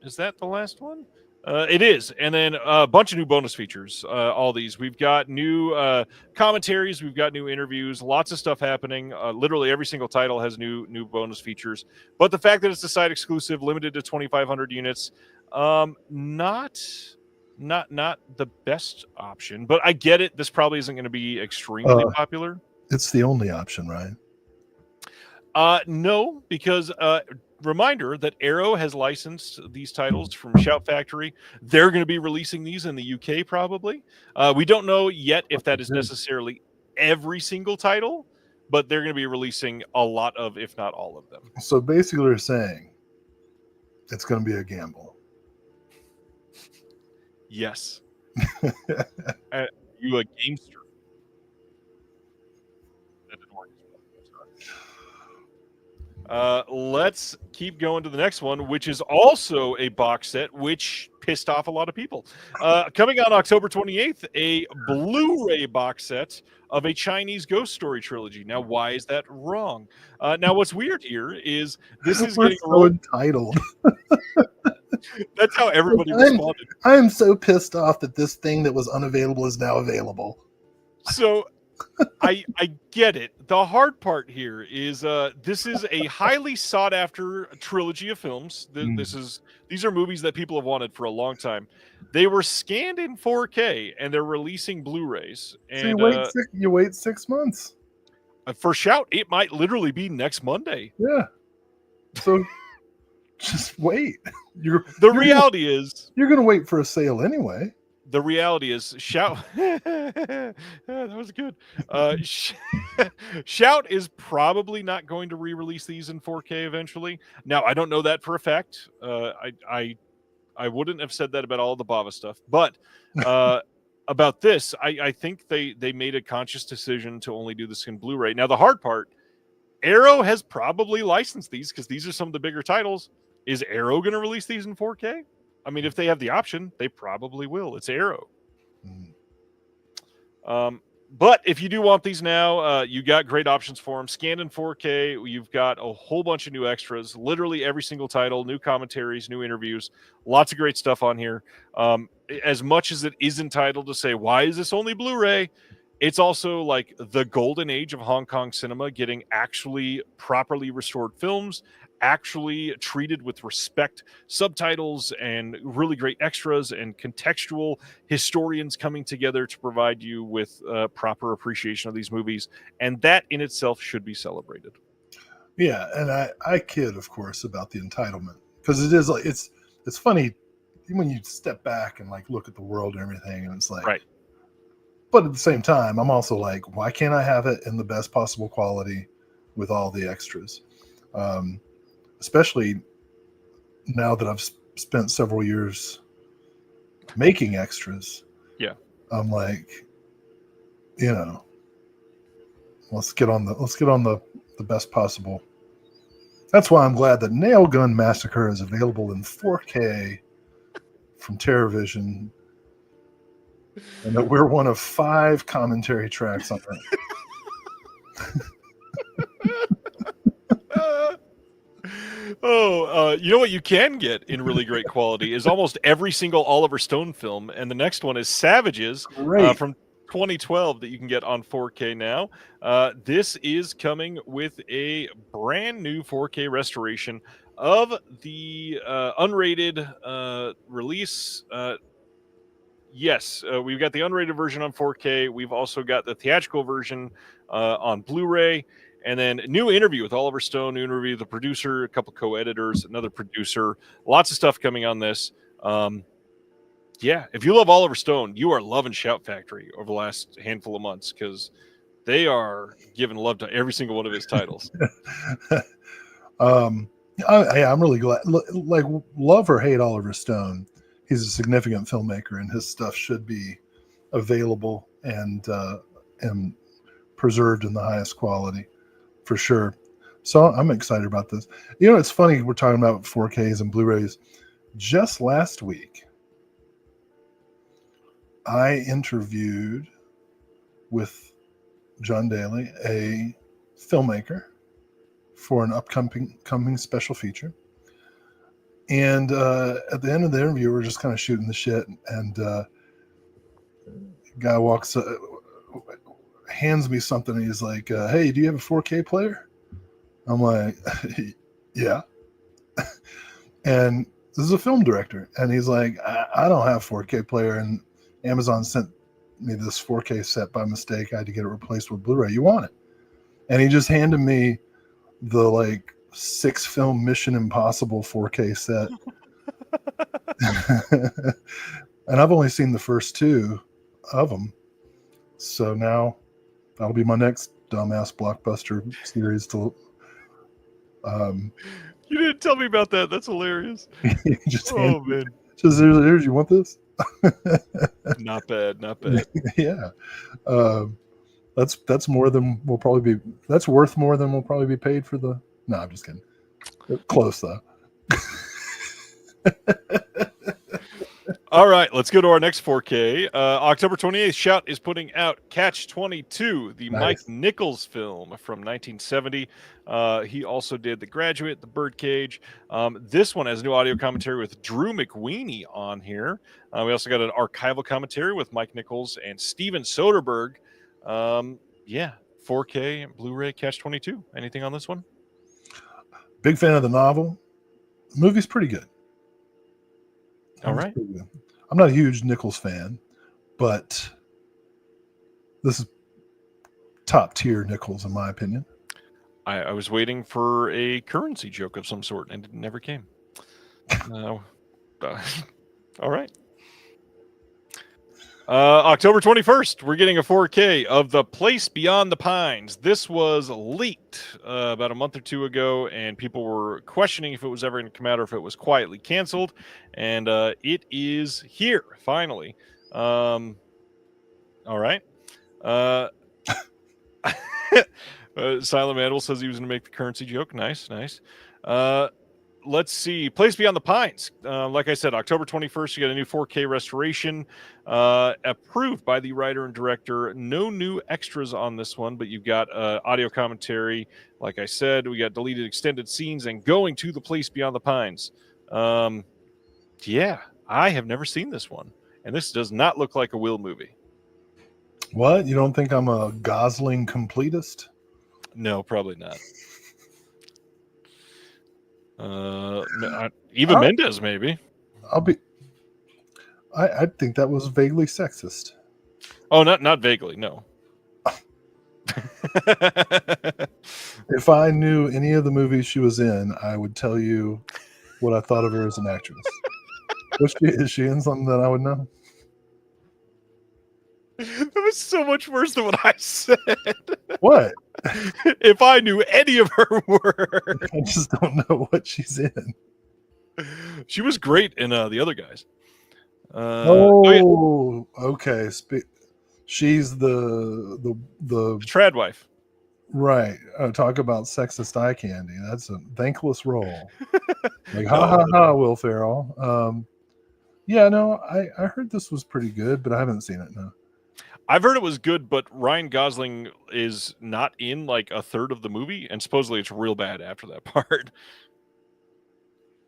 is that the last one? It is. And then a bunch of new bonus features, all these. We've got new commentaries. We've got new interviews. Lots of stuff happening. Literally every single title has new bonus features. But the fact that it's a site exclusive, limited to 2,500 units, not the best option. But I get it. This probably isn't going to be extremely popular. It's the only option, right? No, because... reminder that Arrow has licensed these titles from Shout Factory. They're going to be releasing these in the UK probably. We don't know yet if that is necessarily every single title, but they're going to be releasing a lot of, if not all of them. So basically they're saying it's going to be a gamble. Yes. You a gamester. Let's keep going to the next one, which is also a box set, which pissed off a lot of people. Coming on October 28th, a Blu-ray box set of a Chinese ghost story trilogy. Now, why is that wrong? Now, what's weird here is this is getting so entitled. That's how everybody responded. I am so pissed off that this thing that was unavailable is now available. So... I get it. The hard part here is this is a highly sought after trilogy of films. These are movies that people have wanted for a long time. They were scanned in 4K and they're releasing Blu-rays. And so you wait 6 months. For Shout, it might literally be next Monday. Yeah. So just wait. The reality is you're going to wait for a sale anyway. the reality is, Shout. That was good. Shout is probably not going to re-release these in 4K eventually. Now, I don't know that for a fact. I wouldn't have said that about all the Bava stuff, but about this, I think they made a conscious decision to only do this in Blu-ray. Now, the hard part, Arrow has probably licensed these because these are some of the bigger titles. Is Arrow going to release these in 4K? I mean, if they have the option, they probably will. It's Arrow. But if you do want these now, you got great options for them. Scanned in 4K, you've got a whole bunch of new extras, literally every single title, new commentaries, new interviews, lots of great stuff on here. As much as it is entitled to say, why is this only Blu-ray? It's also like the golden age of Hong Kong cinema, getting actually properly restored films, actually treated with respect, subtitles and really great extras and contextual historians coming together to provide you with proper appreciation of these movies. And that in itself should be celebrated. Yeah, and I kid, of course, about the entitlement, because it is like it's funny when you step back and like look at the world and everything, and it's like, right. But at the same time, I'm also like, why can't I have it in the best possible quality with all the extras? Especially now that I've spent several years making extras. Yeah, I'm like, let's get on the best possible. That's why I'm glad that Nail Gun Massacre is available in 4K from TerraVision, and that we're one of 5 commentary tracks on it. You know what you can get in really great quality is almost every single Oliver Stone film, and the next one is Savages from 2012 that you can get on 4K now. This is coming with a brand new 4K restoration of the unrated release. Yes, we've got the unrated version on 4K. We've also got the theatrical version on Blu-ray. And then new interview with Oliver Stone, new interview with the producer, a couple co-editors, another producer. Lots of stuff coming on this. Yeah, if you love Oliver Stone, you are loving Shout Factory over the last handful of months, because they are giving love to every single one of his titles. I'm really glad. Like, love or hate Oliver Stone, he's a significant filmmaker, and his stuff should be available and preserved in the highest quality, for sure. So I'm excited about this. It's funny we're talking about 4Ks and Blu-rays. Just last week, I interviewed with John Daly, a filmmaker, for an upcoming special feature. And at the end of the interview, we're just kind of shooting the shit, and guy walks hands me something, and he's like, hey, do you have a 4K player? I'm like, yeah. And this is a film director, and he's like, I don't have 4K player, and Amazon sent me this 4K set by mistake. I had to get it replaced with Blu-ray. You want it? And he just handed me the like 6 film Mission Impossible 4K set. And I've only seen the first 2 of them. So now that'll be my next dumbass blockbuster series to you didn't tell me about that. That's hilarious. Man. Just here's you want this? Not bad. Yeah. That's more than we'll probably be. That's worth more than we'll probably be paid for the. No, I'm just kidding. Close though. All right, let's go to our next 4K. October 28th, Shout is putting out Catch 22, the Mike Nichols film from 1970. He also did The Graduate, The Birdcage. This one has a new audio commentary with Drew McWeeny on here. We also got an archival commentary with Mike Nichols and Steven Soderbergh. 4K and Blu-ray Catch 22. Anything on this one? Big fan of the novel. The movie's pretty good. All right. I'm not a huge Nichols fan, but this is top tier Nichols in my opinion. I was waiting for a currency joke of some sort, and it never came. All right. October 21st, we're getting a 4K of The Place Beyond the Pines. This was leaked about a month or two ago, and people were questioning if it was ever going to come out or if it was quietly canceled. And it is here, finally. All right. Silent Animal says he was going to make the currency joke. Nice. Let's see. Place Beyond the Pines. Like I said, October 21st, you got a new 4K restoration approved by the writer and director. No new extras on this one, but you've got audio commentary. Like I said, we got deleted extended scenes and going to the Place Beyond the Pines. Yeah, I have never seen this one. And this does not look like a Will movie. What? You don't think I'm a Gosling completist? No, probably not. Eva Mendes, maybe. I think that was vaguely sexist. Oh, not vaguely, no. If I knew any of the movies she was in, I would tell you what I thought of her as an actress. Is she in something that I would know? That was so much worse than what I said. What? If I knew any of her work. I just don't know what she's in. She was great in The Other Guys. Okay. She's the trad wife. Right. Talk about sexist eye candy. That's a thankless role. Like, ha, Will Ferrell. Yeah, no, I heard this was pretty good, but I haven't seen it, no. I've heard it was good, but Ryan Gosling is not in like a third of the movie, and supposedly it's real bad after that part.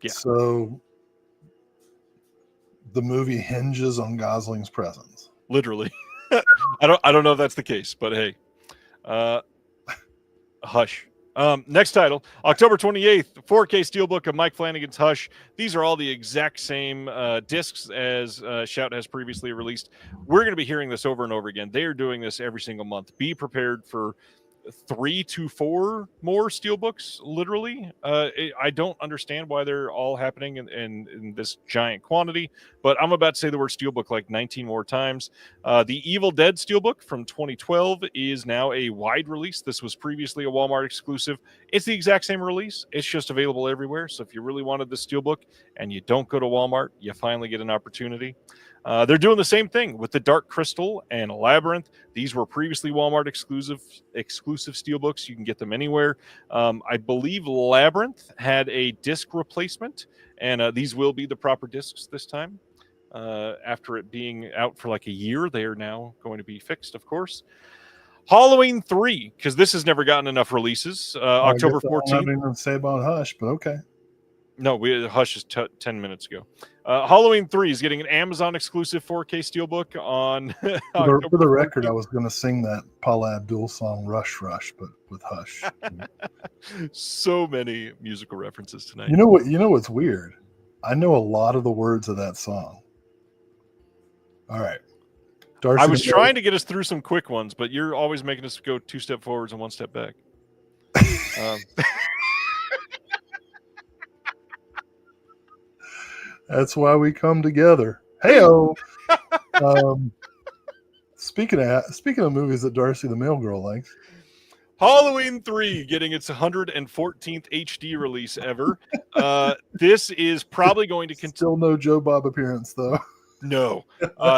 Yeah. So the movie hinges on Gosling's presence. Literally. I don't know if that's the case, but hey. Hush. Next title, October 28th, 4K Steelbook of Mike Flanagan's Hush. These are all the exact same discs as Shout has previously released. We're going to be hearing this over and over again. They are doing this every single month. Be prepared for 3 to 4 more steelbooks, literally. I don't understand why they're all happening in this giant quantity, but I'm about to say the word steelbook like 19 more times. The Evil Dead steelbook from 2012 is now a wide release. This was previously a Walmart exclusive. It's the exact same release. It's just available everywhere. So if you really wanted the steelbook and you don't go to Walmart, you finally get an opportunity. They're doing the same thing with the Dark Crystal and Labyrinth. These were previously Walmart exclusive steelbooks. You can get them anywhere. I believe Labyrinth had a disc replacement, and these will be the proper discs this time. After it being out for like a year, they are now going to be fixed, of course. Halloween 3, because this has never gotten enough releases. October 14th. I didn't even say about Hush, but okay. No, Hush is 10 minutes ago. Halloween 3 is getting an Amazon exclusive 4K steelbook on. For the record, I was going to sing that Paula Abdul song "Rush Rush," but with Hush. So many musical references tonight. You know what? You know what's weird? I know a lot of the words of that song. All right. Darcy, I was trying to get us through some quick ones, but you're always making us go 2 step forwards and 1 step back. That's why we come together. Heyo. Speaking of movies that Darcy the Mail Girl likes, Halloween 3 getting its 114th HD release ever. This is probably going to still no Joe Bob appearance though. No,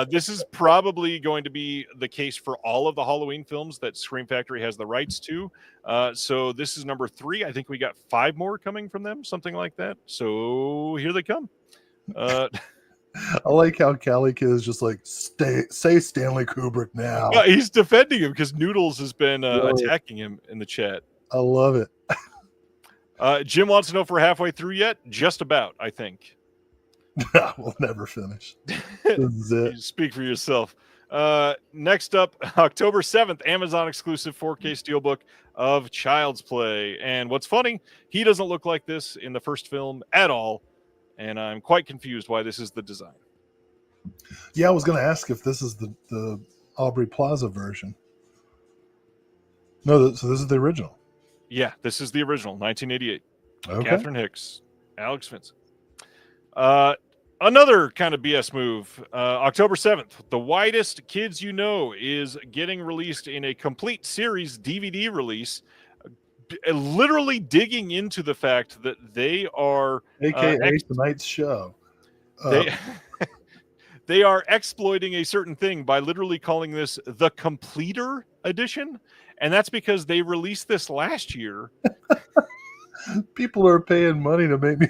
this is probably going to be the case for all of the Halloween films that Scream Factory has the rights to. So this is number 3. I think we got 5 more coming from them, something like that. So here they come. I like how Cali Kid is just like, say Stanley Kubrick now. Yeah, he's defending him because Noodles has been attacking him in the chat. I love it. Jim wants to know if we're halfway through yet. Just about, I think. We'll never finish. This is it. You speak for yourself. Next up, October 7th, Amazon exclusive 4K steelbook of Child's Play. And what's funny, he doesn't look like this in the first film at all. And I'm quite confused why this is the design. Yeah, I was going to ask if this is the Aubrey Plaza version. No, so this is the original. Yeah, this is the original, 1988. Okay. Catherine Hicks, Alex Vincent. Another kind of BS move. October 7th, The Widest Kids You Know is getting released in a complete series DVD release, literally digging into the fact that they are AKA tonight's show. they they are exploiting a certain thing by literally calling this the Completer Edition, and that's because they released this last year. People are paying money to make me.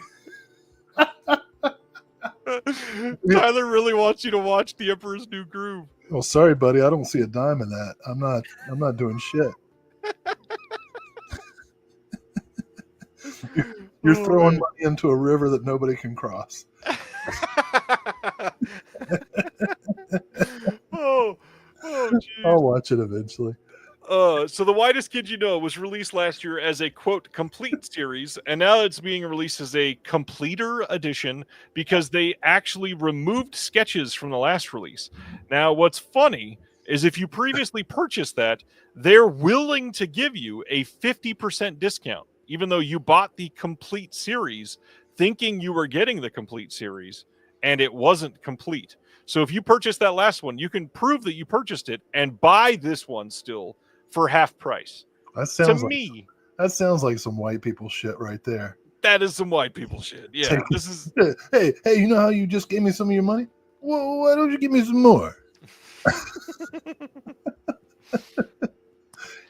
Tyler really wants you to watch The Emperor's New Groove. Well, sorry, buddy. I don't see a dime in that. I'm not doing shit. You're throwing money into a river that nobody can cross. oh, geez. I'll watch it eventually. So The Widest Kid You Know was released last year as a, quote, complete series, and now it's being released as a completer edition because they actually removed sketches from the last release. Now, what's funny is if you previously purchased that, they're willing to give you a 50% discount, even though you bought the complete series thinking you were getting the complete series, and it wasn't complete. So if you purchased that last one, you can prove that you purchased it and buy this one still for half price. That sounds me, that sounds like some white people shit right there. That is some white people shit. Yeah, this is. Hey, you know how you just gave me some of your money? Well, why don't you give me some more?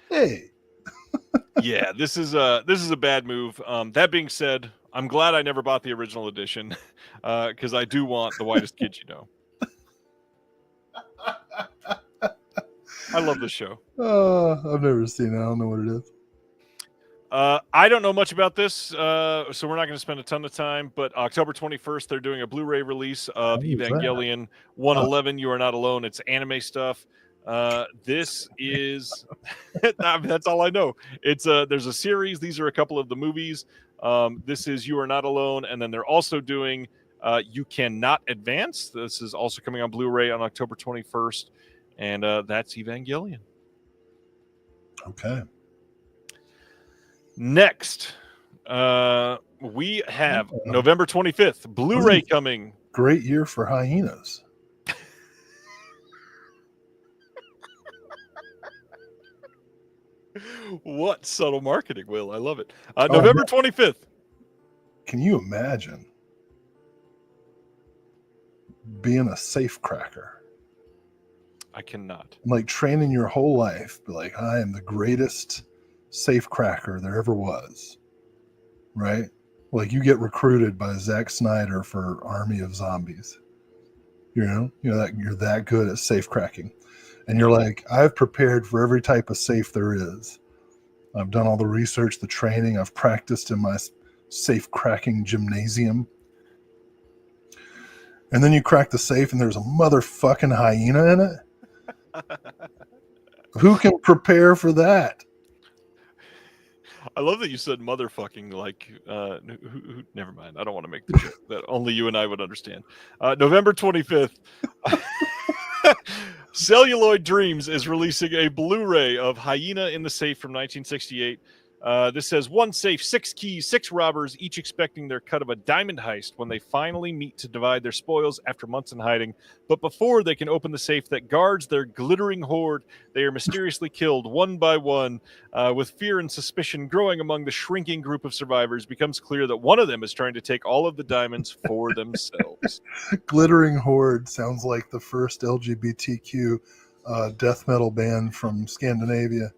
Hey. Yeah, this is a bad move. That being said, I'm glad I never bought the original edition because I do want The Widest Kid You Know. I love this show. I've never seen it. I don't know what it is. I don't know much about this, so we're not going to spend a ton of time. But October 21st, they're doing a Blu-ray release of Evangelion 111. You Are Not Alone. It's anime stuff. This is that's all I know. It's there's a series. These are a couple of the movies. This is You Are Not Alone, and then they're also doing You Cannot Advance. This is also coming on Blu-ray on October 21st. And that's Evangelion. Okay. Next, we have November 25th, Blu-ray coming. Great year for hyenas. What subtle marketing, Will. I love it. November 25th. Can you imagine being a safe cracker? I cannot. Like training your whole life, be like, I am the greatest safe cracker there ever was. Right? Like you get recruited by Zack Snyder for Army of Zombies. You know that you're that good at safe cracking. And you're like, I've prepared for every type of safe there is. I've done all the research, the training. I've practiced in my safe cracking gymnasium. And then you crack the safe and there's a motherfucking hyena in it. Who can prepare for that? I love that you said motherfucking like never mind. I don't want to make the joke that only you and I would understand. November 25th. Celluloid Dreams is releasing a Blu-ray of Hyena in the Safe from 1968. This says 1 safe, 6 keys, 6 robbers, each expecting their cut of a diamond heist when they finally meet to divide their spoils after months in hiding. But before they can open the safe that guards their glittering hoard, they are mysteriously killed one by one. With fear and suspicion growing among the shrinking group of survivors, it becomes clear that one of them is trying to take all of the diamonds for themselves. Glittering Horde sounds like the first LGBTQ death metal band from Scandinavia.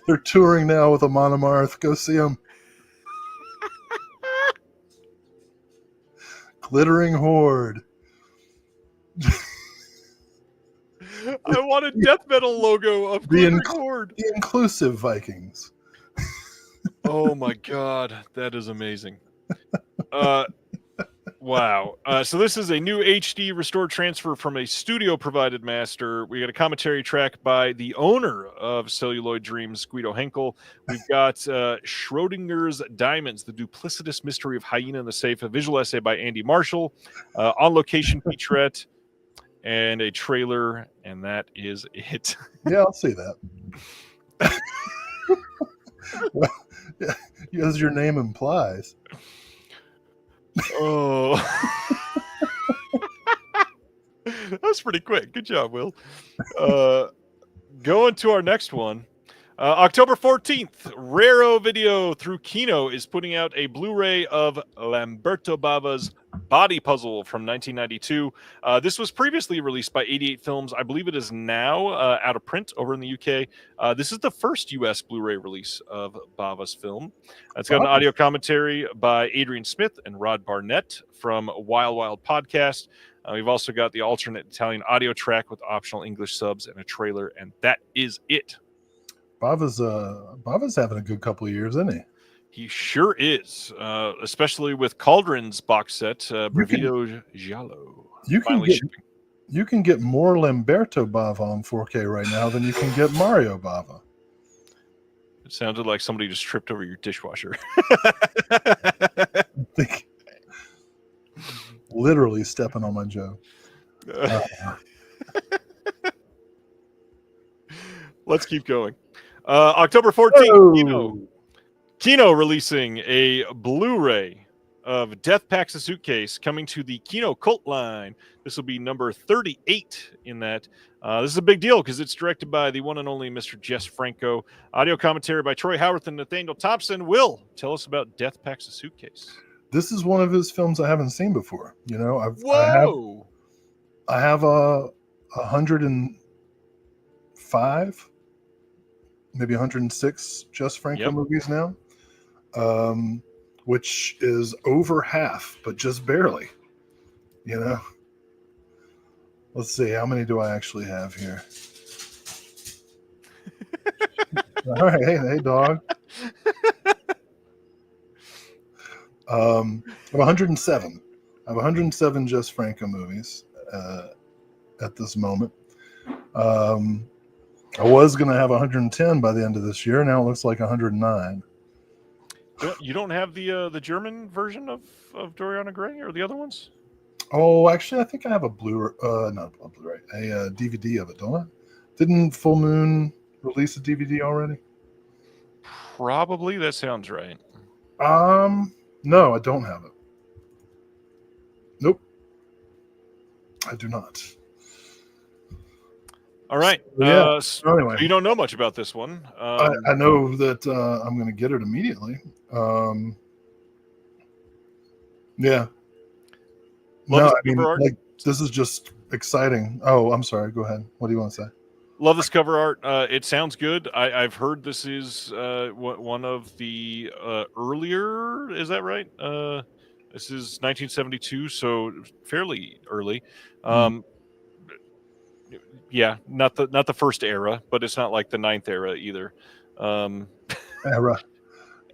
They're touring now with Amon Amarth. Go see them. Glittering Horde. I want a death metal logo of Glittering Horde. The inclusive Vikings. Oh my god, that is amazing. Wow. So this is a new HD restored transfer from a studio-provided master. We got a commentary track by the owner of Celluloid Dreams, Guido Henkel. We've got Schrodinger's Diamonds, the duplicitous mystery of Hyena in the Safe, a visual essay by Andy Marshall, on-location featurette, and a trailer, and that is it. Yeah, I'll see that. Well, as your name implies. Oh, that was pretty quick. Good job, Will. Going to our next one. October 14th, Raro Video through Kino is putting out a Blu-ray of Lamberto Bava's Body Puzzle from 1992. This was previously released by 88 Films. I believe it is now out of print over in the UK. This is the first US Blu-ray release of Bava's film. It's got an audio commentary by Adrian Smith and Rod Barnett from Wild Wild Podcast. We've also got the alternate Italian audio track with optional English subs and a trailer, and that is it. Bava's having a good couple of years, isn't he? He sure is, especially with Cauldron's box set, Brevido Giallo. You can get more Lamberto Bava on 4K right now than you can get Mario Bava. It sounded like somebody just tripped over your dishwasher. I think literally stepping on my joke. Let's keep going. October 14th, Kino releasing a Blu-ray of Death Packs a Suitcase coming to the Kino cult line. This will be number 38 in that. This is a big deal because it's directed by the one and only Mr. Jess Franco. Audio commentary by Troy Howarth and Nathaniel Thompson. Will, tell us about Death Packs a Suitcase. This is one of his films I haven't seen before. You know, I have a 105, maybe 106 Jess Franco movies now, which is over half, but just barely. You know, let's see, how many do I actually have here? All right, hey, dog. I have 107. I have 107 Jess Franco movies at this moment. I was going to have 110 by the end of this year. Now it looks like 109. You don't have the German version of Doriana Gray or the other ones? Oh, actually, I think I have a not a Blu-ray, a DVD of it, don't I? Didn't Full Moon release a DVD already? Probably. That sounds right. No, I don't have it. Nope. I do not. All right. So anyway, you don't know much about this one. I know that I'm going to get it immediately. Yeah. Love No, I mean, like, this is just exciting. Oh, I'm sorry. Go ahead. What do you want to say? Love this cover art. It sounds good. I've heard this is one of the earlier. Is that right? This is 1972, so fairly early. Yeah, not the first era, but it's not like the ninth era either. Era.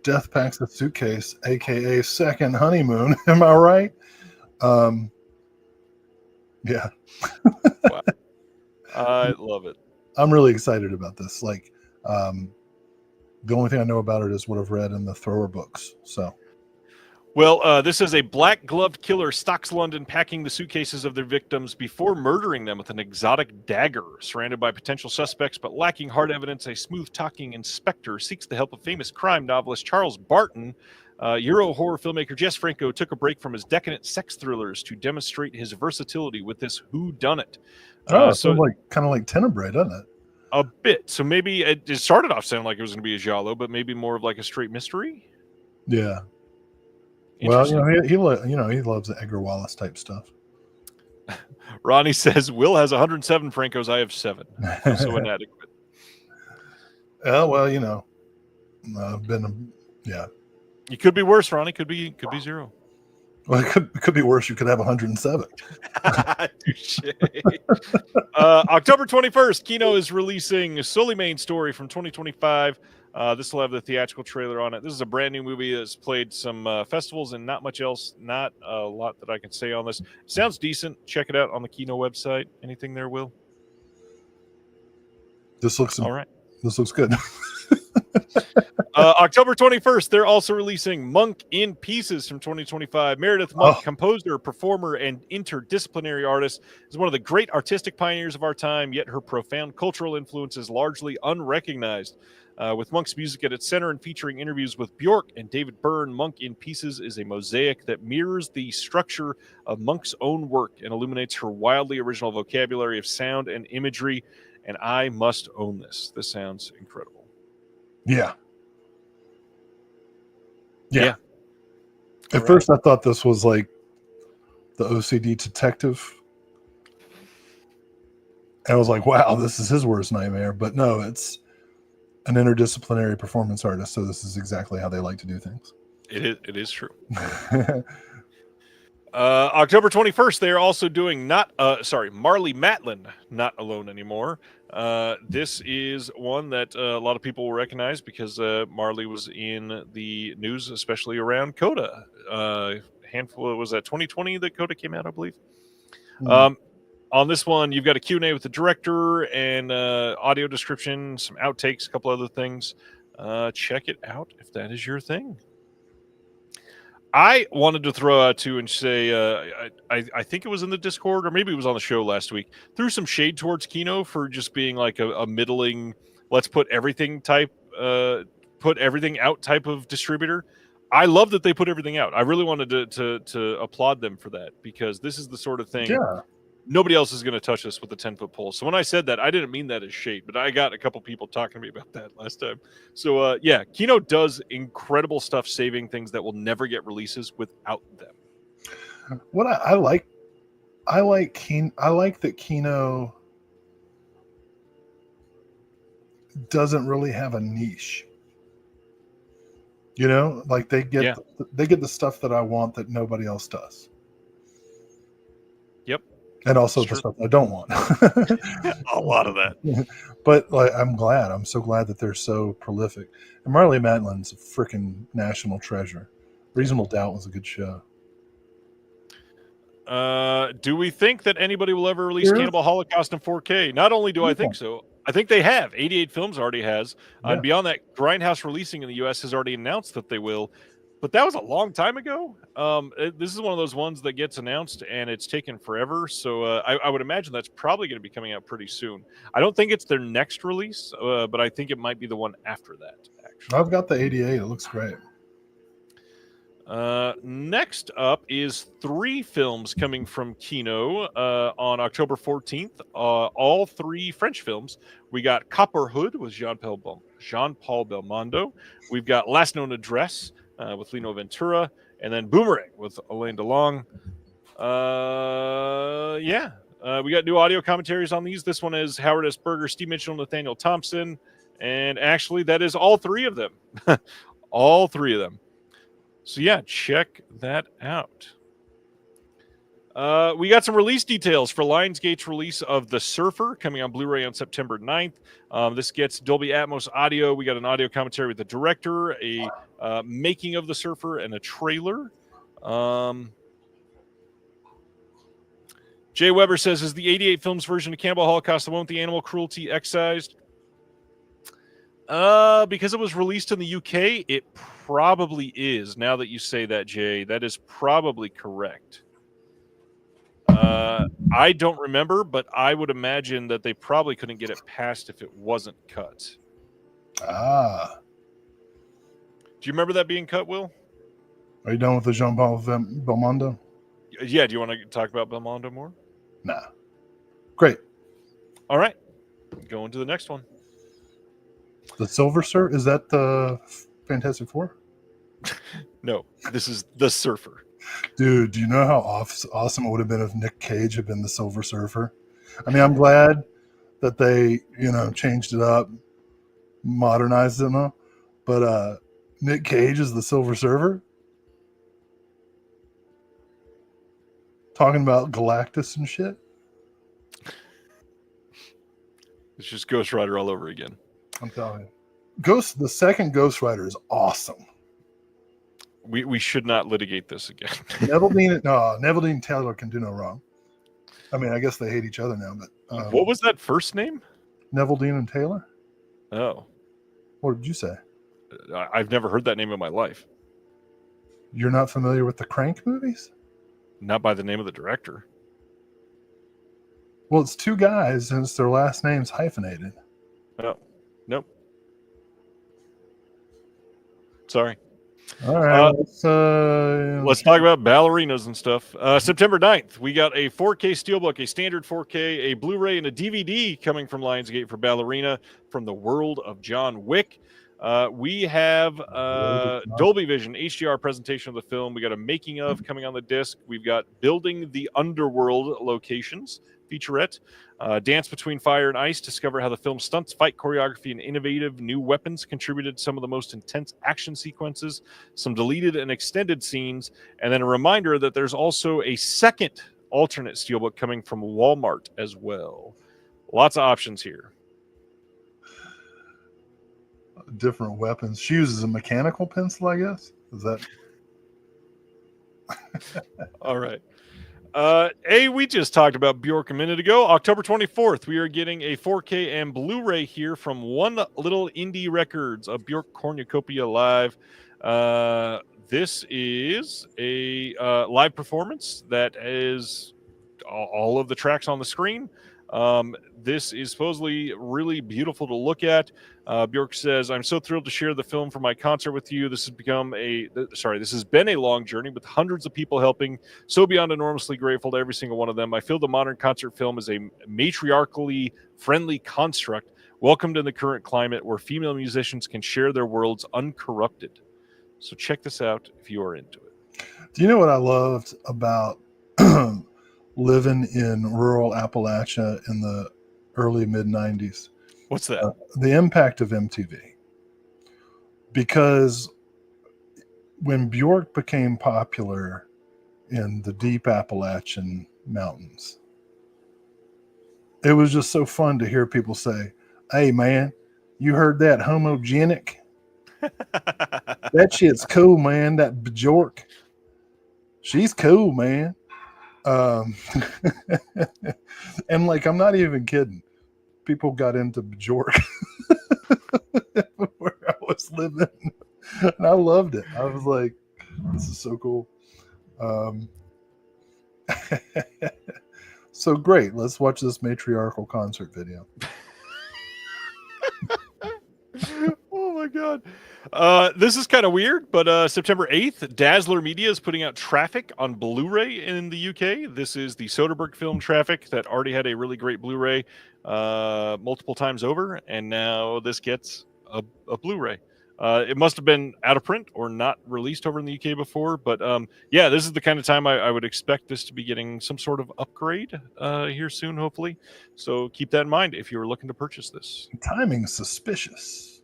Death Packs a Suitcase, aka Second Honeymoon. Am I right? Yeah. Wow. I love it. I'm really excited about this. Like, the only thing I know about it is what I've read in the Thrower books. So, well, this is a black-gloved killer stalks London, packing the suitcases of their victims before murdering them with an exotic dagger. Surrounded by potential suspects but lacking hard evidence, a smooth-talking inspector seeks the help of famous crime novelist Charles Barton. Euro horror filmmaker Jess Franco took a break from his decadent sex thrillers to demonstrate his versatility with this whodunit. So kind of like Tenebrae, doesn't it? A bit. So maybe it started off sounding like it was going to be a giallo, but maybe more of like a straight mystery. Yeah. Well, he loves the Edgar Wallace type stuff. Ronnie says Will has 107 Francos. I have 7. So inadequate. Well, yeah. You could be worse, Ronnie. Could be 0. Well, it could be worse. You could have 107. Touche. October 21st, Kino is releasing Suleiman Story from 2025. This will have the theatrical trailer on it. This is a brand new movie that's played some festivals and not much else. Not a lot that I can say on this. Sounds decent. Check it out on the Kino website. Anything there, Will? This looks all right. This looks good. October 21st, they're also releasing Monk in Pieces from 2025. Meredith Monk, Oh. composer, performer, and interdisciplinary artist, is one of the great artistic pioneers of our time, yet her profound cultural influence is largely unrecognized. With Monk's music at its center and featuring interviews with Bjork and David Byrne, Monk in Pieces is a mosaic that mirrors the structure of Monk's own work and illuminates her wildly original vocabulary of sound and imagery. And I must own this. This sounds incredible. Yeah. Yeah. At first, I thought this was like the OCD detective. And I was like, wow, this is his worst nightmare. But no, it's an interdisciplinary performance artist. So this is exactly how they like to do things. It is true. October 21st, they are also doing Marley Matlin, Not Alone Anymore. This is one that a lot of people will recognize because Marley was in the news, especially around Coda. Was that 2020 that Coda came out, I believe. On this one, you've got a Q&A with the director and audio description, some outtakes, a couple other things. Check it out if that is your thing. I wanted to throw out too and say, I think it was in the Discord or maybe it was on the show last week, threw some shade towards Kino for just being like a middling, let's put everything out type of distributor. I love that they put everything out. I really wanted to applaud them for that because this is the sort of thing nobody else is going to touch us with a 10-foot pole. So when I said that, I didn't mean that as shade, but I got a couple people talking to me about that last time. So yeah, Kino does incredible stuff, saving things that will never get releases without them. What I like that Kino doesn't really have a niche. You know, like they get the stuff that I want that nobody else does. Yep. And also the stuff I don't want. A lot of that. But like, I'm so glad that they're so prolific. And Marley Matlin's a freaking national treasure. Reasonable Doubt was a good show. Do we think that anybody will ever release Cannibal Holocaust in 4K? Not only do I think so, I think they have. 88 Films already has. And beyond that, Grindhouse Releasing in the U.S. has already announced that they will. But that was a long time ago. This is one of those ones that gets announced and it's taken forever. So I would imagine that's probably going to be coming out pretty soon. I don't think it's their next release, but I think it might be the one after that, actually. I've got the 88. It looks great. Next up is 3 films coming from Kino on October 14th. All 3 French films. We got Copperhood with Jean-Paul Belmondo. We've got Last Known Address with Lino Ventura, and then Boomerang with Alain Delon. We got new audio commentaries on these. This one is Howard S. Berger, Steve Mitchell, Nathaniel Thompson, and actually that is all 3 of them. All 3 of them. So yeah, check that out. We got some release details for Lionsgate's release of The Surfer coming on Blu-ray on September 9th. This gets Dolby Atmos audio. We got an audio commentary with the director, a making of The Surfer, and a trailer. Jay Weber says, is the 88 Films version of Cannibal Holocaust the one with the animal cruelty excised? Because it was released in the UK, it probably is. Now that you say that, Jay, that is probably correct. I don't remember, but I would imagine that they probably couldn't get it passed if it wasn't cut. Do you remember that being cut, Will? Are you done with the Jean-Paul Belmondo? Yeah, do you want to talk about Belmondo more? Nah. Great. All right. Going to the next one. The Silver Surfer? Is that the Fantastic Four? No, this is The Surfer. Dude, do you know how awesome it would have been if Nick Cage had been the Silver Surfer? I mean, I'm glad that they, changed it up, modernized it, but Nick Cage is the Silver Surfer? Talking about Galactus and shit? It's just Ghost Rider all over again. I'm telling you. The second Ghost Rider is awesome. We should not litigate this again. Neville Dean and Taylor can do no wrong. I mean, I guess they hate each other now, but what was that first name? Neville Dean and Taylor. Oh, what did you say? I've never heard that name in my life. You're not familiar with the Crank movies? Not by the name of the director. Well, it's two guys, and it's their last names hyphenated. Oh, nope. Sorry. All right, Let's talk about ballerinas and stuff. September 9th, we got a 4K Steelbook, a standard 4K, a Blu-ray, and a DVD coming from Lionsgate for Ballerina from the world of John Wick. We have Dolby Vision HDR presentation of the film. We got a making of coming on the disc. We've got Building the Underworld locations featurette. Dance Between Fire and Ice. Discover how the film's stunts, fight choreography, and innovative new weapons contributed to some of the most intense action sequences, some deleted and extended scenes, and then a reminder that there's also a second alternate steelbook coming from Walmart as well. Lots of options here. Different weapons. She uses a mechanical pencil, I guess. Is that all right? We just talked about Bjork a minute ago. October 24th, we are getting a 4K and Blu-ray here from One Little Indie Records, a Bjork Cornucopia live. This is a live performance that is all of the tracks on the screen. This is supposedly really beautiful to look at. Bjork says, "I'm so thrilled to share the film from my concert with you. This has been a long journey with hundreds of people helping. So beyond enormously grateful to every single one of them. I feel the modern concert film is a matriarchally friendly construct, welcomed in the current climate where female musicians can share their worlds uncorrupted." So check this out if you are into it. Do you know what I loved about living in rural Appalachia in the early mid-90s? What's that? The impact of MTV. Because when Bjork became popular in the deep Appalachian mountains, it was just so fun to hear people say, "Hey man, you heard that homogenic? That shit's cool, man. That Bjork, she's cool, man." And like, I'm not even kidding. People got into Bjork where I was living, and I loved it. I was like, "This is so cool." So great. Let's watch this matriarchal concert video. Oh my god. This is kind of weird, but September 8th, Dazzler Media is putting out Traffic on Blu-ray in the UK. This is the Soderbergh film Traffic that already had a really great Blu-ray multiple times over, and now this gets a Blu-ray. It must have been out of print or not released over in the UK before, but yeah, this is the kind of time I would expect this to be getting some sort of upgrade here soon, hopefully. So keep that in mind if you're looking to purchase this. Timing's suspicious.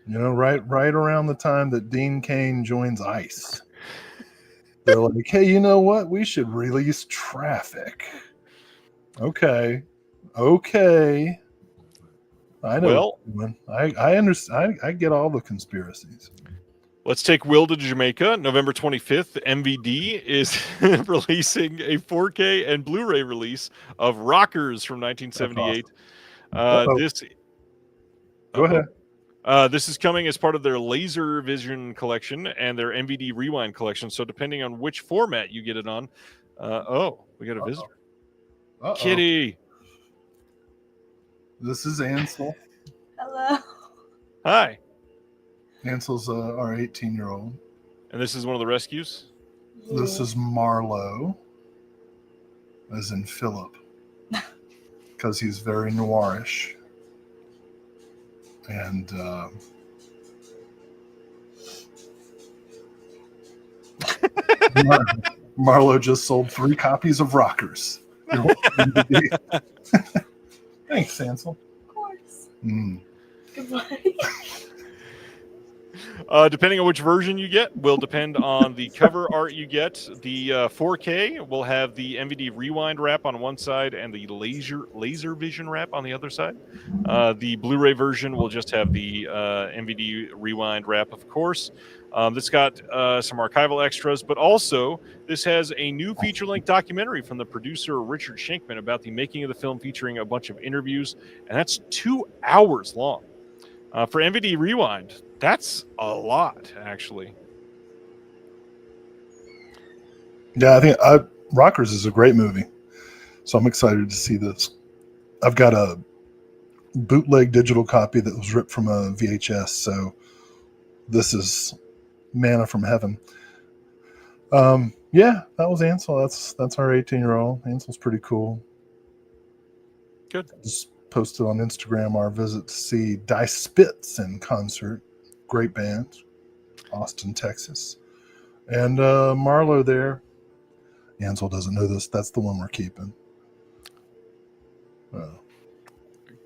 You know, right around the time that Dean Cain joins ICE. They're like, "Hey, you know what? We should release Traffic." Okay. I know. Well, I understand. I get all the conspiracies. Let's take Will to Jamaica. November 25th, MVD is releasing a 4K and Blu-ray release of Rockers from 1978. Awesome. Go ahead. This is coming as part of their Laser Vision collection and their MVD Rewind collection. So depending on which format you get it on, we got a visitor. Kitty. This is Ansel. Hello. Hi. Ansel's our 18-year-old. And this is one of the rescues? Yeah. This is Marlowe, as in Philip, because he's very noirish. And Marlowe just sold 3 copies of Rockers. Thanks, Ansel. Of course. Mm. Goodbye. Depending on which version you get will depend on the cover art you get. The 4K will have the MVD Rewind wrap on one side and the Laser Vision wrap on the other side. The Blu-ray version will just have the MVD Rewind wrap, of course. This got some archival extras, but also this has a new feature-length documentary from the producer Richard Shankman about the making of the film, featuring a bunch of interviews, and that's 2 hours long. For MVD Rewind, that's a lot, actually. Yeah, I think Rockers is a great movie, so I'm excited to see this. I've got a bootleg digital copy that was ripped from a VHS, so this is manna from heaven. Yeah, that was Ansel. That's our 18-year-old. Ansel's pretty cool. Good. Just posted on Instagram our visit to see Die Spitz in concert. Great band, Austin, Texas. And Marlo there. Ansel doesn't know this. That's the one we're keeping.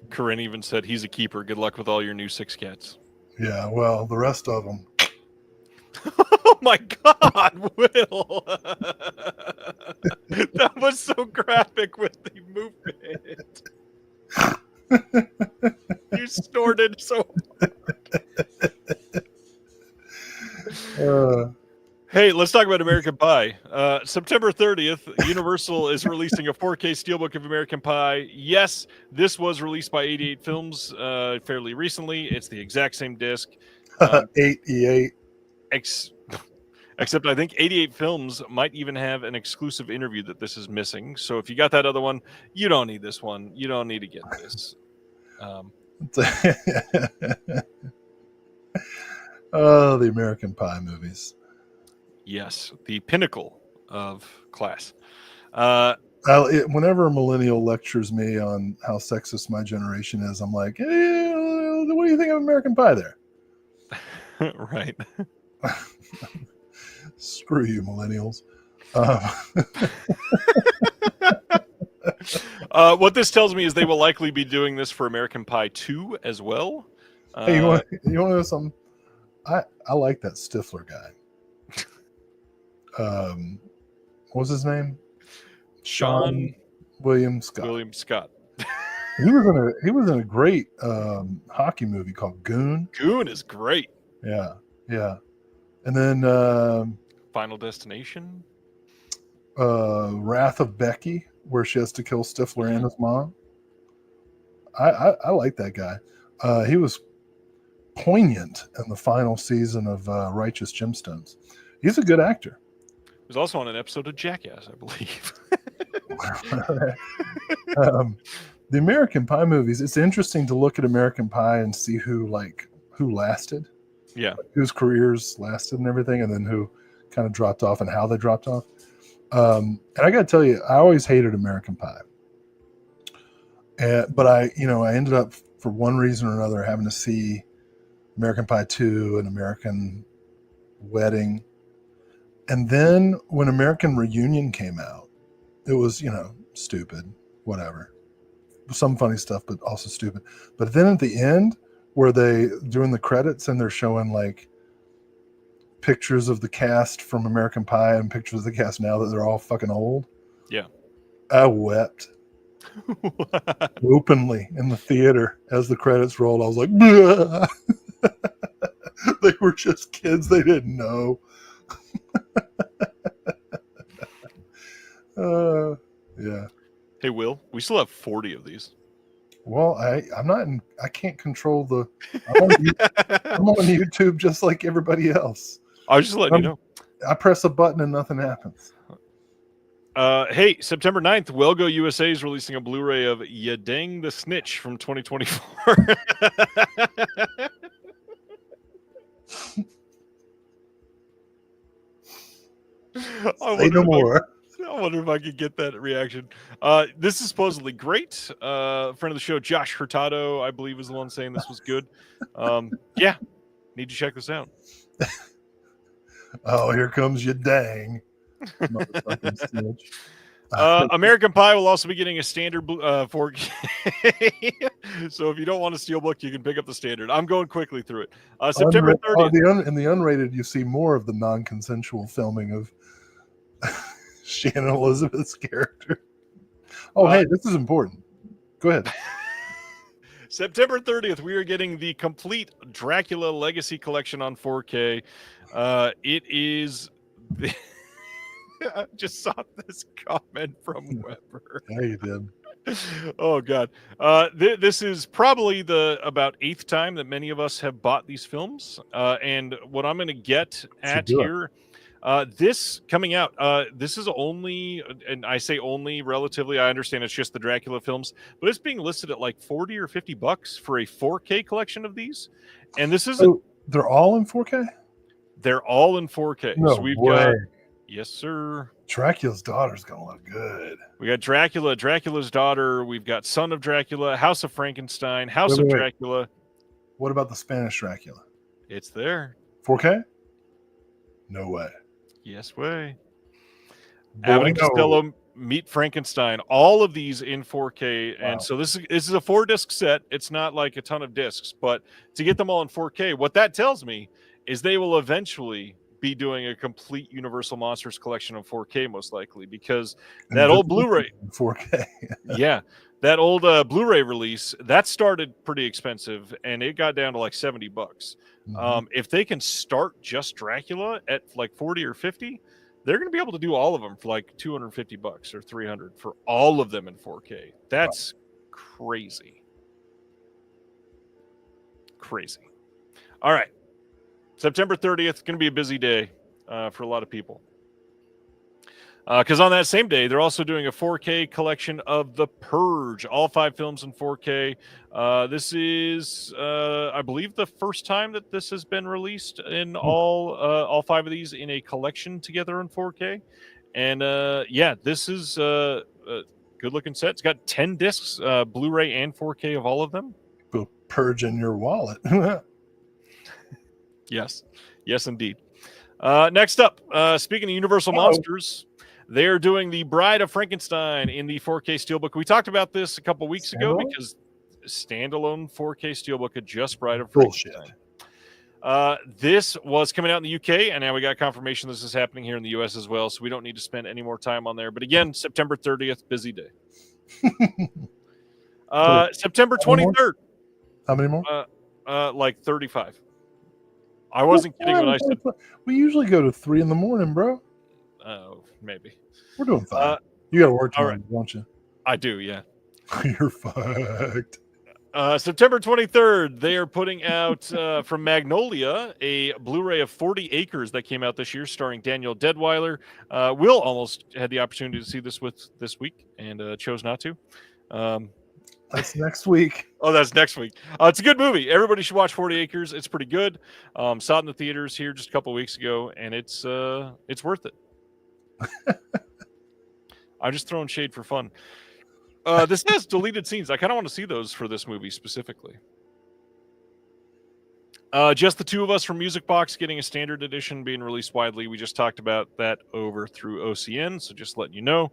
Corinne even said he's a keeper. Good luck with all your new 6 cats. Yeah, well, the rest of them. Oh my God, Will! That was so graphic with the movement. You snorted so hard. Hey, let's talk about American Pie. September 30th, Universal is releasing a 4K Steelbook of American Pie. Yes, this was released by 88 Films fairly recently. It's the exact same disc. 88. Except I think 88 Films might even have an exclusive interview that this is missing. So if you got that other one, you don't need this one. You don't need to get this. Oh, the American Pie movies. Yes, the pinnacle of class. Whenever a millennial lectures me on how sexist my generation is, I'm like, hey, what do you think of American Pie there? Right. Screw you, millennials. What this tells me is they will likely be doing this for American Pie 2 as well. Hey, you want to know something? I like that Stifler guy. What was his name? Sean William Scott. William Scott. He was in a great hockey movie called Goon. Goon is great. Yeah. And then Final Destination. Wrath of Becky, where she has to kill Stifler and his mom. I like that guy. He was poignant in the final season of Righteous Gemstones. He's a good actor. He was also on an episode of Jackass, I believe. The American Pie movies, it's interesting to look at American Pie and see who lasted. Yeah. Whose careers lasted and everything, and then who kind of dropped off and how they dropped off. And I got to tell you, I always hated American Pie. But I ended up, for one reason or another, having to see American Pie 2 and American Wedding. And then when American Reunion came out, it was, stupid, whatever. Some funny stuff, but also stupid. But then at the end, where they doing the credits and they're showing like pictures of the cast from American Pie and pictures of the cast now that they're all fucking old. Yeah. I wept openly in the theater as the credits rolled. I was like, they were just kids. They didn't know. Yeah. Hey, Will, we still have 40 of these. Well, I can't control I'm on YouTube just like everybody else. I was just letting you know. I press a button and nothing happens. Hey, September 9th, Wellgo USA is releasing a Blu-ray of Ya Dang the Snitch from 2024. Say no more. I wonder if I could get that reaction. This is supposedly great. Friend of the show, Josh Hurtado, I believe, is the one saying this was good. Yeah, need to check this out. Oh, here comes Ya Dang. Motherfucking snitch. American Pie will also be getting a standard 4K. So if you don't want a steelbook, you can pick up the standard. I'm going quickly through it. September 30th. In the unrated, you see more of the non-consensual filming of Shannon Elizabeth's character. Oh, hey, this is important. Go ahead. September 30th, we are getting the complete Dracula Legacy Collection on 4K. It is... I just saw this comment from Weber. Yeah, you did. Oh God, this is probably the about 8th time that many of us have bought these films. And what I'm going to get at do it. here, this coming out, this is only, and I say only relatively. I understand it's just the Dracula films, but it's being listed at like $40 or $50 for a 4K collection of these. And this isn't. Oh, they're all in 4K? They're all in 4K. No So we've way. got, yes, sir. Dracula's Daughter's gonna look good. We got Dracula, Dracula's Daughter. We've got Son of Dracula, House of Frankenstein, House of Wait. Dracula. What about the Spanish Dracula? It's there. 4K? No way. Yes way. Boy, Abbott and no. Costello Meet Frankenstein. All of these in 4K. Wow. And so this is a 4-disc set. It's not like a ton of discs, but to get them all in 4K, what that tells me is they will eventually be doing a complete Universal Monsters collection of 4K, most likely, because that old Blu-ray 4K. yeah, that old Blu-ray release that started pretty expensive, and it got down to like $70. Mhm. If they can start just Dracula at like 40 or 50, they're going to be able to do all of them for like $250 or 300 for all of them in 4K. That's crazy. Crazy. All right. September 30th, going to be a busy day for a lot of people. Because on that same day, they're also doing a 4K collection of The Purge, all 5 films in 4K. This is, I believe, the first time that this has been released in all 5 of these in a collection together in 4K. And yeah, this is a good-looking set. It's got 10 discs, Blu-ray and 4K of all of them. Go purge in your wallet. Yes. Yes, indeed. Next up, speaking of Universal Monsters, they're doing The Bride of Frankenstein in the 4K Steelbook. We talked about this a couple weeks ago because standalone 4K Steelbook of just Bride of Frankenstein. This was coming out in the UK, and now we got confirmation this is happening here in the US as well, so we don't need to spend any more time on there. But again, September 30th, busy day. September 23rd. How many more? Like 35. I wasn't kidding when I said we usually go to 3 in the morning, bro. Oh, maybe. We're doing fine. You got to work tomorrow, right. don't you? I do, yeah. You're fucked. September 23rd, they are putting out from Magnolia a Blu-ray of 40 Acres that came out this year, starring Daniel Deadweiler. Will almost had the opportunity to see this this week and chose not to. That's next week. Oh, that's next week. It's a good movie. Everybody should watch 40 Acres. It's pretty good. Saw it in the theaters here just a couple weeks ago, and it's worth it. I'm just throwing shade for fun. This has deleted scenes. I kind of want to see those for this movie specifically. Just the 2 of us from Music Box getting a standard edition being released widely. We just talked about that over through OCN, so just letting you know.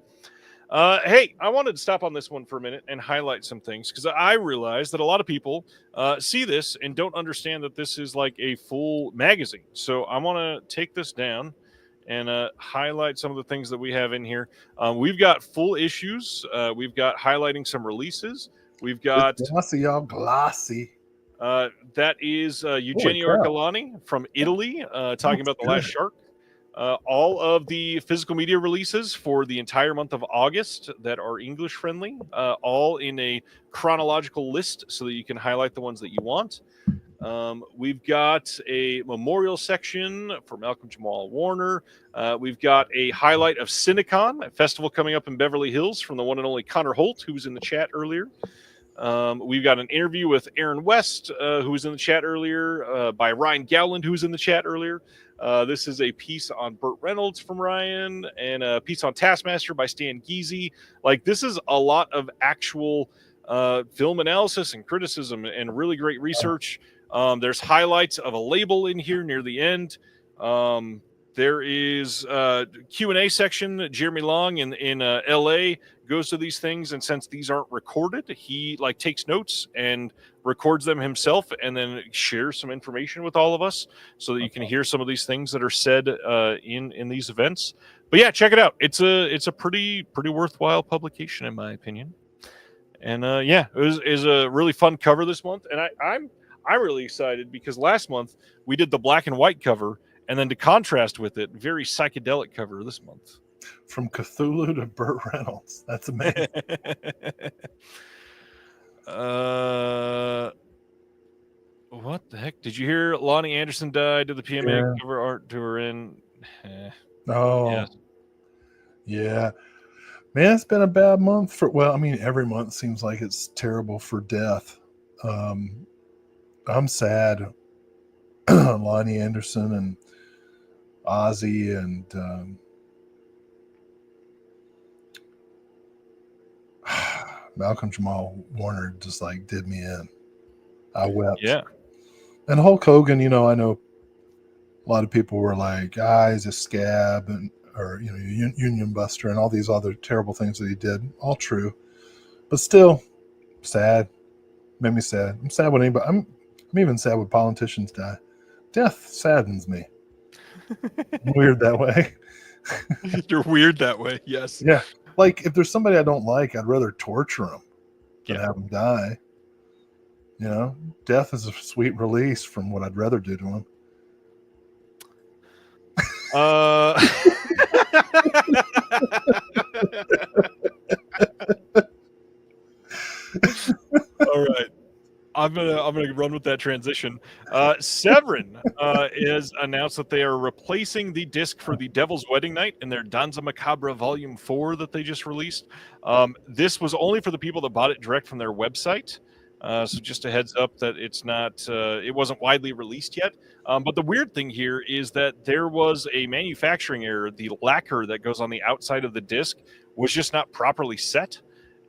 Hey, I wanted to stop on this one for a minute and highlight some things because I realize that a lot of people see this and don't understand that this is like a full magazine. So I want to take this down and highlight some of the things that we have in here. We've got full issues. We've got highlighting some releases. We've got glossy, y'all glossy. that is Eugenio Ercolani from Italy talking about The Last Shark. All of the physical media releases for the entire month of August that are English friendly, all in a chronological list so that you can highlight the ones that you want. We've got a memorial section for Malcolm Jamal Warner. We've got a highlight of Cinecon, a festival coming up in Beverly Hills from the one and only Connor Holt, who was in the chat earlier. We've got an interview with Aaron West, who was in the chat earlier, by Ryan Gowland, who was in the chat earlier. This is a piece on Burt Reynolds from Ryan and a piece on Taskmaster by Stan Geezy. Like, this is a lot of actual film analysis and criticism and really great research. There's highlights of a label in here near the end. There is a Q&A section. Jeremy Long in LA goes to these things, and since these aren't recorded, he like takes notes and records them himself and then shares some information with all of us so that you can hear some of these things that are said in these events. But yeah, check it out. It's a pretty worthwhile publication in my opinion. And yeah, it is a really fun cover this month, and I'm really excited because last month we did the black and white cover, and then to contrast with it, very psychedelic cover this month. From Cthulhu to Burt Reynolds. That's amazing. What the heck? Did you hear Lonnie Anderson died? Did the PMA Yeah. cover art to her in? Oh, Yes. yeah. Man, it's been a bad month for, well, I mean, every month seems like it's terrible for death. I'm sad. Lonnie Anderson and Ozzy and Malcolm Jamal Warner just like did me in. I wept. Yeah. And Hulk Hogan, you know, I know a lot of people were like, he's a scab and, or, you know, Union Buster and all these other terrible things that he did. All true. But still sad. Made me sad. I'm sad when anybody, I'm even sad when politicians die. Death saddens me. I'm weird that way. You're weird that way. Yes. Yeah. Like if there's somebody I don't like, I'd rather torture them than Yeah. have them die. You know, death is a sweet release from what I'd rather do to them. All right. I'm gonna run with that transition. Severin is announced that they are replacing the disc for the Devil's Wedding Night in their Danza Macabre Volume 4 that they just released. This was only for the people that bought it direct from their website. So just a heads up that it's not, it wasn't widely released yet. But the weird thing here is that there was a manufacturing error. The lacquer that goes on the outside of the disc was just not properly set.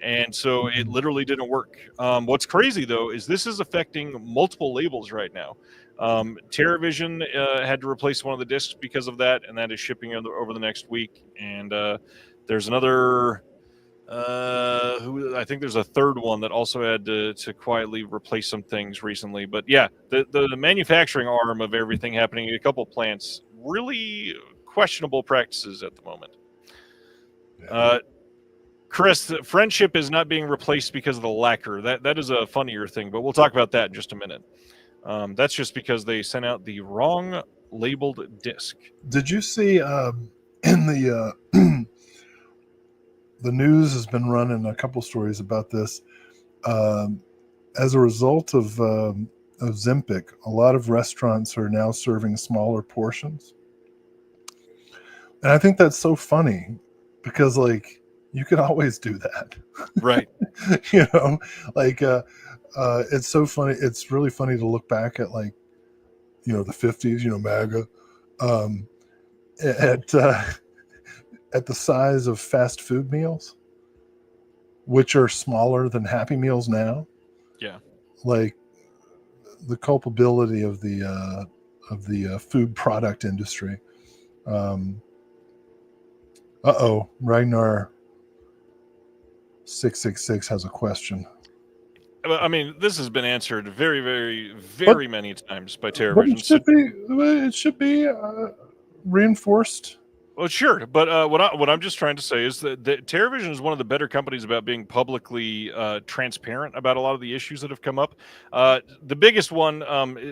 And so it literally didn't work. What's crazy, though, is this is affecting multiple labels right now. TerraVision had to replace one of the discs because of that, and that is shipping over the next week. And there's another, I think there's a third one that also had to quietly replace some things recently. But yeah, the manufacturing arm of everything happening in a couple plants, really questionable practices at the moment. Chris, friendship is not being replaced because of the lacquer. That is a funnier thing, but we'll talk about that in just a minute. That's just because they sent out the wrong labeled disc. Did you see in the the news has been running a couple stories about this? As a result of Zempic, a lot of restaurants are now serving smaller portions, and I think that's so funny because like you can always do that, Right? you know, like it's so funny. It's really funny to look back at like, you know, the 50s, you know, MAGA, at the size of fast food meals, which are smaller than Happy Meals now. Yeah. Like the culpability of the food product industry. Ragnar 666 has a question. I mean, this has been answered very, very, very many times by But TerraVision. it should be reinforced. Well, sure, but what I'm just trying to say is that TerraVision is one of the better companies about being publicly transparent about a lot of the issues that have come up. The biggest one,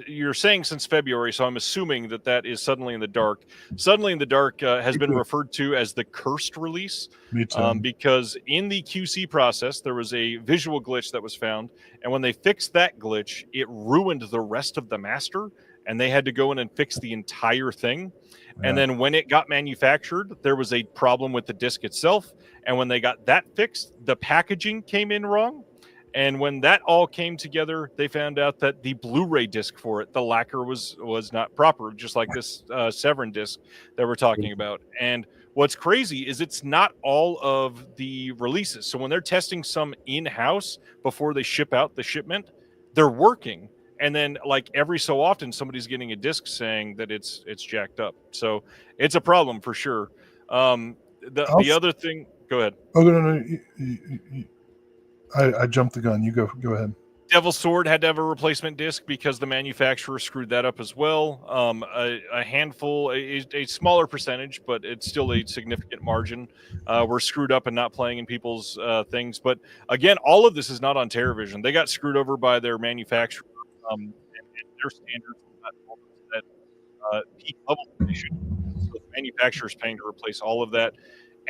you're saying since February, so I'm assuming that is Suddenly in the Dark. Suddenly in the Dark has been referred to as the cursed release. Me too. Because in the QC process, there was a visual glitch that was found, and when they fixed that glitch, it ruined the rest of the master, and they had to go in and fix the entire thing. And then when it got manufactured, there was a problem with the disc itself. And when they got that fixed, the packaging came in wrong. And when that all came together, they found out that the Blu-ray disc for it, the lacquer was not proper, just like this Severin disc that we're talking about. And what's crazy is it's not all of the releases. So when they're testing some in-house before they ship out the shipment, they're working. And then, like every so often, somebody's getting a disc saying that it's jacked up. So it's a problem for sure. The other thing, go ahead. Oh no, I jumped the gun. You go ahead. Devil's Sword had to have a replacement disc because the manufacturer screwed that up as well. A handful, a smaller percentage, but it's still a significant margin, were screwed up and not playing in people's things. But again, all of this is not on TerraVision. They got screwed over by their manufacturer. And their standards that peak level they should. So the manufacturer's paying to replace all of that.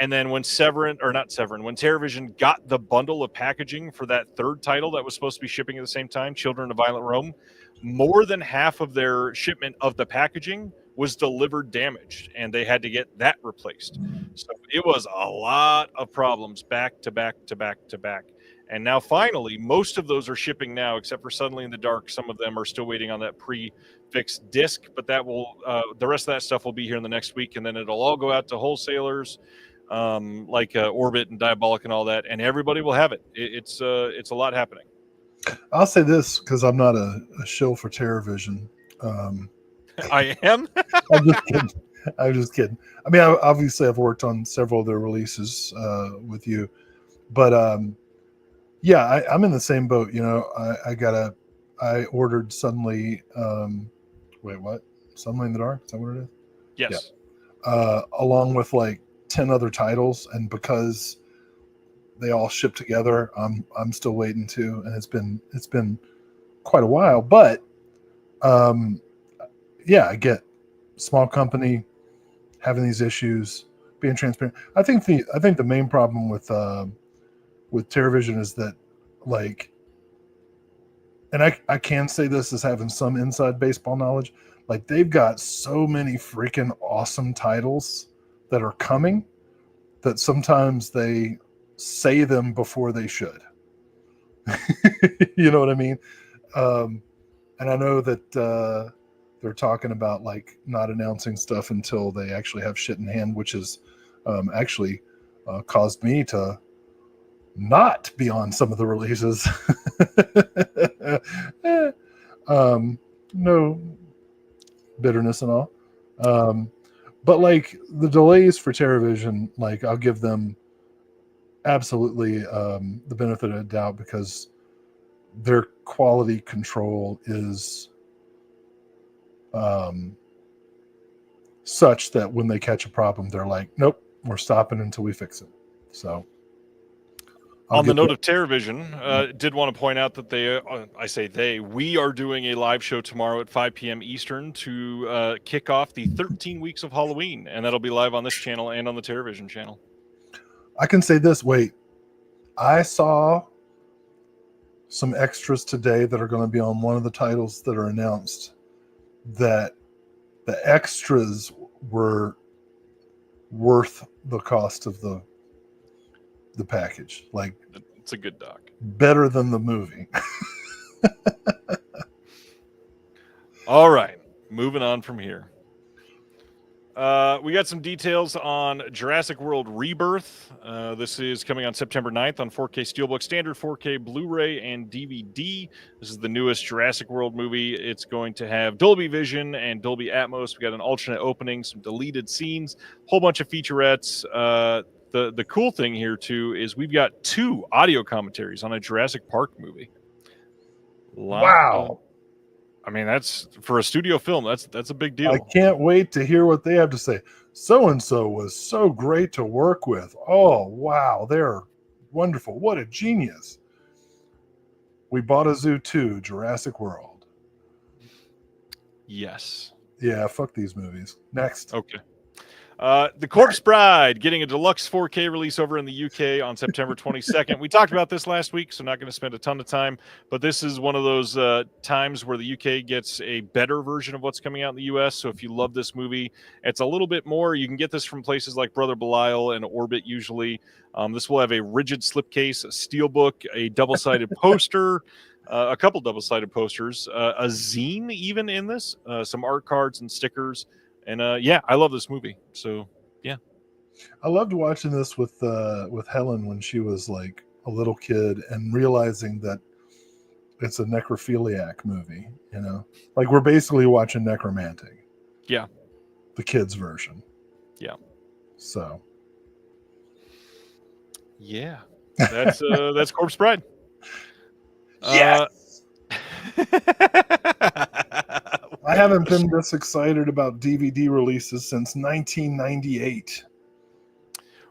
And then when when TerraVision got the bundle of packaging for that third title that was supposed to be shipping at the same time, Children of Violent Rome, more than half of their shipment of the packaging was delivered damaged, and they had to get that replaced. So it was a lot of problems back to back to back to back. And now finally, most of those are shipping now, except for Suddenly in the Dark. Some of them are still waiting on that pre-fixed disc, but that will the rest of that stuff will be here in the next week, and then it'll all go out to wholesalers like Orbit and Diabolic and all that, and everybody will have it. It's a lot happening. I'll say this because I'm not a shill for TerraVision. I am. I'm just kidding. I'm just kidding. I mean, obviously, I've worked on several of their releases with you, but yeah, I'm in the same boat. You know, I ordered Suddenly. Wait, what? Suddenly in the Dark? Is that what it is? Yes. Yeah. Along with like 10 other titles, and because they all ship together, I'm still waiting to, and it's been quite a while. But yeah, I get small company having these issues, being transparent. I think the main problem with TerraVision is that, like, and I can say this as having some inside baseball knowledge, like they've got so many freaking awesome titles that are coming that sometimes they say them before they should. You know what I mean? And I know that they're talking about like not announcing stuff until they actually have shit in hand, which has actually caused me to not be on some of the releases. No bitterness and all. But like the delays for TerraVision, like I'll give them absolutely the benefit of the doubt because their quality control is such that when they catch a problem, they're like, nope, we're stopping until we fix it. So on the note of TerraVision, did want to point out that we are doing a live show tomorrow at 5 p.m. Eastern to kick off the 13 weeks of Halloween, and that'll be live on this channel and on the TerraVision channel. I can say this. Wait, I saw some extras today that are going to be on one of the titles that are announced, that the extras were worth the cost of the package. Like, it's a good doc. Better than the movie. All right, moving on from here. We got some details on Jurassic World Rebirth. This is coming on September 9th on 4K Steelbook, Standard 4K Blu-ray, and DVD. This is the newest Jurassic World movie. It's going to have Dolby Vision and Dolby Atmos. We got an alternate opening, some deleted scenes, a whole bunch of featurettes. The cool thing here, too, is we've got 2 audio commentaries on a Jurassic Park movie. Wow. I mean, that's for a studio film. That's a big deal. I can't wait to hear what they have to say. So-and-so was so great to work with. Oh, wow. They're wonderful. What a genius. We bought a zoo too, Jurassic World. Yes. Yeah, fuck these movies. Next. Okay. The Corpse Bride getting a deluxe 4K release over in the UK on September 22nd. We talked about this last week, so not going to spend a ton of time, but this is one of those times where the UK gets a better version of what's coming out in the US. So if you love this movie, it's a little bit more. You can get this from places like Brother Belial and Orbit usually. This will have a rigid slipcase, a steelbook, a double-sided poster, a couple double-sided posters, a zine even in this, some art cards and stickers. And yeah, I love this movie. So yeah, I loved watching this with Helen when she was like a little kid and realizing that it's a necrophiliac movie. You know, like we're basically watching Necromantic. Yeah, the kids version. Yeah. So. Yeah, that's Corpse Bride. Yes. I haven't been this excited about DVD releases since 1998.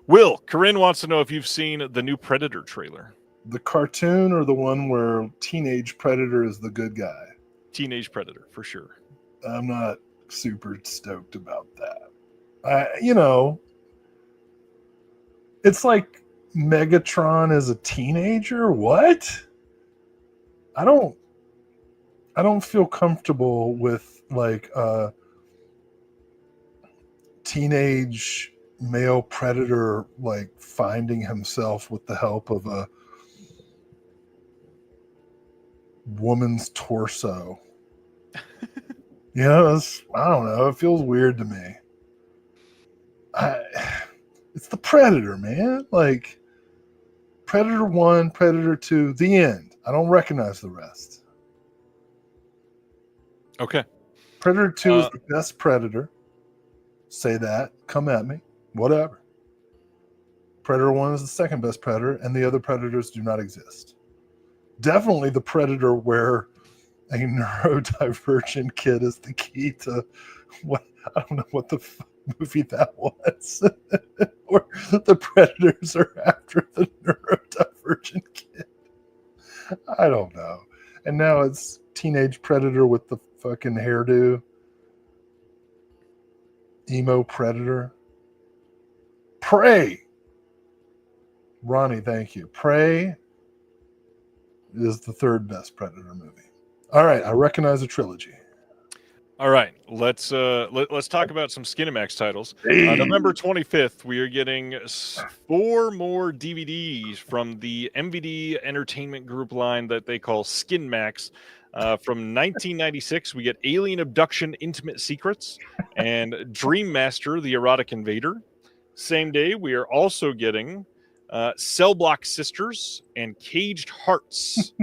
Will, Corinne wants to know if you've seen the new Predator trailer. The cartoon or the one where Teenage Predator is the good guy? Teenage Predator, for sure. I'm not super stoked about that. You know, It's like Megatron as a teenager. What? I don't feel comfortable with like a teenage male predator like finding himself with the help of a woman's torso. You know, I don't know. It feels weird to me. It's the Predator, man. Like Predator 1, Predator 2, the end. I don't recognize the rest. Okay. Predator 2 is the best Predator. Say that. Come at me. Whatever. Predator 1 is the second best Predator, and the other Predators do not exist. Definitely the Predator where a neurodivergent kid is the key to what, I don't know what the movie that was. Or the Predators are after the neurodivergent kid. I don't know. And now it's teenage Predator with the fucking hairdo. Emo Predator. Prey. Ronnie, thank you. Prey is the third best Predator movie. All right, I recognize a trilogy. All right, let's talk about some Skinemax titles. November 25th, we are getting 4 more DVDs from the MVD Entertainment Group line that they call Skinemax. From 1996, we get Alien Abduction Intimate Secrets and Dream Master, the Erotic Invader. Same day, we are also getting Cell Block Sisters and Caged Hearts,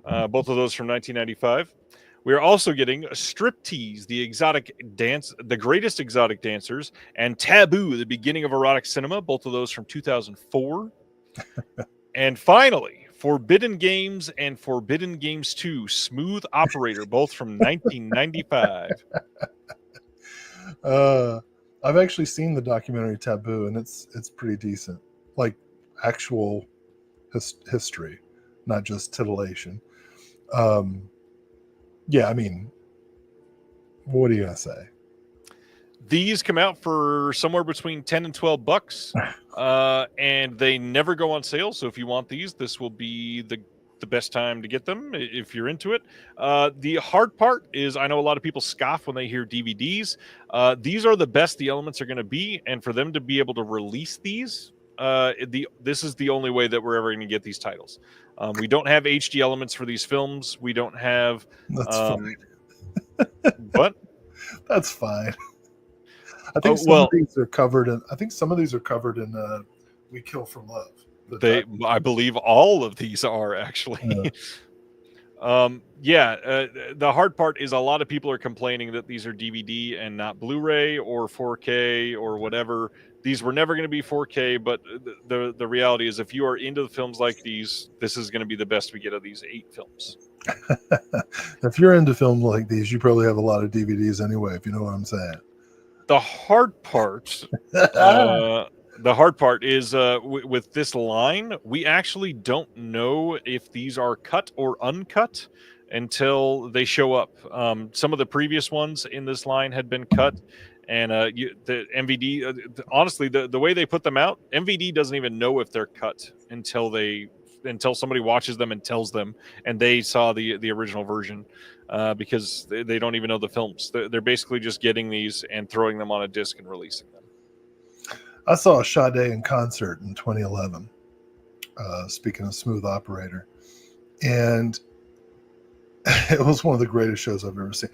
both of those from 1995. We are also getting Striptease, the Greatest Exotic Dancers, and Taboo, the Beginning of Erotic Cinema, both of those from 2004. And finally, Forbidden Games and Forbidden Games 2, Smooth Operator, both from 1995. I've actually seen the documentary Taboo, and it's pretty decent. Like actual history, not just titillation. Yeah, I mean, what are you gonna say? These come out for somewhere between $10 and $12, and they never go on sale. So if you want these, this will be the best time to get them if you're into it. The hard part is, I know a lot of people scoff when they hear DVDs. These are the best the elements are going to be, and for them to be able to release these, this is the only way that we're ever going to get these titles. We don't have HD elements for these films. We don't have. That's fine. What? That's fine. I think some of these are covered in. We Kill for Love. I believe all of these are actually. The hard part is a lot of people are complaining that these are DVD and not Blu-ray or 4K or whatever. These were never going to be 4K, but the reality is, if you are into the films like these, this is going to be the best we get of these 8 films. If you're into films like these, you probably have a lot of DVDs anyway, if you know what I'm saying. The hard part, is with this line, we actually don't know if these are cut or uncut until they show up. Some of the previous ones in this line had been cut, and the MVD, honestly, the way they put them out, MVD doesn't even know if they're cut until somebody watches them and tells them, and they saw the original version. Because they don't even know the films. They're basically just getting these and throwing them on a disc and releasing them. I saw Sade in concert in 2011, speaking of Smooth Operator. And it was one of the greatest shows I've ever seen.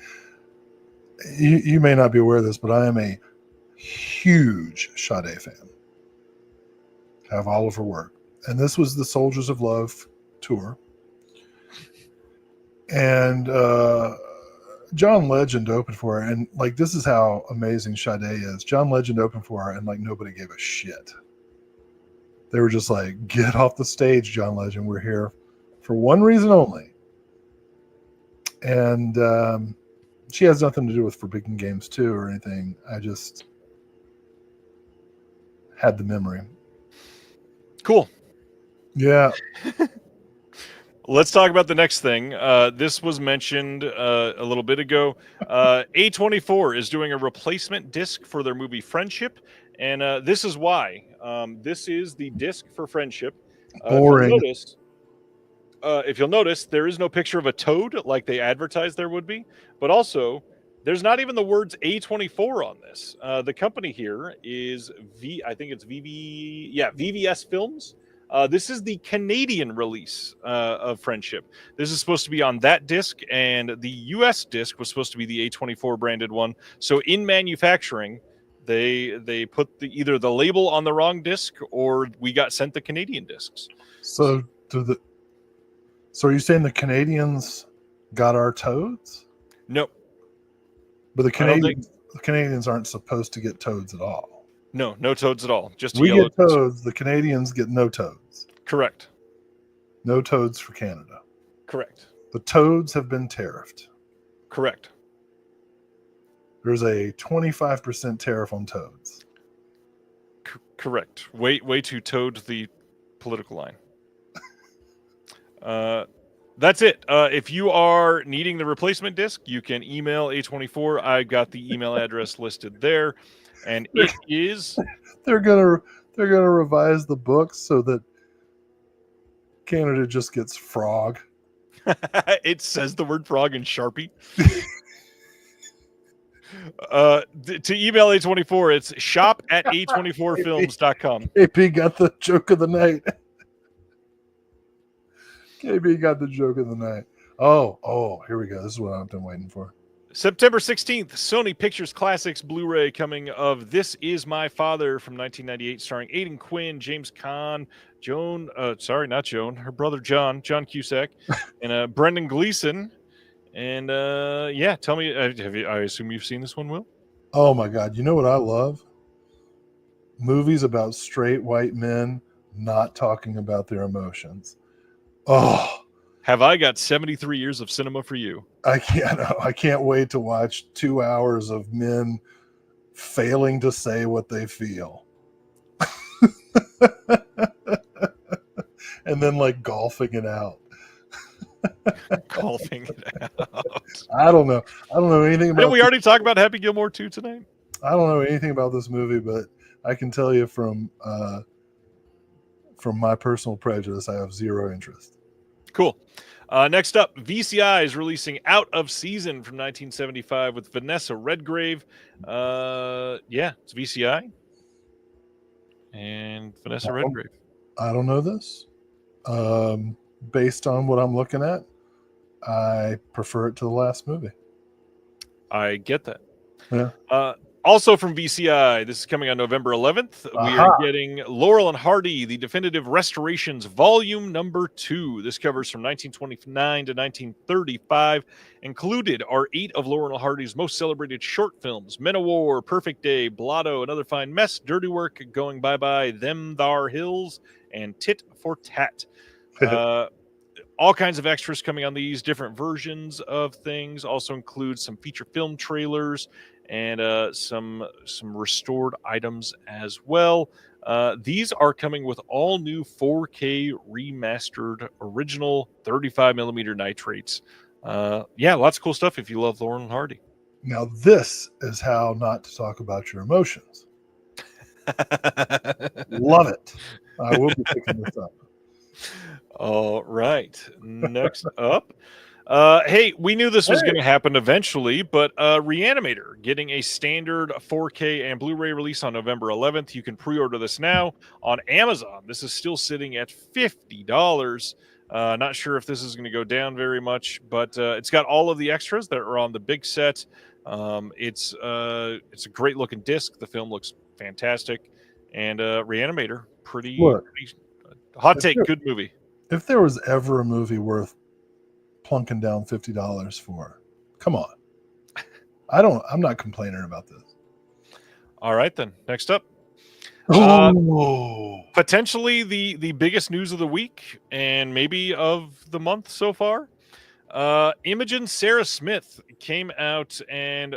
You may not be aware of this, but I am a huge Sade fan. I have all of her work. And this was the Soldiers of Love tour. And John Legend opened for her, and like, this is how amazing Sade is. John Legend opened for her, and like, nobody gave a shit. They were just like, get off the stage, John Legend. We're here for one reason only. And she has nothing to do with Forbidden Games 2 or anything. I just had the memory. Cool. Yeah. Let's talk about the next thing. This was mentioned a little bit ago. A24 is doing a replacement disc for their movie Friendship, And this is why. This is the disc for Friendship. Boring. If you'll notice, there is no picture of a toad like they advertised there would be, but also there's not even the words A24 on this. The company here is I think it's VVS Films. This is the Canadian release of Friendship. This is supposed to be on that disc, and the US disc was supposed to be the A24 branded one. So in manufacturing, they put either the label on the wrong disc, or we got sent the Canadian discs. So are you saying the Canadians got our toads? No. But the Canadians aren't supposed to get toads at all. No toads at all. Just we yellow get toads. The Canadians get no toads. Correct. No toads for Canada. Correct. The toads have been tariffed. Correct. There's a 25% tariff on toads. Correct. Way to toad the political line. That's it. If you are needing the replacement disc, you can email A24. I got the email address listed there, and it is. They're gonna revise the books so that Canada just gets frog. It says the word frog in Sharpie. To email A24, it's shop@a24films.com. KP got the joke of the night. KB got the joke of the night. Oh, here we go. This is what I've been waiting for. September 16th, Sony Pictures Classics Blu-ray coming of This Is My Father from 1998, starring Aidan Quinn, James Caan, her brother John Cusack, and Brendan Gleeson. And tell me, I assume you've seen this one, Will? Oh my God. You know what I love? Movies about straight white men not talking about their emotions. Oh, have I got 73 years of cinema for you? I can't wait to watch 2 hours of men failing to say what they feel. And then like golfing it out. Golfing it out. I don't know anything about. Didn't we already talk about Happy Gilmore 2 tonight? I don't know anything about this movie, but I can tell you from my personal prejudice, I have zero interest. Cool. Next up, VCI is releasing Out of Season from 1975 with Vanessa Redgrave. It's VCI and Vanessa Redgrave. I don't know this. Based on what I'm looking at, I prefer it to the last movie. I get that. Yeah. Also from VCI, this is coming on November 11th. We are getting Laurel and Hardy, the Definitive Restorations, Volume Number 2. This covers from 1929 to 1935. Included are 8 of Laurel and Hardy's most celebrated short films: Men of War, Perfect Day, Blotto, Another Fine Mess, Dirty Work, Going Bye-Bye, Them Thar Hills, and Tit for Tat. All kinds of extras coming on these, different versions of things. Also includes some feature film trailers and some restored items as well. These are coming with all new 4K remastered original 35mm nitrates. Lots of cool stuff if you love Laurel and Hardy. Now this is how not to talk about your emotions. Love it. I will be picking this up. All right. Next up. Hey, we knew this was going to happen eventually, but Reanimator getting a standard 4K and Blu-ray release on November 11th. You can pre-order this now on Amazon. This is still sitting at $50. Not sure if this is going to go down very much, but it's got all of the extras that are on the big set. It's a great looking disc. The film looks fantastic, and Reanimator, pretty hot take, good movie. If there was ever a movie worth plunking down $50 for, come on. I'm not complaining about this. All right, then. Next up. Potentially the biggest news of the week and maybe of the month so far. Imogen Sarah Smith came out and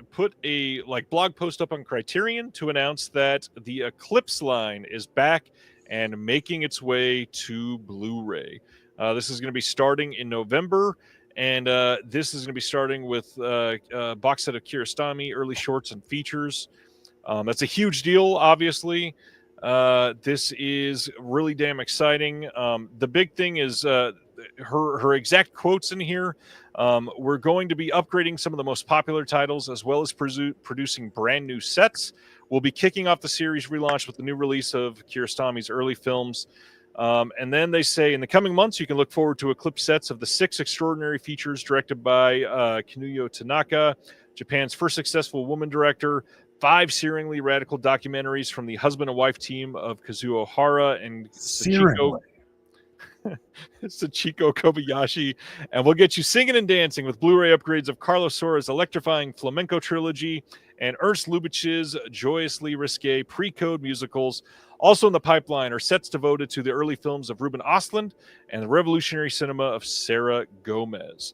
put a blog post up on Criterion to announce that the Eclipse line is back and making its way to Blu-ray. This is going to be starting in November, and this is going to be starting with a box set of Kiarostami, early shorts, and features. That's a huge deal, obviously. This is really damn exciting. The big thing is her exact quotes in here. We're going to be upgrading some of the most popular titles as well as producing brand new sets. We'll be kicking off the series relaunch with the new release of Kiarostami's early films. And then they say in the coming months, you can look forward to Eclipse sets of the 6 extraordinary features directed by Kinuyo Tanaka, Japan's first successful woman director, 5 searingly radical documentaries from the husband and wife team of Kazuo Hara and Sachiko Kobayashi, and we'll get you singing and dancing with Blu-ray upgrades of Carlos Sora's electrifying flamenco trilogy and Ernst Lubitsch's joyously risque pre-code musicals. Also in the pipeline are sets devoted to the early films of Ruben Östlund and the revolutionary cinema of Sarah Gomez.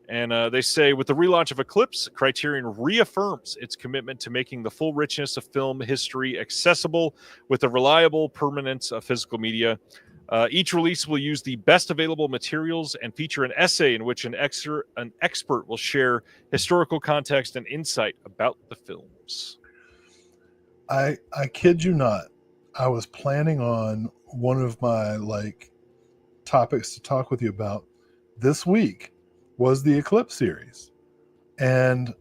And they say, with the relaunch of Eclipse, Criterion reaffirms its commitment to making the full richness of film history accessible with the reliable permanence of physical media. Each release will use the best available materials and feature an essay in which an expert will share historical context and insight about the films. I kid you not. I was planning on one of my topics to talk with you about this week was the Eclipse series, and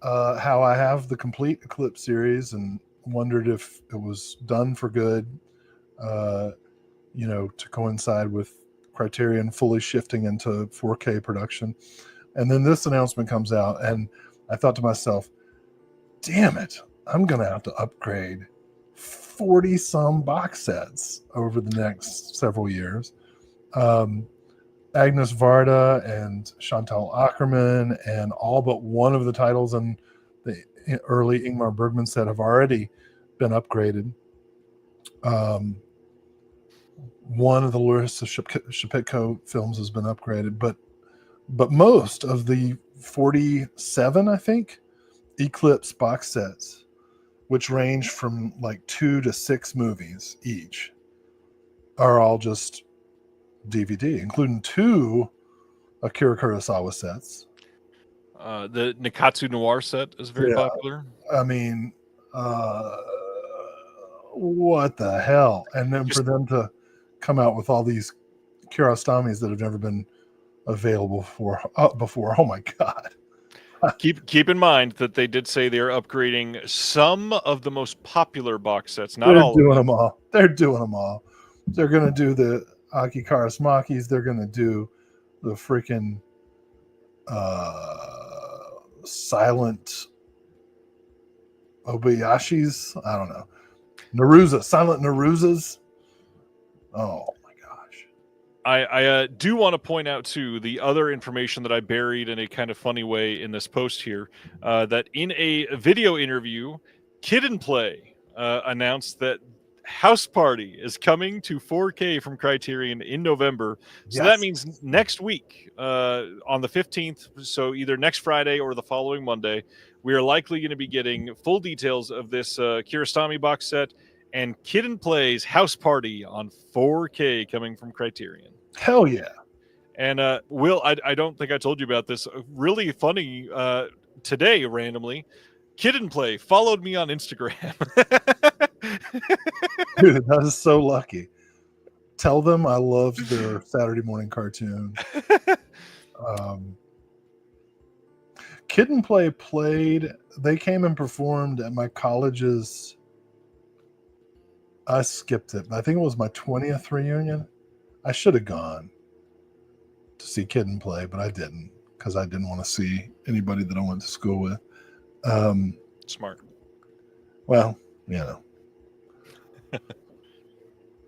how I have the complete Eclipse series and wondered if it was done for good, to coincide with Criterion fully shifting into 4K production. And then this announcement comes out, and I thought to myself, damn it, I'm going to have to upgrade 40 some box sets over the next several years. Agnes Varda and Chantal Ackerman and all but one of the titles in the early Ingmar Bergman set have already been upgraded. One of the Larissa Shepitko films has been upgraded, but most of the 47, I think, Eclipse box sets, which range from 2 to 6 movies each, are all just DVD, including 2 Akira Kurosawa sets. The Nikatsu Noir set is very popular. I mean, what the hell? And then for them to come out with all these Kiarostamis that have never been available before. Oh my God. Keep in mind that they did say they're upgrading some of the most popular box sets. Not all. They're doing them all. They're doing them all. They're going to do the Aki Kaurismäkis. They're going to do the freaking silent Obayashis. I don't know. Silent Naruzas. Oh my gosh. I do want to point out too the other information that I buried in a kind of funny way in this post here, that in a video interview, Kid and Play announced that House Party is coming to 4K from Criterion in November. So that means next week, on the 15th, so either next Friday or the following Monday, we are likely going to be getting full details of this Kiarostami box set and Kid and Play's House Party on 4K coming from Criterion. Hell yeah. And Will, I don't think I told you about this. Really funny today, randomly, Kid and Play followed me on Instagram. Dude, that is so lucky. Tell them I loved their Saturday morning cartoon. Kid and Play they came and performed at my college's, I skipped it, but I think it was my 20th reunion. I should have gone to see Kid and Play, but I didn't because I didn't want to see anybody that I went to school with. Smart. Well,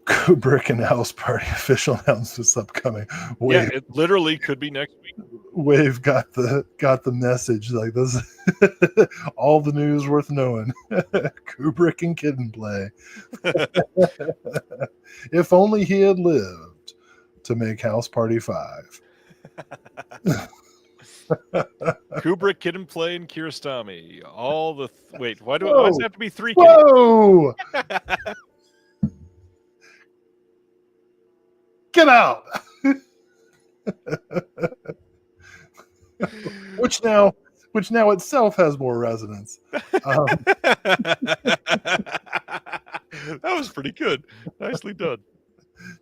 Kubrick and House Party official announcements upcoming. Yeah, it literally could be next week. Wave got the message like this. All the news worth knowing. Kubrick and Kid and Play. If only he had lived to make House Party 5. Kubrick, Kid and Play, and Kiarostami. All the wait. Why does it have to be 3K? Whoa! Get out! which now itself has more resonance. That was pretty good. Nicely done.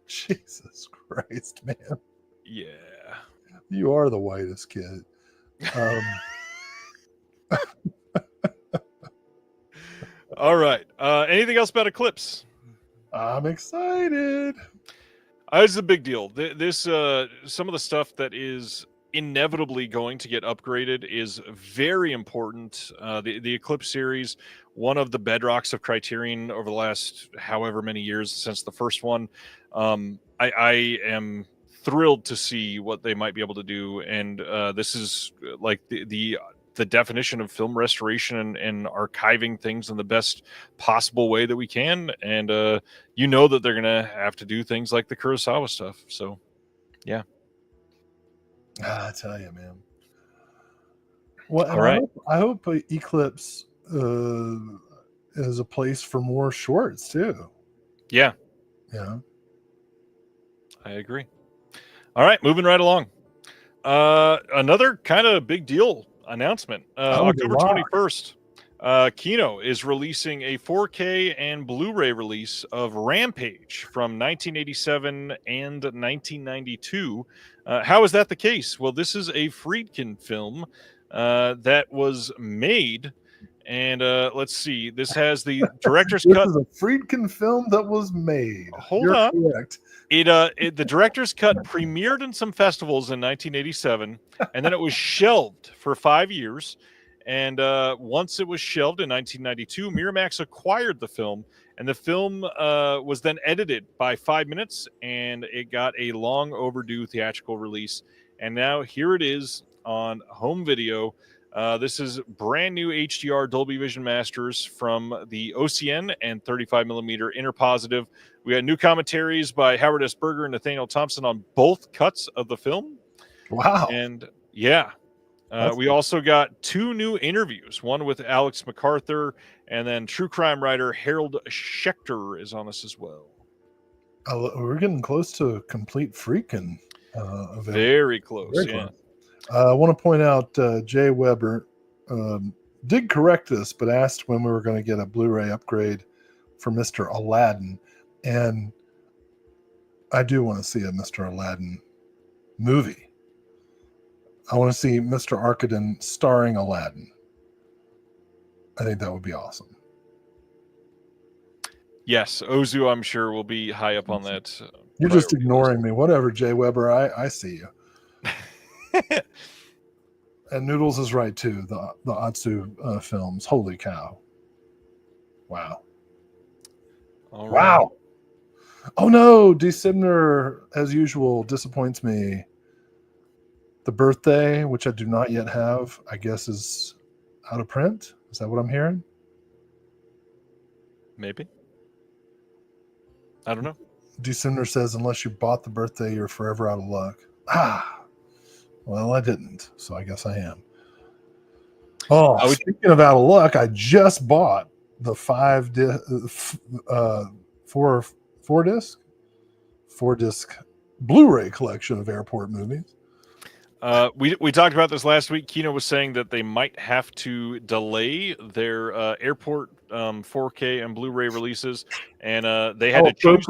Jesus Christ, man. Yeah. You are the whitest kid. All right. Anything else about Eclipse? I'm excited. This is a big deal. This some of the stuff that is inevitably going to get upgraded is very important. The Eclipse series, one of the bedrocks of Criterion over the last however many years since the first one. I am thrilled to see what they might be able to do, and this is like the definition of film restoration and archiving things in the best possible way that we can. And you know that they're gonna have to do things like the Kurosawa stuff. So, yeah. I tell you, man. Well, and All right. I hope Eclipse is a place for more shorts too. Yeah, Yeah. I agree. All right, moving right along. Another kind of big deal announcement. October 21st, Kino is releasing a 4K and Blu-ray release of Rampage from 1987 and 1992. How is that the case? Well, this is a Friedkin film that was made, and let's see. This has the director's This cut. is a Friedkin film that was made. Hold You're on. correct. The director's cut premiered in some festivals in 1987, and then it was shelved for 5 years. And once it was shelved in 1992, Miramax acquired the film, and the film was then edited by 5 minutes, and it got a long overdue theatrical release. And now here it is on home video. This is brand new HDR Dolby Vision Masters from the OCN and 35mm Interpositive. We had new commentaries by Howard S. Berger and Nathaniel Thompson on both cuts of the film. Wow. And yeah, we also got 2 new interviews, one with Alex MacArthur, and then true crime writer Harold Schechter is on this as well. We're getting close to a complete Friedkin event. Very close. Very close. I want to point out Jay Weber did correct this, but asked when we were going to get a Blu-ray upgrade for Mr. Aladdin. And I do want to see a Mr. Aladdin movie. I want to see Mr. Arkadin starring Aladdin. I think that would be awesome. Yes, Ozu, I'm sure, will be high up on that. You're just ignoring me. Whatever, Jay Weber. I see you. And Noodles is right too. The Atsu films. Holy cow! Wow! All right. Wow! Oh no! D. Simner, as usual, disappoints me. The Birthday, which I do not yet have, I guess is out of print. Is that what I'm hearing? Maybe. I don't know. D. Simner says, unless you bought The Birthday, you're forever out of luck. Well, I didn't, so I guess I am. Oh, speaking of out of luck, I just bought the 4-disc Blu-ray collection of airport movies. We talked about this last week. Kino was saying that they might have to delay their airport 4K and Blu-ray releases, and they had to choose.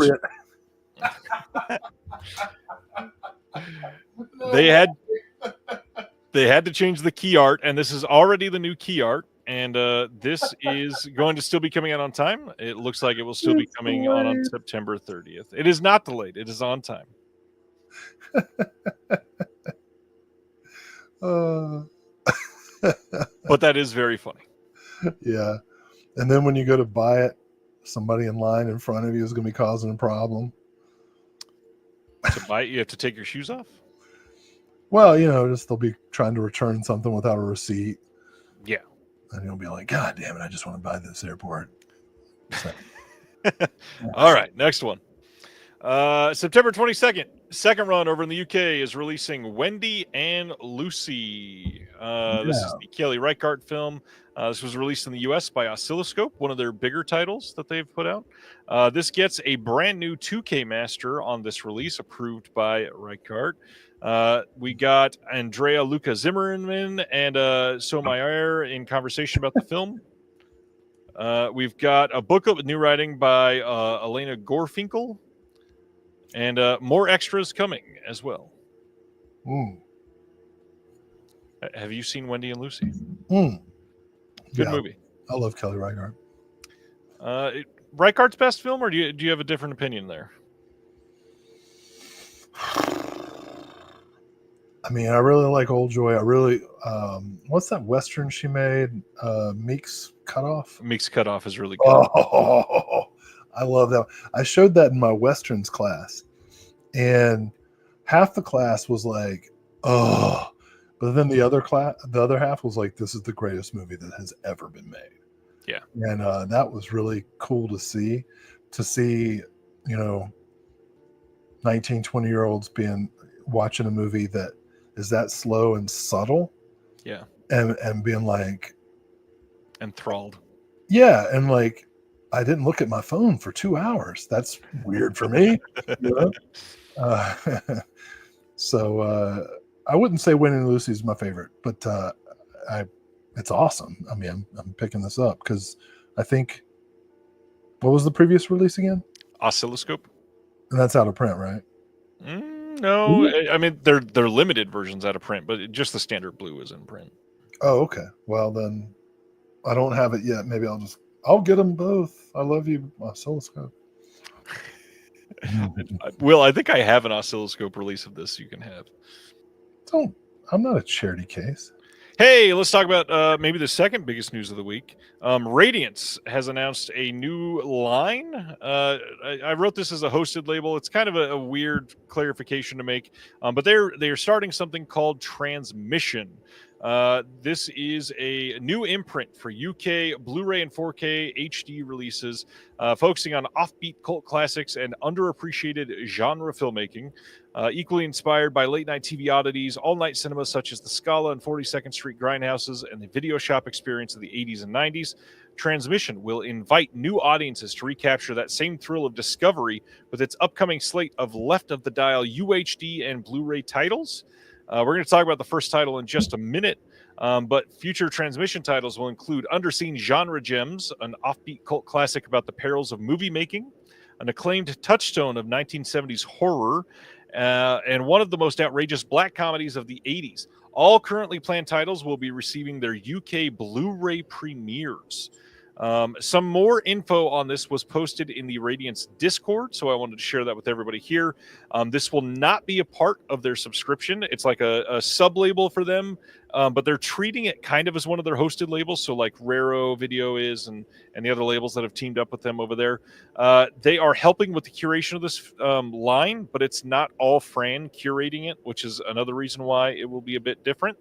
They had to change the key art, and this is already the new key art, and this is going to still be coming out on time. It looks like it will still be coming on September 30th. It is not delayed. It is on time. But that is very funny. Yeah. And then when you go to buy it, somebody in line in front of you is going to be causing a problem. To buy it, you have to take your shoes off? Well, just they'll be trying to return something without a receipt. Yeah. And you'll be like, God damn it, I just want to buy this airport. So, all right, next one. September 22nd, second run over in the UK is releasing Wendy and Lucy. This is the Kelly Reichardt film. This was released in the US by Oscilloscope, one of their bigger titles that they've put out. This gets a brand new 2K master on this release, approved by Reichardt. We got Andrea Luca Zimmerman and Somayer in conversation about the film. We've got a booklet with new writing by Elena Gorfinkel, and more extras coming as well. Mm. Have you seen Wendy and Lucy? Mm. Good Yeah, movie. I love Kelly Reichardt. Reichardt's best film, or do you have a different opinion there? I mean, I really like Old Joy. I really, what's that Western she made? Meek's Cutoff? Meek's Cutoff is really good. Oh, I love that. I showed that in my Westerns class, and half the class was like, oh, but then the other half was like, this is the greatest movie that has ever been made. Yeah. And that was really cool to see, you know, 19, 20-year-olds watching a movie that is that slow and subtle. Yeah. And being like enthralled. Yeah. And like, I didn't look at my phone for 2 hours. That's weird for me. You know? So I wouldn't say Winnie and Lucy is my favorite, but it's awesome. I mean, I'm picking this up because I think, what was the previous release again? Oscilloscope. And that's out of print, right? No, I mean they're limited versions out of print, but just the standard blue is in print. Oh, okay. Well, then I don't have it yet. Maybe I'll get them both. I love you, Oscilloscope. Will, I think I have an Oscilloscope release of this you can have. I'm not a charity case. Hey, let's talk about maybe the second biggest news of the week. Radiance has announced a new line. I wrote this as a hosted label. It's kind of a weird clarification to make, but they're starting something called Transmission. This is a new imprint for UK Blu-ray and 4K HD releases, focusing on offbeat cult classics and underappreciated genre filmmaking. Equally inspired by late-night TV oddities, all-night cinema such as the Scala and 42nd Street grindhouses and the video shop experience of the 80s and 90s, Transmission will invite new audiences to recapture that same thrill of discovery with its upcoming slate of left-of-the-dial UHD and Blu-ray titles. We're going to talk about the first title in just a minute, but future Transmission titles will include Underseen Genre Gems, an offbeat cult classic about the perils of movie making, an acclaimed touchstone of 1970s horror, and one of the most outrageous black comedies of the 80s. All currently planned titles will be receiving their UK Blu-ray premieres. Some more info on this was posted in the Radiance Discord, so I wanted to share that with everybody here. This will not be a part of their subscription. It's like a sub-label for them, but they're treating it kind of as one of their hosted labels, so like Raro Video is and the other labels that have teamed up with them over there. They are helping with the curation of this line, but it's not all Fran curating it, which is another reason why it will be a bit different.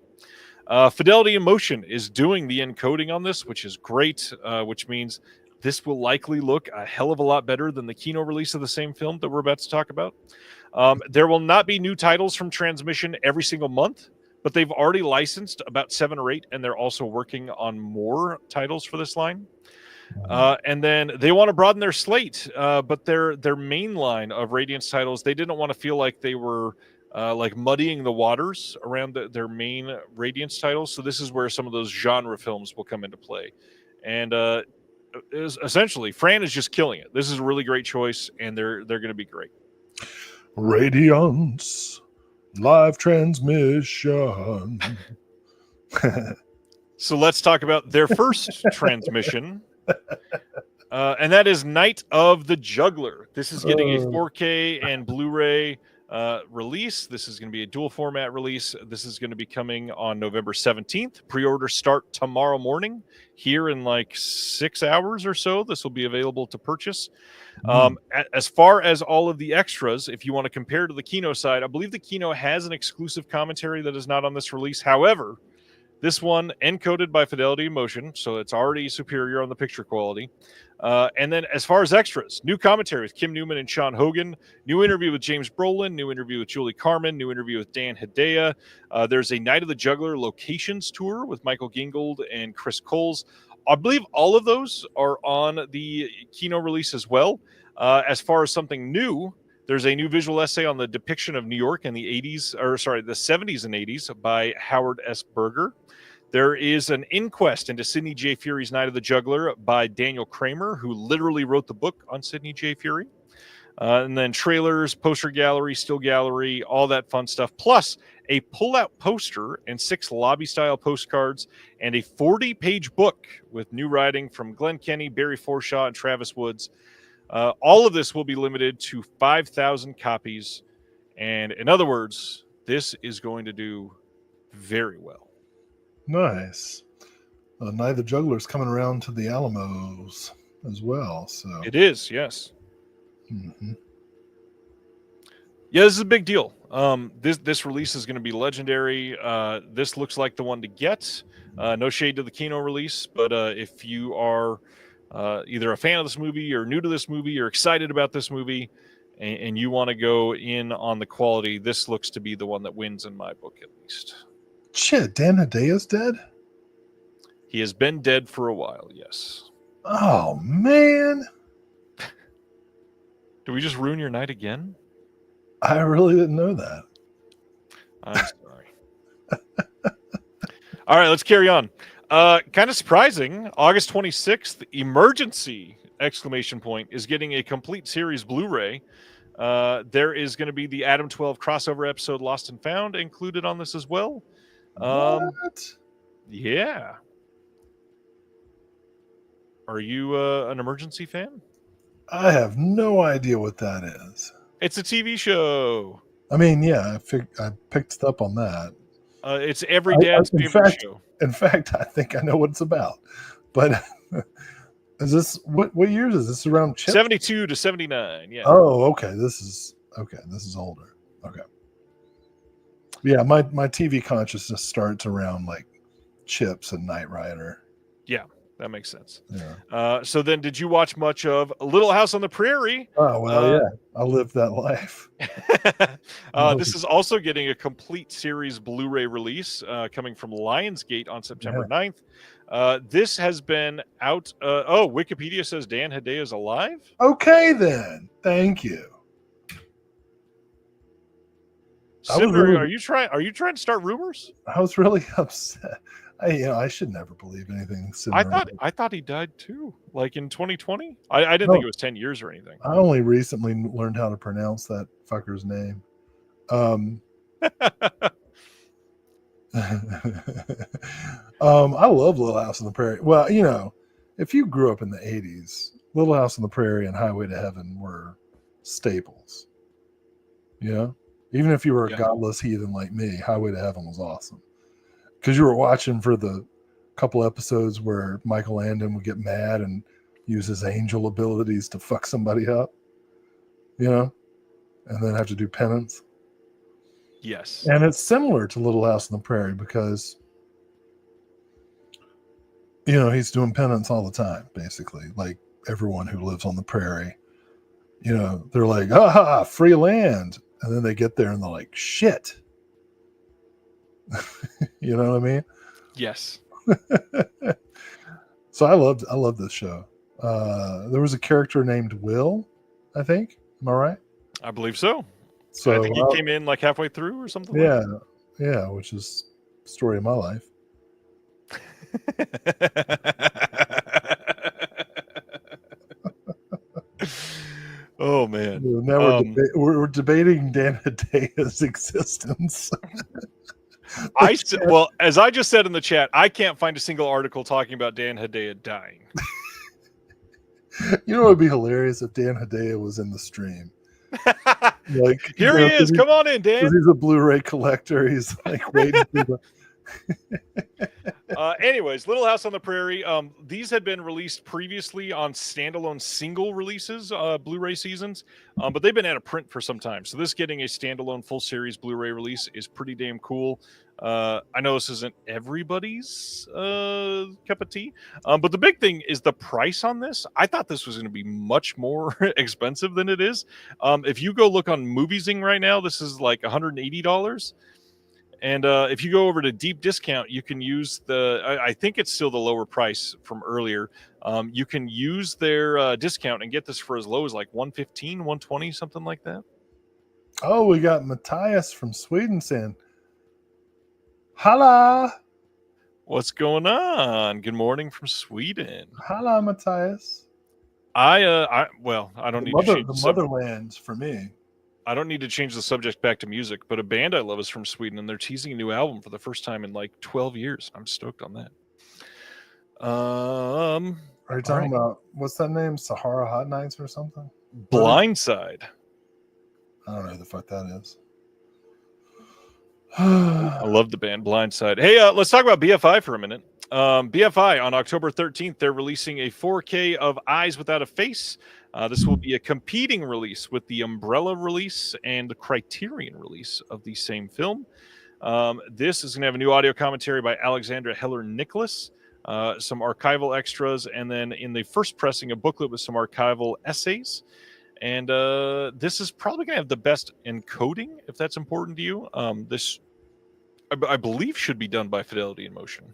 Fidelity in Motion is doing the encoding on this, which is great, which means this will likely look a hell of a lot better than the Kino release of the same film that we're about to talk about. There will not be new titles from Transmission every single month, but they've already licensed about 7 or 8, and they're also working on more titles for this line. And then they want to broaden their slate, but their main line of Radiance titles, they didn't want to feel like they were like muddying the waters around their main Radiance titles. So this is where some of those genre films will come into play. And essentially, Fran is just killing it. This is a really great choice, and they're going to be great. Radiance live transmission. So let's talk about their first transmission. And that is Night of the Juggler. This is getting a 4K and Blu-ray release. This is going to be a dual format release. This is going to be coming on November 17th. Pre-orders start tomorrow morning. Here in like 6 hours or so, this will be available to purchase. As far as all of the extras, if you want to compare to the Kino side, I believe the Kino has an exclusive commentary that is not on this release. However, this one encoded by Fidelity in Motion, so it's already superior on the picture quality. And then as far as extras, new commentary with Kim Newman and Sean Hogan, new interview with James Brolin, new interview with Julie Carmen, new interview with Dan Hedaya. There's a Night of the Juggler locations tour with Michael Gingold and Chris Coles. I believe all of those are on the Kino release as well. As far as something new, there's a new visual essay on the depiction of New York in the 70s and 80s by Howard S. Berger. There is an inquest into Sidney J. Fury's Night of the Juggler by Daniel Kramer, who literally wrote the book on Sidney J. Fury. And then trailers, poster gallery, still gallery, all that fun stuff. Plus a pull-out poster and 6 lobby-style postcards and a 40-page book with new writing from Glenn Kenny, Barry Forshaw, and Travis Woods. All of this will be limited to 5,000 copies. And in other words, this is going to do very well. Nice. Night of the Juggler's coming around to the Alamos as well. So It is, yes. Mhm. Yeah, this is a big deal. This release is going to be legendary. This looks like the one to get. No shade to the Kino release, but if you are either a fan of this movie or new to this movie or excited about this movie and you want to go in on the quality, this looks to be the one that wins in my book at least. Shit, Dan Hedea's dead? He has been dead for a while, yes. Oh, man. Did we just ruin your night again? I really didn't know that. I'm sorry. All right, let's carry on. Kind of surprising. August 26th, Emergency! Is getting a complete series Blu-ray. There is going to be the Adam 12 crossover episode Lost and Found included on this as well. What? Yeah. Are you an Emergency fan? I have no idea what that is. It's a TV show. I mean, yeah, I picked up on that. It's every dad's favorite show. In fact, I think I know what it's about. But is this what years is this around? Chips? 72 to 79. Yeah. Oh, okay. This is older. Okay. Yeah, my TV consciousness starts around like Chips and Knight Rider. Yeah, that makes sense. Yeah. So then, did you watch much of Little House on the Prairie? Oh well, yeah. I lived that life. This is also getting a complete series Blu-ray release coming from Lionsgate on September 9th. This has been out. Wikipedia says Dan Hedaya is alive. Okay, then. Thank you. Cinder, are you trying to start rumors? I was really upset. I should never believe anything. I thought he died too, like in 2020. I didn't think it was 10 years or anything. I only recently learned how to pronounce that fucker's name. I love Little House on the Prairie. Well, if you grew up in the 80s, Little House on the Prairie and Highway to Heaven were staples. Even if you were a godless heathen like me, Highway to Heaven was awesome. Because you were watching for the couple episodes where Michael Landon would get mad and use his angel abilities to fuck somebody up, and then have to do penance. Yes. And it's similar to Little House on the Prairie because, he's doing penance all the time, basically. Like everyone who lives on the prairie, they're like, free land. And then they get there and they're like, shit. You know what I mean? Yes. So I love this show. There was a character named Will, I think. Am I right? I believe so. So I think he came in like halfway through or something. Yeah, yeah, which is the story of my life. Oh man! Now we're debating Dan Hedea's existence. As I just said in the chat, I can't find a single article talking about Dan Hedaya dying. It would be hilarious if Dan Hedaya was in the stream. Like here he is. Come on in, Dan. He's a Blu-ray collector. He's like waiting for the. Anyways, Little House on the Prairie. These had been released previously on standalone single releases, Blu-ray seasons, but they've been out of print for some time. So this getting a standalone full series Blu-ray release is pretty damn cool. I know this isn't everybody's cup of tea, but the big thing is the price on this. I thought this was going to be much more expensive than it is. If you go look on MovieZing right now, this is like $180. And if you go over to deep discount, you can use I think it's still the lower price from earlier. You can use their discount and get this for as low as like $115, $120, something like that. Oh, we got Matthias from Sweden saying, "Holla." What's going on? Good morning from Sweden. Hello, Matthias. I don't need to change The the motherland for me. I don't need to change the subject back to music, but a band I love is from Sweden, and they're teasing a new album for the first time in like 12 years. I'm stoked on that. Are you talking about what's that name? Sahara Hot Nights or something? Blindside. I don't know who the fuck that is. I love the band Blindside. Hey, let's talk about BFI for a minute. BFI on October 13th, they're releasing a 4K of Eyes Without a Face. This will be a competing release with the Umbrella release and the Criterion release of the same film. This is going to have a new audio commentary by Alexandra Heller-Nicholas, some archival extras, and then in the first pressing, a booklet with some archival essays. And this is probably going to have the best encoding, if that's important to you. This, I believe, should be done by Fidelity in Motion.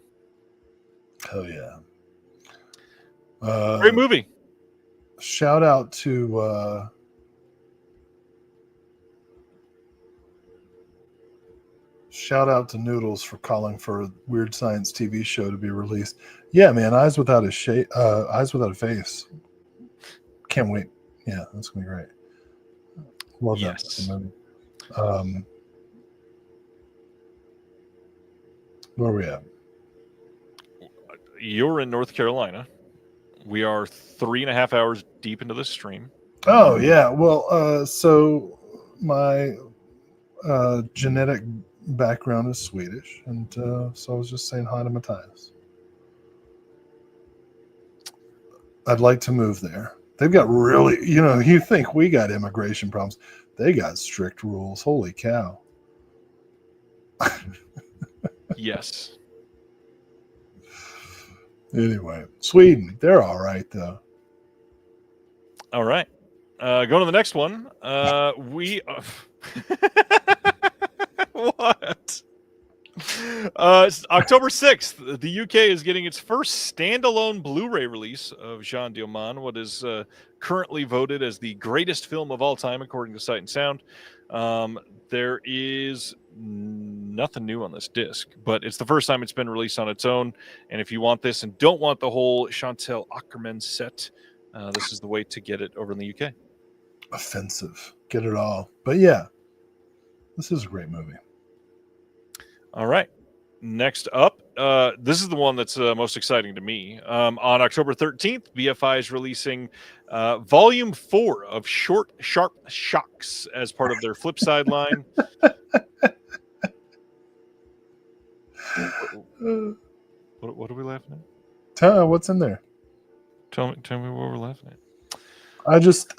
Hell yeah. Great movie. Shout out to Noodles for calling for a Weird Science TV show to be released. Yeah, man, Eyes Without a Face. Can't wait. Yeah, that's gonna be great. Love that movie. Where are we at? You're in North Carolina. We are 3.5 hours deep into this stream. Oh yeah. Well, so my genetic background is Swedish, and so I was just saying hi to Matthias. I'd like to move there. They've got really, you think we got immigration problems. They got strict rules. Holy cow. Yes. Anyway, Sweden, they're all right, though. All right. Going to the next one. We... What? October 6th, the UK is getting its first standalone Blu-ray release of Jean Dielman, what is currently voted as the greatest film of all time, according to Sight and Sound. There is nothing new on this disc, but it's the first time it's been released on its own. And if you want this and don't want the whole Chantal Akerman set, this is the way to get it over in the UK. Offensive. Get it all. But yeah, this is a great movie. All right. Next up, this is the one that's most exciting to me. On October 13th, BFI is releasing Volume 4 of Short, Sharp Shocks as part of their Flipside line. What are we laughing at? What's in there? Tell me what we're laughing at.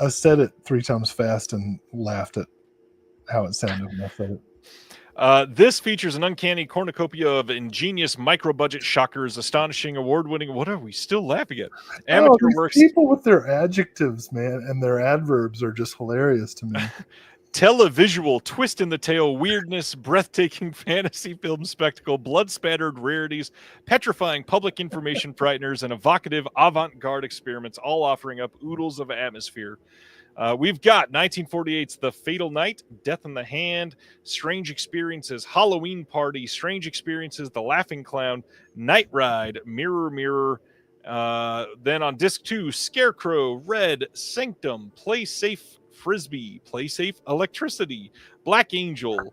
I said it 3 times fast and laughed at how it sounded when I said it. This features an uncanny cornucopia of ingenious micro-budget shockers, astonishing award-winning. What are we still laughing at? Amateur works. People with their adjectives, man, and their adverbs are just hilarious to me. Televisual, twist in the tail, weirdness, breathtaking fantasy film spectacle, blood-spattered rarities, petrifying public information frighteners, and evocative avant-garde experiments, all offering up oodles of atmosphere. We've got 1948's The Fatal Night, Death in the Hand, Strange Experiences, Halloween Party, Strange Experiences, The Laughing Clown, Night Ride, Mirror Mirror. Then on disc 2, Scarecrow, Red, Sanctum, Play Safe Frisbee, Play Safe Electricity, Black Angel.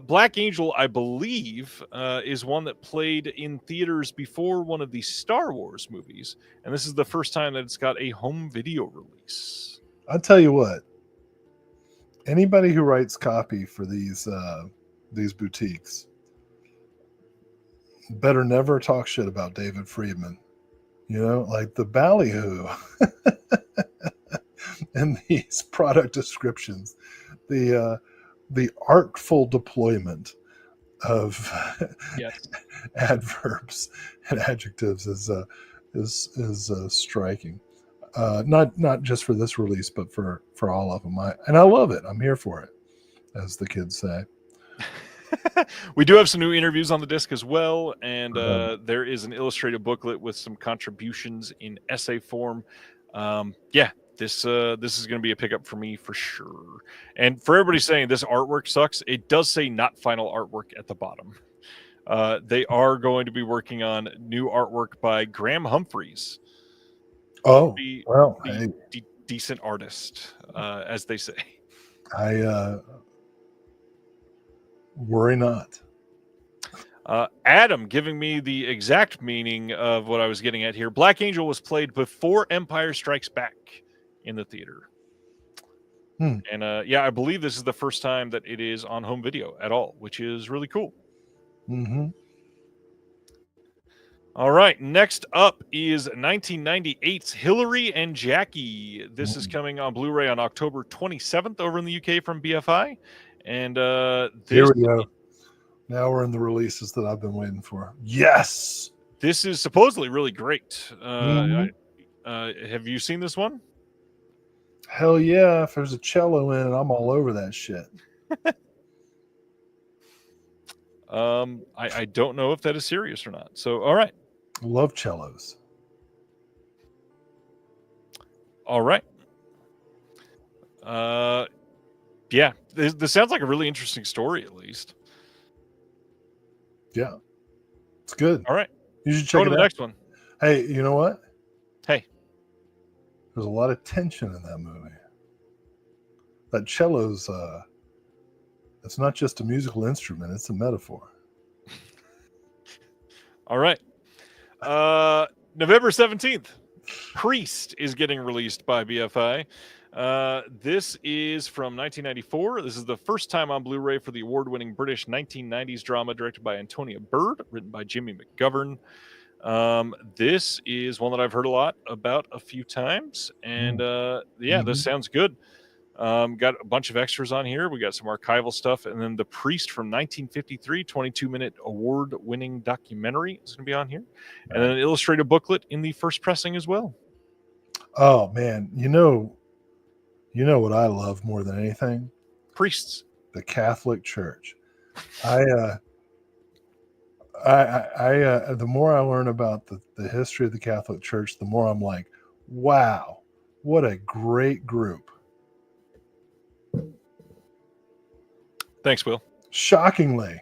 Black Angel, I believe, is one that played in theaters before one of the Star Wars movies. And this is the first time that it's got a home video release. I'll tell you what. Anybody who writes copy for these boutiques better never talk shit about David Friedman. Like the ballyhoo in these product descriptions, the artful deployment of adverbs and adjectives is striking. Not just for this release, but for all of them. I love it. I'm here for it, as the kids say. We do have some new interviews on the disc as well, and there is an illustrated booklet with some contributions in essay form. This is going to be a pickup for me for sure. And for everybody saying this artwork sucks, it does say not final artwork at the bottom. They are going to be working on new artwork by Graham Humphreys. Oh, Be well, hey, decent artist, as they say. I worry not. Adam giving me the exact meaning of what I was getting at here. Black Angel was played before Empire Strikes Back in the theater. Hmm. And yeah, I believe this is the first time that it is on home video at all, which is really cool. Mm-hmm. All right, next up is 1998's Hillary and Jackie. This is coming on Blu-ray on October 27th over in the UK from BFI. And Here we go. Now we're in the releases that I've been waiting for. Yes! This is supposedly really great. Mhm. Have you seen this one? Hell yeah. If there's a cello in it, I'm all over that shit. I don't know if that is serious or not. So, all right. Love cellos. All right. Yeah, this sounds like a really interesting story, at least. Yeah. It's good. All right. You should check Go it to out. the next one. Hey, you know what? Hey. There's a lot of tension in that movie. That cello's it's not just a musical instrument, it's a metaphor. All right. November 17th, Priest is getting released by BFI. This is from 1994. This is the first time on Blu-ray for the award-winning British 1990s drama directed by Antonia Bird, written by Jimmy McGovern. This is one that I've heard a lot about a few times, and yeah, this sounds good. Got a bunch of extras on here. We got some archival stuff, and then The Priest from 1953, 22-minute award-winning documentary is going to be on here, and then an illustrated booklet in the first pressing as well. Oh man, you know what I love more than anything? Priests. The Catholic Church. The more I learn about the history of the Catholic Church, the more I'm like, wow, what a great group. Thanks, Will. Shockingly,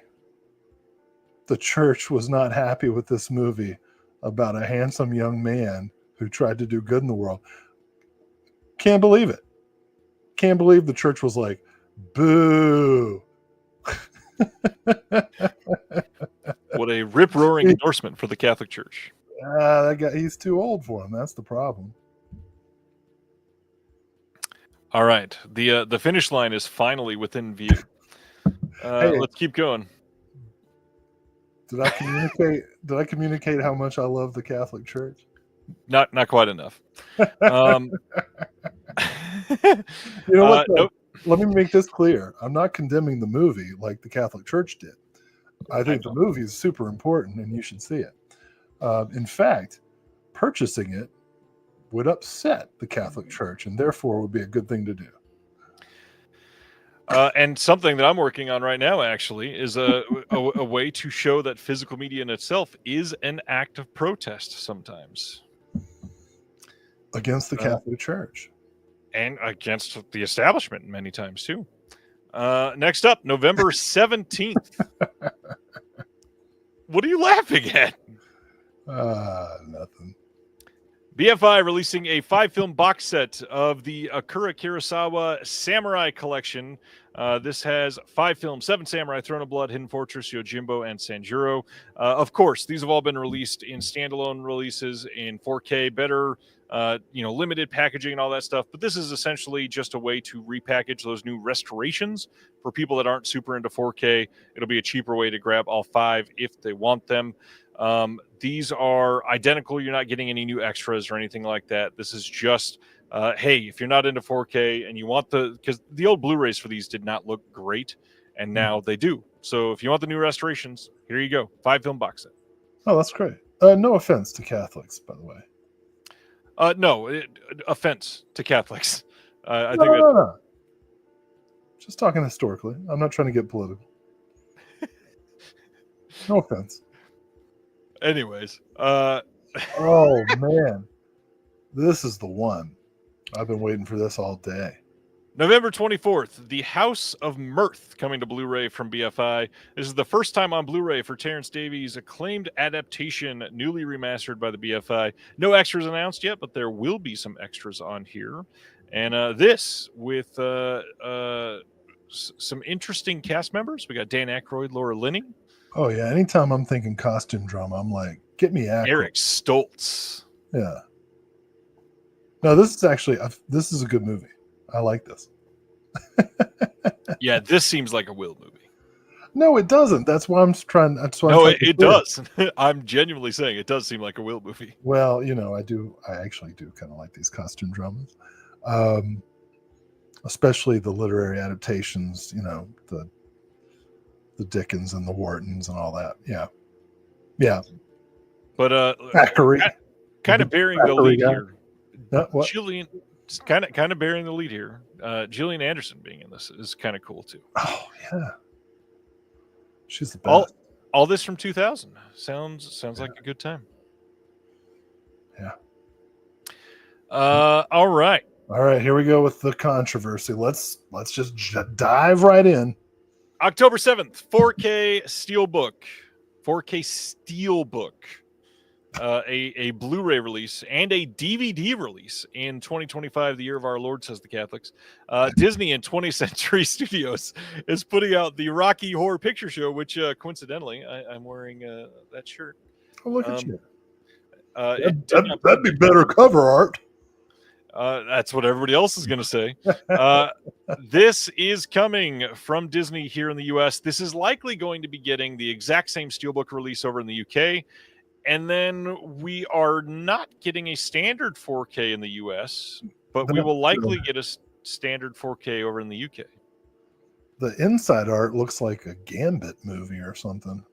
the church was not happy with this movie about a handsome young man who tried to do good in the world. Can't believe it. Can't believe the church was like, boo. What a rip-roaring endorsement for the Catholic Church. That guy, he's too old for him. That's the problem. All right. The finish line is finally within view. Hey, let's keep going. Did I communicate how much I love the Catholic Church? Not quite enough. You know what? Nope. Let me make this clear. I'm not condemning the movie like the Catholic Church did. I think the movie is super important and you should see it. In fact, purchasing it would upset the Catholic Church and therefore would be a good thing to do. And something that I'm working on right now, actually, is a way to show that physical media in itself is an act of protest sometimes. Against the Catholic Church. And against the establishment many times, too. Next up, November 17th. What are you laughing at? Nothing. BFI releasing a 5-film box set of the Akira Kurosawa Samurai Collection. This has 5 films: 7 Samurai, Throne of Blood, Hidden Fortress, Yojimbo, and Sanjuro. Of course, these have all been released in standalone releases in 4K, better, limited packaging and all that stuff. But this is essentially just a way to repackage those new restorations for people that aren't super into 4K. It'll be a cheaper way to grab all 5 if they want them. These are identical. You're not getting any new extras or anything like that. This is just, hey, if you're not into 4K and you want because the old Blu-rays for these did not look great, and now they do. So if you want the new restorations, here you go. 5-film box set. Oh, that's great. No offense to Catholics, by the way. No, offense to Catholics. No. Just talking historically. I'm not trying to get political. No offense. Anyways. Oh, man. This is the one. I've been waiting for this all day. November 24th, The House of Mirth coming to Blu-ray from BFI. This is the first time on Blu-ray for Terrence Davies' acclaimed adaptation, newly remastered by the BFI. No extras announced yet, but there will be some extras on here. And this with some interesting cast members. We got Dan Aykroyd, Laura Linney, Oh yeah, anytime I'm thinking costume drama, I'm like, get me Aykroyd. Eric Stoltz. Yeah. No, this is a good movie. I like this. Yeah, this seems like a Will movie. No, it doesn't. That's why I'm trying. That's why. No, it does. I'm genuinely saying it does seem like a Will movie. Well, I actually do kind of like these costume dramas, especially the literary adaptations. The Dickens and the Whartons and all that. Yeah. But Thackeray. kind of bearing the lead here. What? Jillian, kind of bearing the lead here. Gillian Anderson being in this is kind of cool too. Oh yeah, she's the best. All this from 2000 sounds like a good time. Yeah. All right. Here we go with the controversy. Let's just dive right in. October 7th, 4K Steelbook. 4K Steelbook. A Blu-ray release and a DVD release in 2025, the year of our Lord, says the Catholics. Disney and 20th Century Studios is putting out the Rocky Horror Picture Show, which coincidentally, I'm wearing that shirt. Oh, look at you. That'd be better cover art. That's what everybody else is going to say. This is coming from Disney here in the U.S. This is likely going to be getting the exact same Steelbook release over in the U.K., and then we are not getting a standard 4K in the US, but we will likely get a standard 4K over in the UK. The inside art looks like a Gambit movie or something.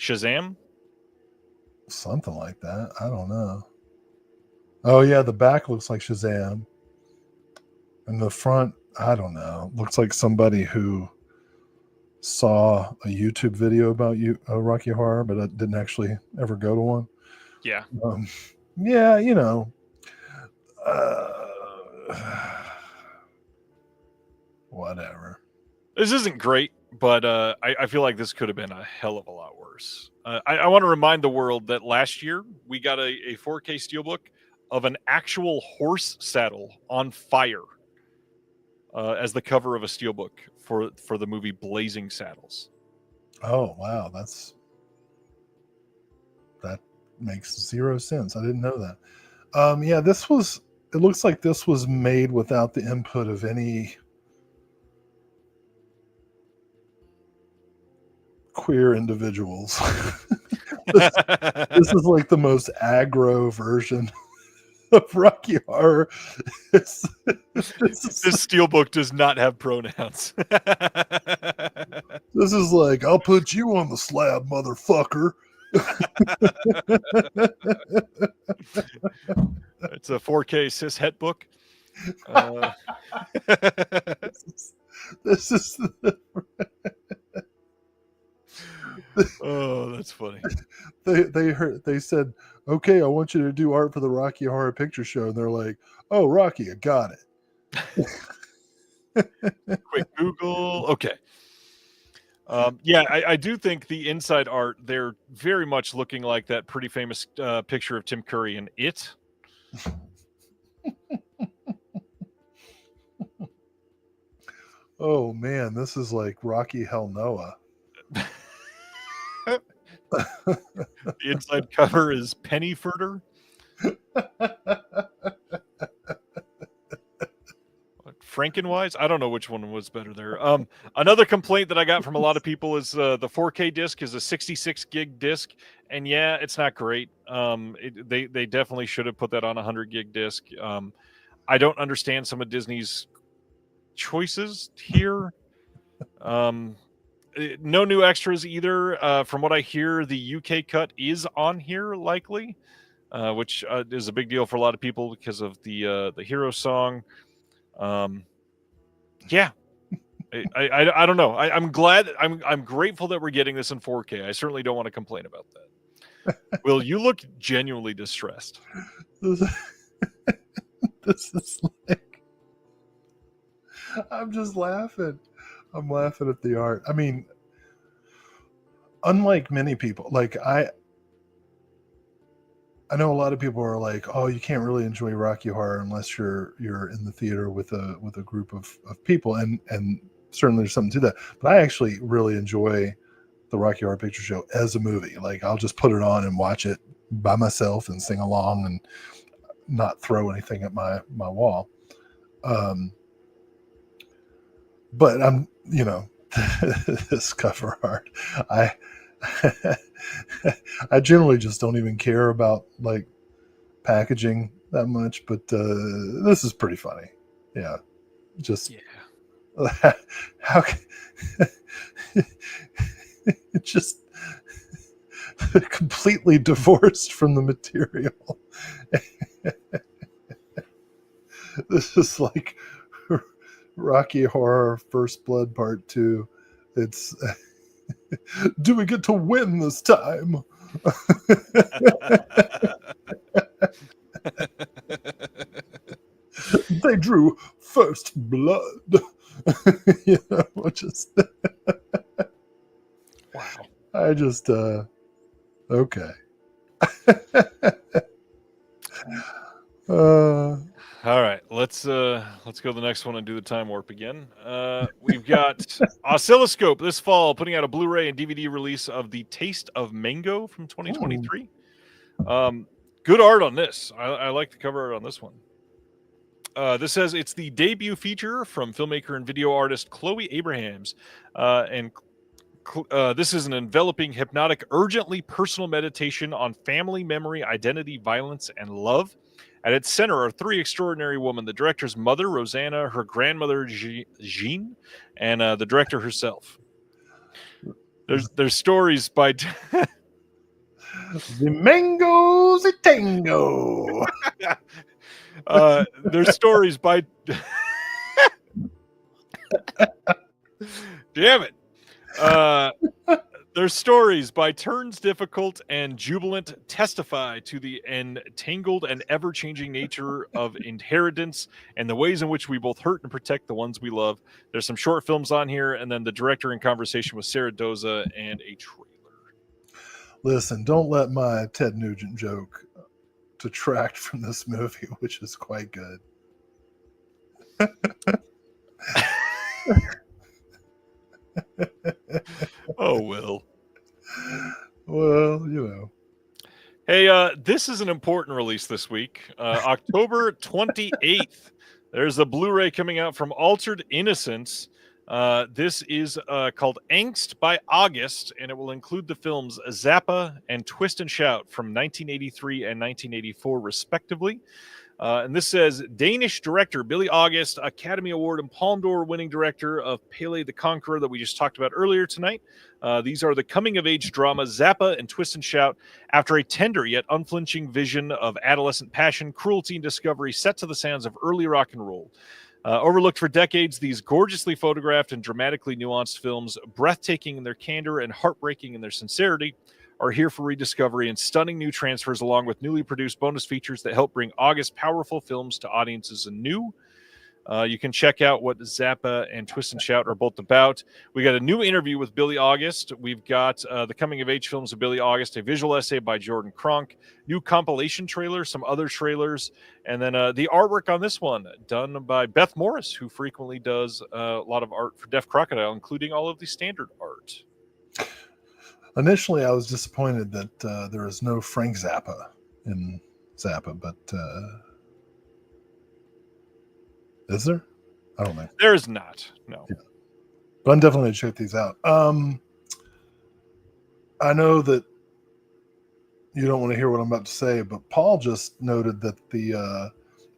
Shazam? Something like that. I don't know. Oh, yeah, the back looks like Shazam. And the front, I don't know. Looks like somebody who saw a YouTube video about Rocky Horror, but I didn't actually ever go to one. Yeah. Yeah, whatever. This isn't great, but I feel like this could have been a hell of a lot worse. I want to remind the world that last year we got a 4K Steelbook of an actual horse saddle on fire as the cover of a Steelbook for the movie Blazing Saddles. Oh, wow. That makes zero sense. I didn't know that. Yeah, it looks like this was made without the input of any queer individuals. This is like the most aggro version of Rocky Horror. This Steelbook does not have pronouns. This is like, I'll put you on the slab, motherfucker. It's a 4K cis het book. This is oh, that's funny. They said, okay, I want you to do art for the Rocky Horror Picture Show, and they're like, oh, Rocky, I got it. Quick Google. Okay. Yeah, I do think the inside art, they're very much looking like that pretty famous picture of Tim Curry in It. Oh, man, this is like Rocky Hell Noah. The inside cover is Pennyfurter. Frankenwise? I don't know which one was better there. Another complaint that I got from a lot of people is the 4K disc is a 66 gig disc, and yeah, it's not great. They definitely should have put that on a 100 gig disc. I don't understand some of Disney's choices here. No new extras either. From what I hear, the UK cut is on here likely, which is a big deal for a lot of people because of the hero song. Yeah, I don't know. I'm glad. I'm grateful that we're getting this in 4K. I certainly don't want to complain about that. Will, you look genuinely distressed. This is like, I'm just laughing. I'm laughing at the art. I mean, unlike many people, like I know a lot of people are like, oh, you can't really enjoy Rocky Horror unless you're in the theater with a group of people, and certainly there's something to that. But I actually really enjoy the Rocky Horror Picture Show as a movie. Like I'll just put it on and watch it by myself and sing along and not throw anything at my wall. But I'm, this cover art, I generally just don't even care about like packaging that much, but this is pretty funny. Yeah, just how just completely divorced from the material. This is like Rocky Horror First Blood Part 2. It's do we get to win this time? They drew first blood. Just Wow. I just okay. All right, let's go to the next one and do the time warp again. We've got Oscilloscope this fall putting out a Blu-ray and DVD release of The Taste of Mango from 2023. Good art on this. I like the cover art on this one. This says it's the debut feature from filmmaker and video artist Chloe Abrahams, and this is an enveloping, hypnotic, urgently personal meditation on family, memory, identity, violence, and love. At its center are three extraordinary women: the director's mother, Rosanna, her grandmother, Jean, and the director herself. There's stories by the mango's a tango. There's stories by damn it. Their stories, by turns difficult and jubilant, testify to the entangled and ever-changing nature of inheritance and the ways in which we both hurt and protect the ones we love. There's some short films on here, and then the director in conversation with Sarah Doza and a trailer. Listen, don't let my Ted Nugent joke detract from this movie, which is quite good. Oh, Will. Well, Hey, this is an important release this week. October 28th, there's a Blu-ray coming out from Altered Innocence. This is called Angst by August, and it will include the films Zappa and Twist and Shout from 1983 and 1984, respectively. And this says Danish director Billy August, Academy Award and Palme d'Or winning director of Pele the Conqueror that we just talked about earlier tonight. These are the coming-of-age drama Zappa and Twist and Shout, after a tender yet unflinching vision of adolescent passion, cruelty, and discovery set to the sounds of early rock and roll. Overlooked for decades, these gorgeously photographed and dramatically nuanced films, breathtaking in their candor and heartbreaking in their sincerity, are here for rediscovery and stunning new transfers, along with newly produced bonus features that help bring August powerful films to audiences anew. You can check out what Zappa and Twist and Shout are both about. We got a new interview with Billy August. We've got the coming-of-age films of Billy August, a visual essay by Jordan Cronk, new compilation trailer, some other trailers, and then the artwork on this one done by Beth Morris, who frequently does a lot of art for Deaf Crocodile, including all of the standard art. Initially, I was disappointed that there is no Frank Zappa in Zappa, but is there? I don't know. There is not, no. Yeah. But I'm definitely going to check these out. I know that you don't want to hear what I'm about to say, but Paul just noted that the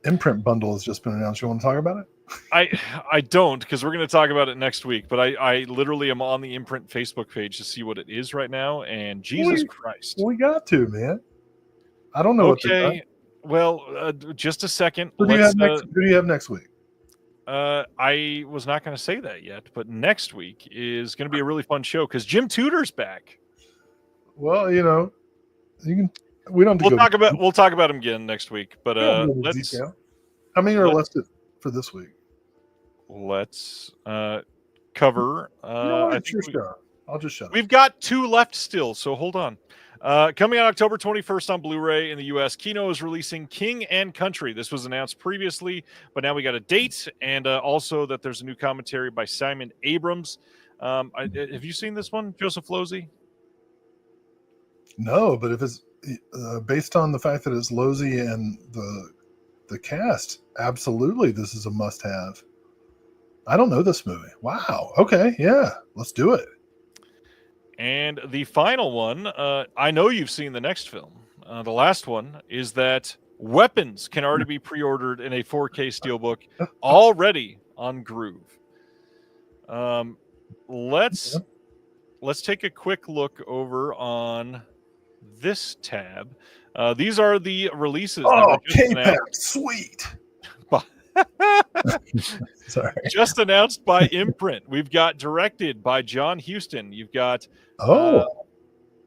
imprint bundle has just been announced. You want to talk about it? I don't, because we're going to talk about it next week, but I literally am on the imprint Facebook page to see what it is right now, and Jesus Christ. We got to, man. I don't know. Okay, well, just a second. Who do you have next week? I was not going to say that yet, but next week is going to be a really fun show because Jim Tudor's back. Well, you can. We don't. We'll talk about him again next week. But let's. How many are left for this week? let's cover. You know what? I It's think your show. I'll just shut up. we've got 2 left still, so hold on. Coming out October 21st on Blu-ray in the U.S., Kino is releasing King and Country. This was announced previously, but now we got a date, and also that there's a new commentary by Simon Abrams. Have you seen this one, Joseph Losey? No, but if it's based on the fact that it's Losey and the cast, absolutely, this is a must-have. I don't know this movie. Wow. Okay. Yeah. Let's do it. And the final one, I know you've seen the next film. The last one is that Weapons can already be pre-ordered in a 4K steelbook already on Groove. Let's take a quick look over on this tab. These are the releases that Oh, were just K-Pack, sweet. Sorry. Just announced by Imprint. We've got directed by John Huston. You've got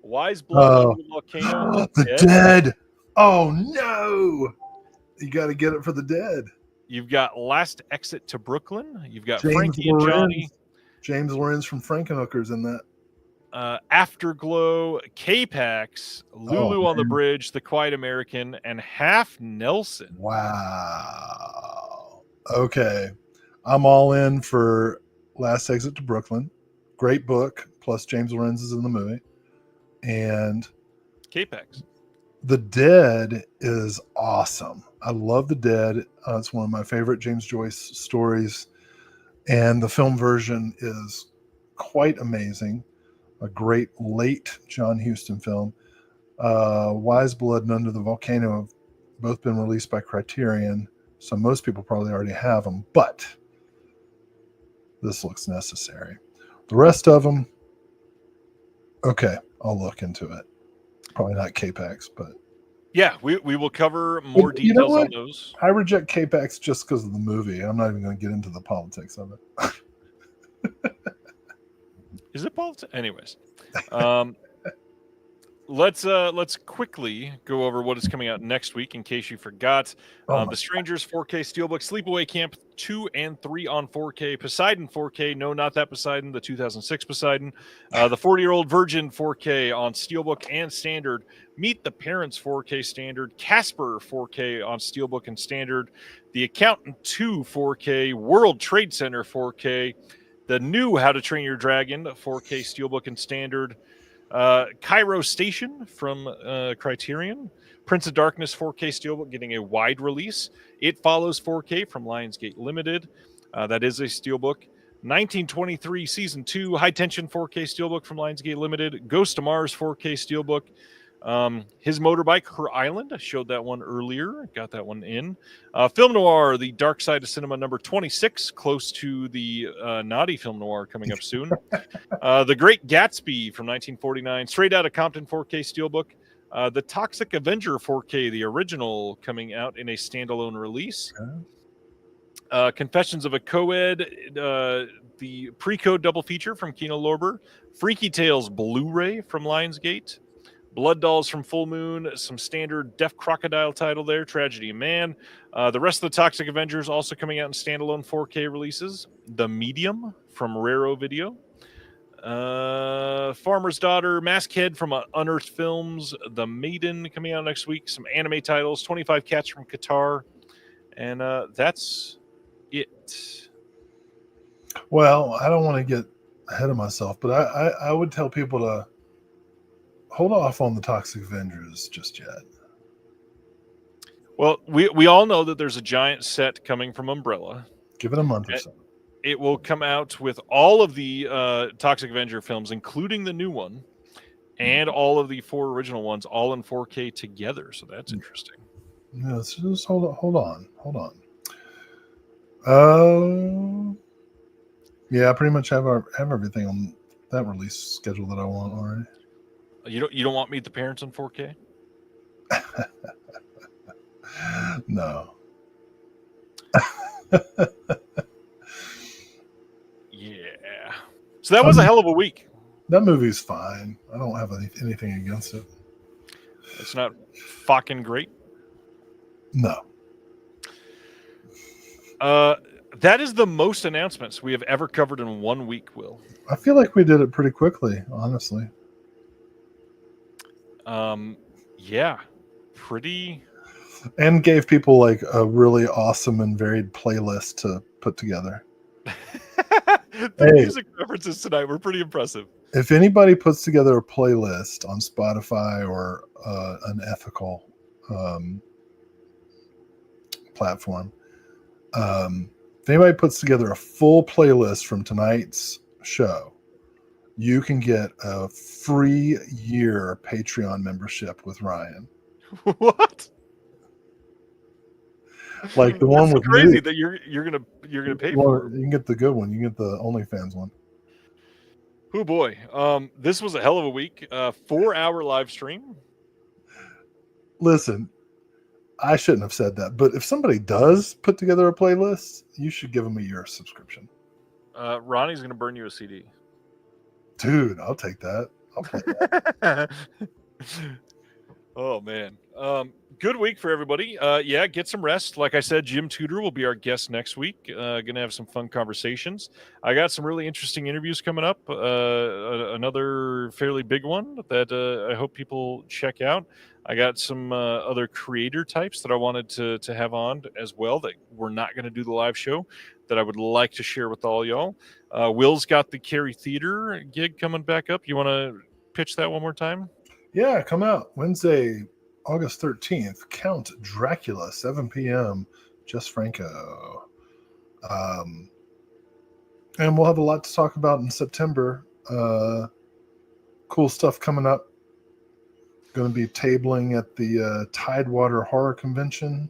Wise Blood Under the Volcano. The Dead. Oh no! You got to get it for the Dead. You've got Last Exit to Brooklyn. You've got James Frankie and Johnny. James Lorenz from Frankenhooker's in that. Afterglow, K-Pax, Lulu on the Bridge, The Quiet American, and Half Nelson. Wow. Okay. I'm all in for Last Exit to Brooklyn. Great book. Plus James Lorenz is in the movie. And K-Pax. The Dead is awesome. I love The Dead. It's one of my favorite James Joyce stories. And the film version is quite amazing. A great late John Huston film. Wise Blood and Under the Volcano have both been released by Criterion, so most people probably already have them, but this looks necessary. The rest of them, okay, I'll look into it. Probably not K-Pax, but... Yeah, we will cover more details on those. I reject K-Pax just because of the movie. I'm not even going to get into the politics of it. Is it politics? Anyways, let's quickly go over what is coming out next week in case you forgot. The Strangers 4K Steelbook, Sleepaway Camp 2 and 3 on 4K, Poseidon 4K, no, not that Poseidon, the 2006 Poseidon, the 40-Year-Old Virgin 4K on Steelbook and Standard, Meet the Parents 4K Standard, Casper 4K on Steelbook and Standard, The Accountant 2 4K, World Trade Center 4K, the new How to Train Your Dragon 4K Steelbook and Standard, Cairo Station from Criterion, Prince of Darkness 4K Steelbook getting a wide release, It Follows 4K from Lionsgate Limited, that is a Steelbook, 1923 Season 2 High Tension 4K Steelbook from Lionsgate Limited, Ghost of Mars 4K Steelbook, his motorbike, Her Island, I showed that one earlier, got that one in. Film Noir, The Dark Side of Cinema number 26, close to the naughty Film Noir coming up soon. The Great Gatsby from 1949, Straight Outta Compton 4K Steelbook. The Toxic Avenger 4K, the original, coming out in a standalone release. Confessions of a Co-Ed, the Pre-Code double feature from Kino Lorber. Freaky Tales Blu-ray from Lionsgate. Blood Dolls from Full Moon, some standard Deaf Crocodile title there, Tragedy of Man. The rest of the Toxic Avengers also coming out in standalone 4K releases. The Medium from Raro Video. Farmer's Daughter, Maskhead from Unearthed Films. The Maiden coming out next week. Some anime titles, 25 Cats from Qatar. And that's it. Well, I don't want to get ahead of myself, but I would tell people to hold off on the Toxic Avengers just yet. Well, we all know that there's a giant set coming from Umbrella. Give it a month or so. It will come out with all of the Toxic Avenger films, including the new one, and all of the 4 original ones, all in 4K together. So that's interesting. Yeah, so just hold on. Yeah, I pretty much have everything on that release schedule that I want already. You don't want Meet the Parents on 4K? No. Yeah. So that was a hell of a week. That movie's fine. I don't have anything against it. It's not fucking great. No. That is the most announcements we have ever covered in 1 week, Will. I feel like we did it pretty quickly, honestly. Yeah, pretty. And gave people like a really awesome and varied playlist to put together. The music references tonight were pretty impressive. If anybody puts together a playlist on Spotify or an ethical platform, if anybody puts together a full playlist from tonight's show, you can get a free year Patreon membership with Ryan. What? Like the one with crazy me. that you're gonna pay for. You can get the good one. You can get the OnlyFans one. Oh boy, this was a hell of a week. 4-hour live stream. Listen, I shouldn't have said that, but if somebody does put together a playlist, you should give them a year subscription. Ronnie's gonna burn you a CD. Dude, I'll take that. I'll play that. Oh man, good week for everybody. Yeah, get some rest. Like I said, Jim Tudor will be our guest next week. Gonna have some fun conversations. I got some really interesting interviews coming up. Another fairly big one that I hope people check out. I got some other creator types that I wanted to have on as well that we're not going to do the live show that I would like to share with all y'all. Will's got the Cary Theater gig coming back up. You want to pitch that one more time? Yeah, come out Wednesday, August 13th. Count Dracula, 7 p.m. Just Franco. And we'll have a lot to talk about in September. Cool stuff coming up. Going to be tabling at the Tidewater Horror Convention.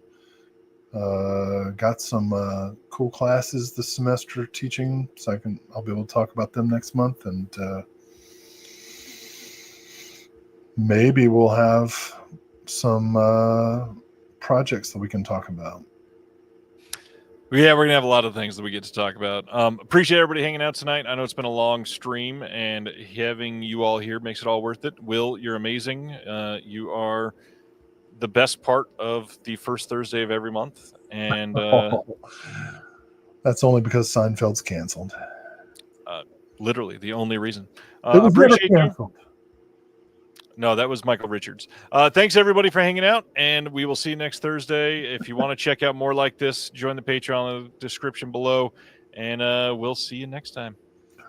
Got some cool classes this semester teaching, so I'll be able to talk about them next month, and maybe we'll have some projects that we can talk about. Yeah, we're gonna have a lot of things that we get to talk about. Appreciate everybody hanging out tonight. I know it's been a long stream, and having you all here makes it all worth it. Will, you're amazing. You are the best part of the first Thursday of every month, and that's only because Seinfeld's canceled. Literally the only reason. It was never Appreciate you. canceled. No, that was Michael Richards. Thanks, everybody, for hanging out, and we will see you next Thursday. If you want to check out more like this, join the Patreon in the description below, and we'll see you next time.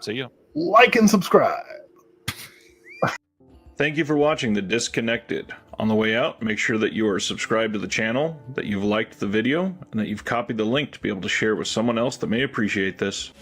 See ya. Like and subscribe. Thank you for watching The Disconnected. On the way out, make sure that you are subscribed to the channel, that you've liked the video, and that you've copied the link to be able to share it with someone else that may appreciate this.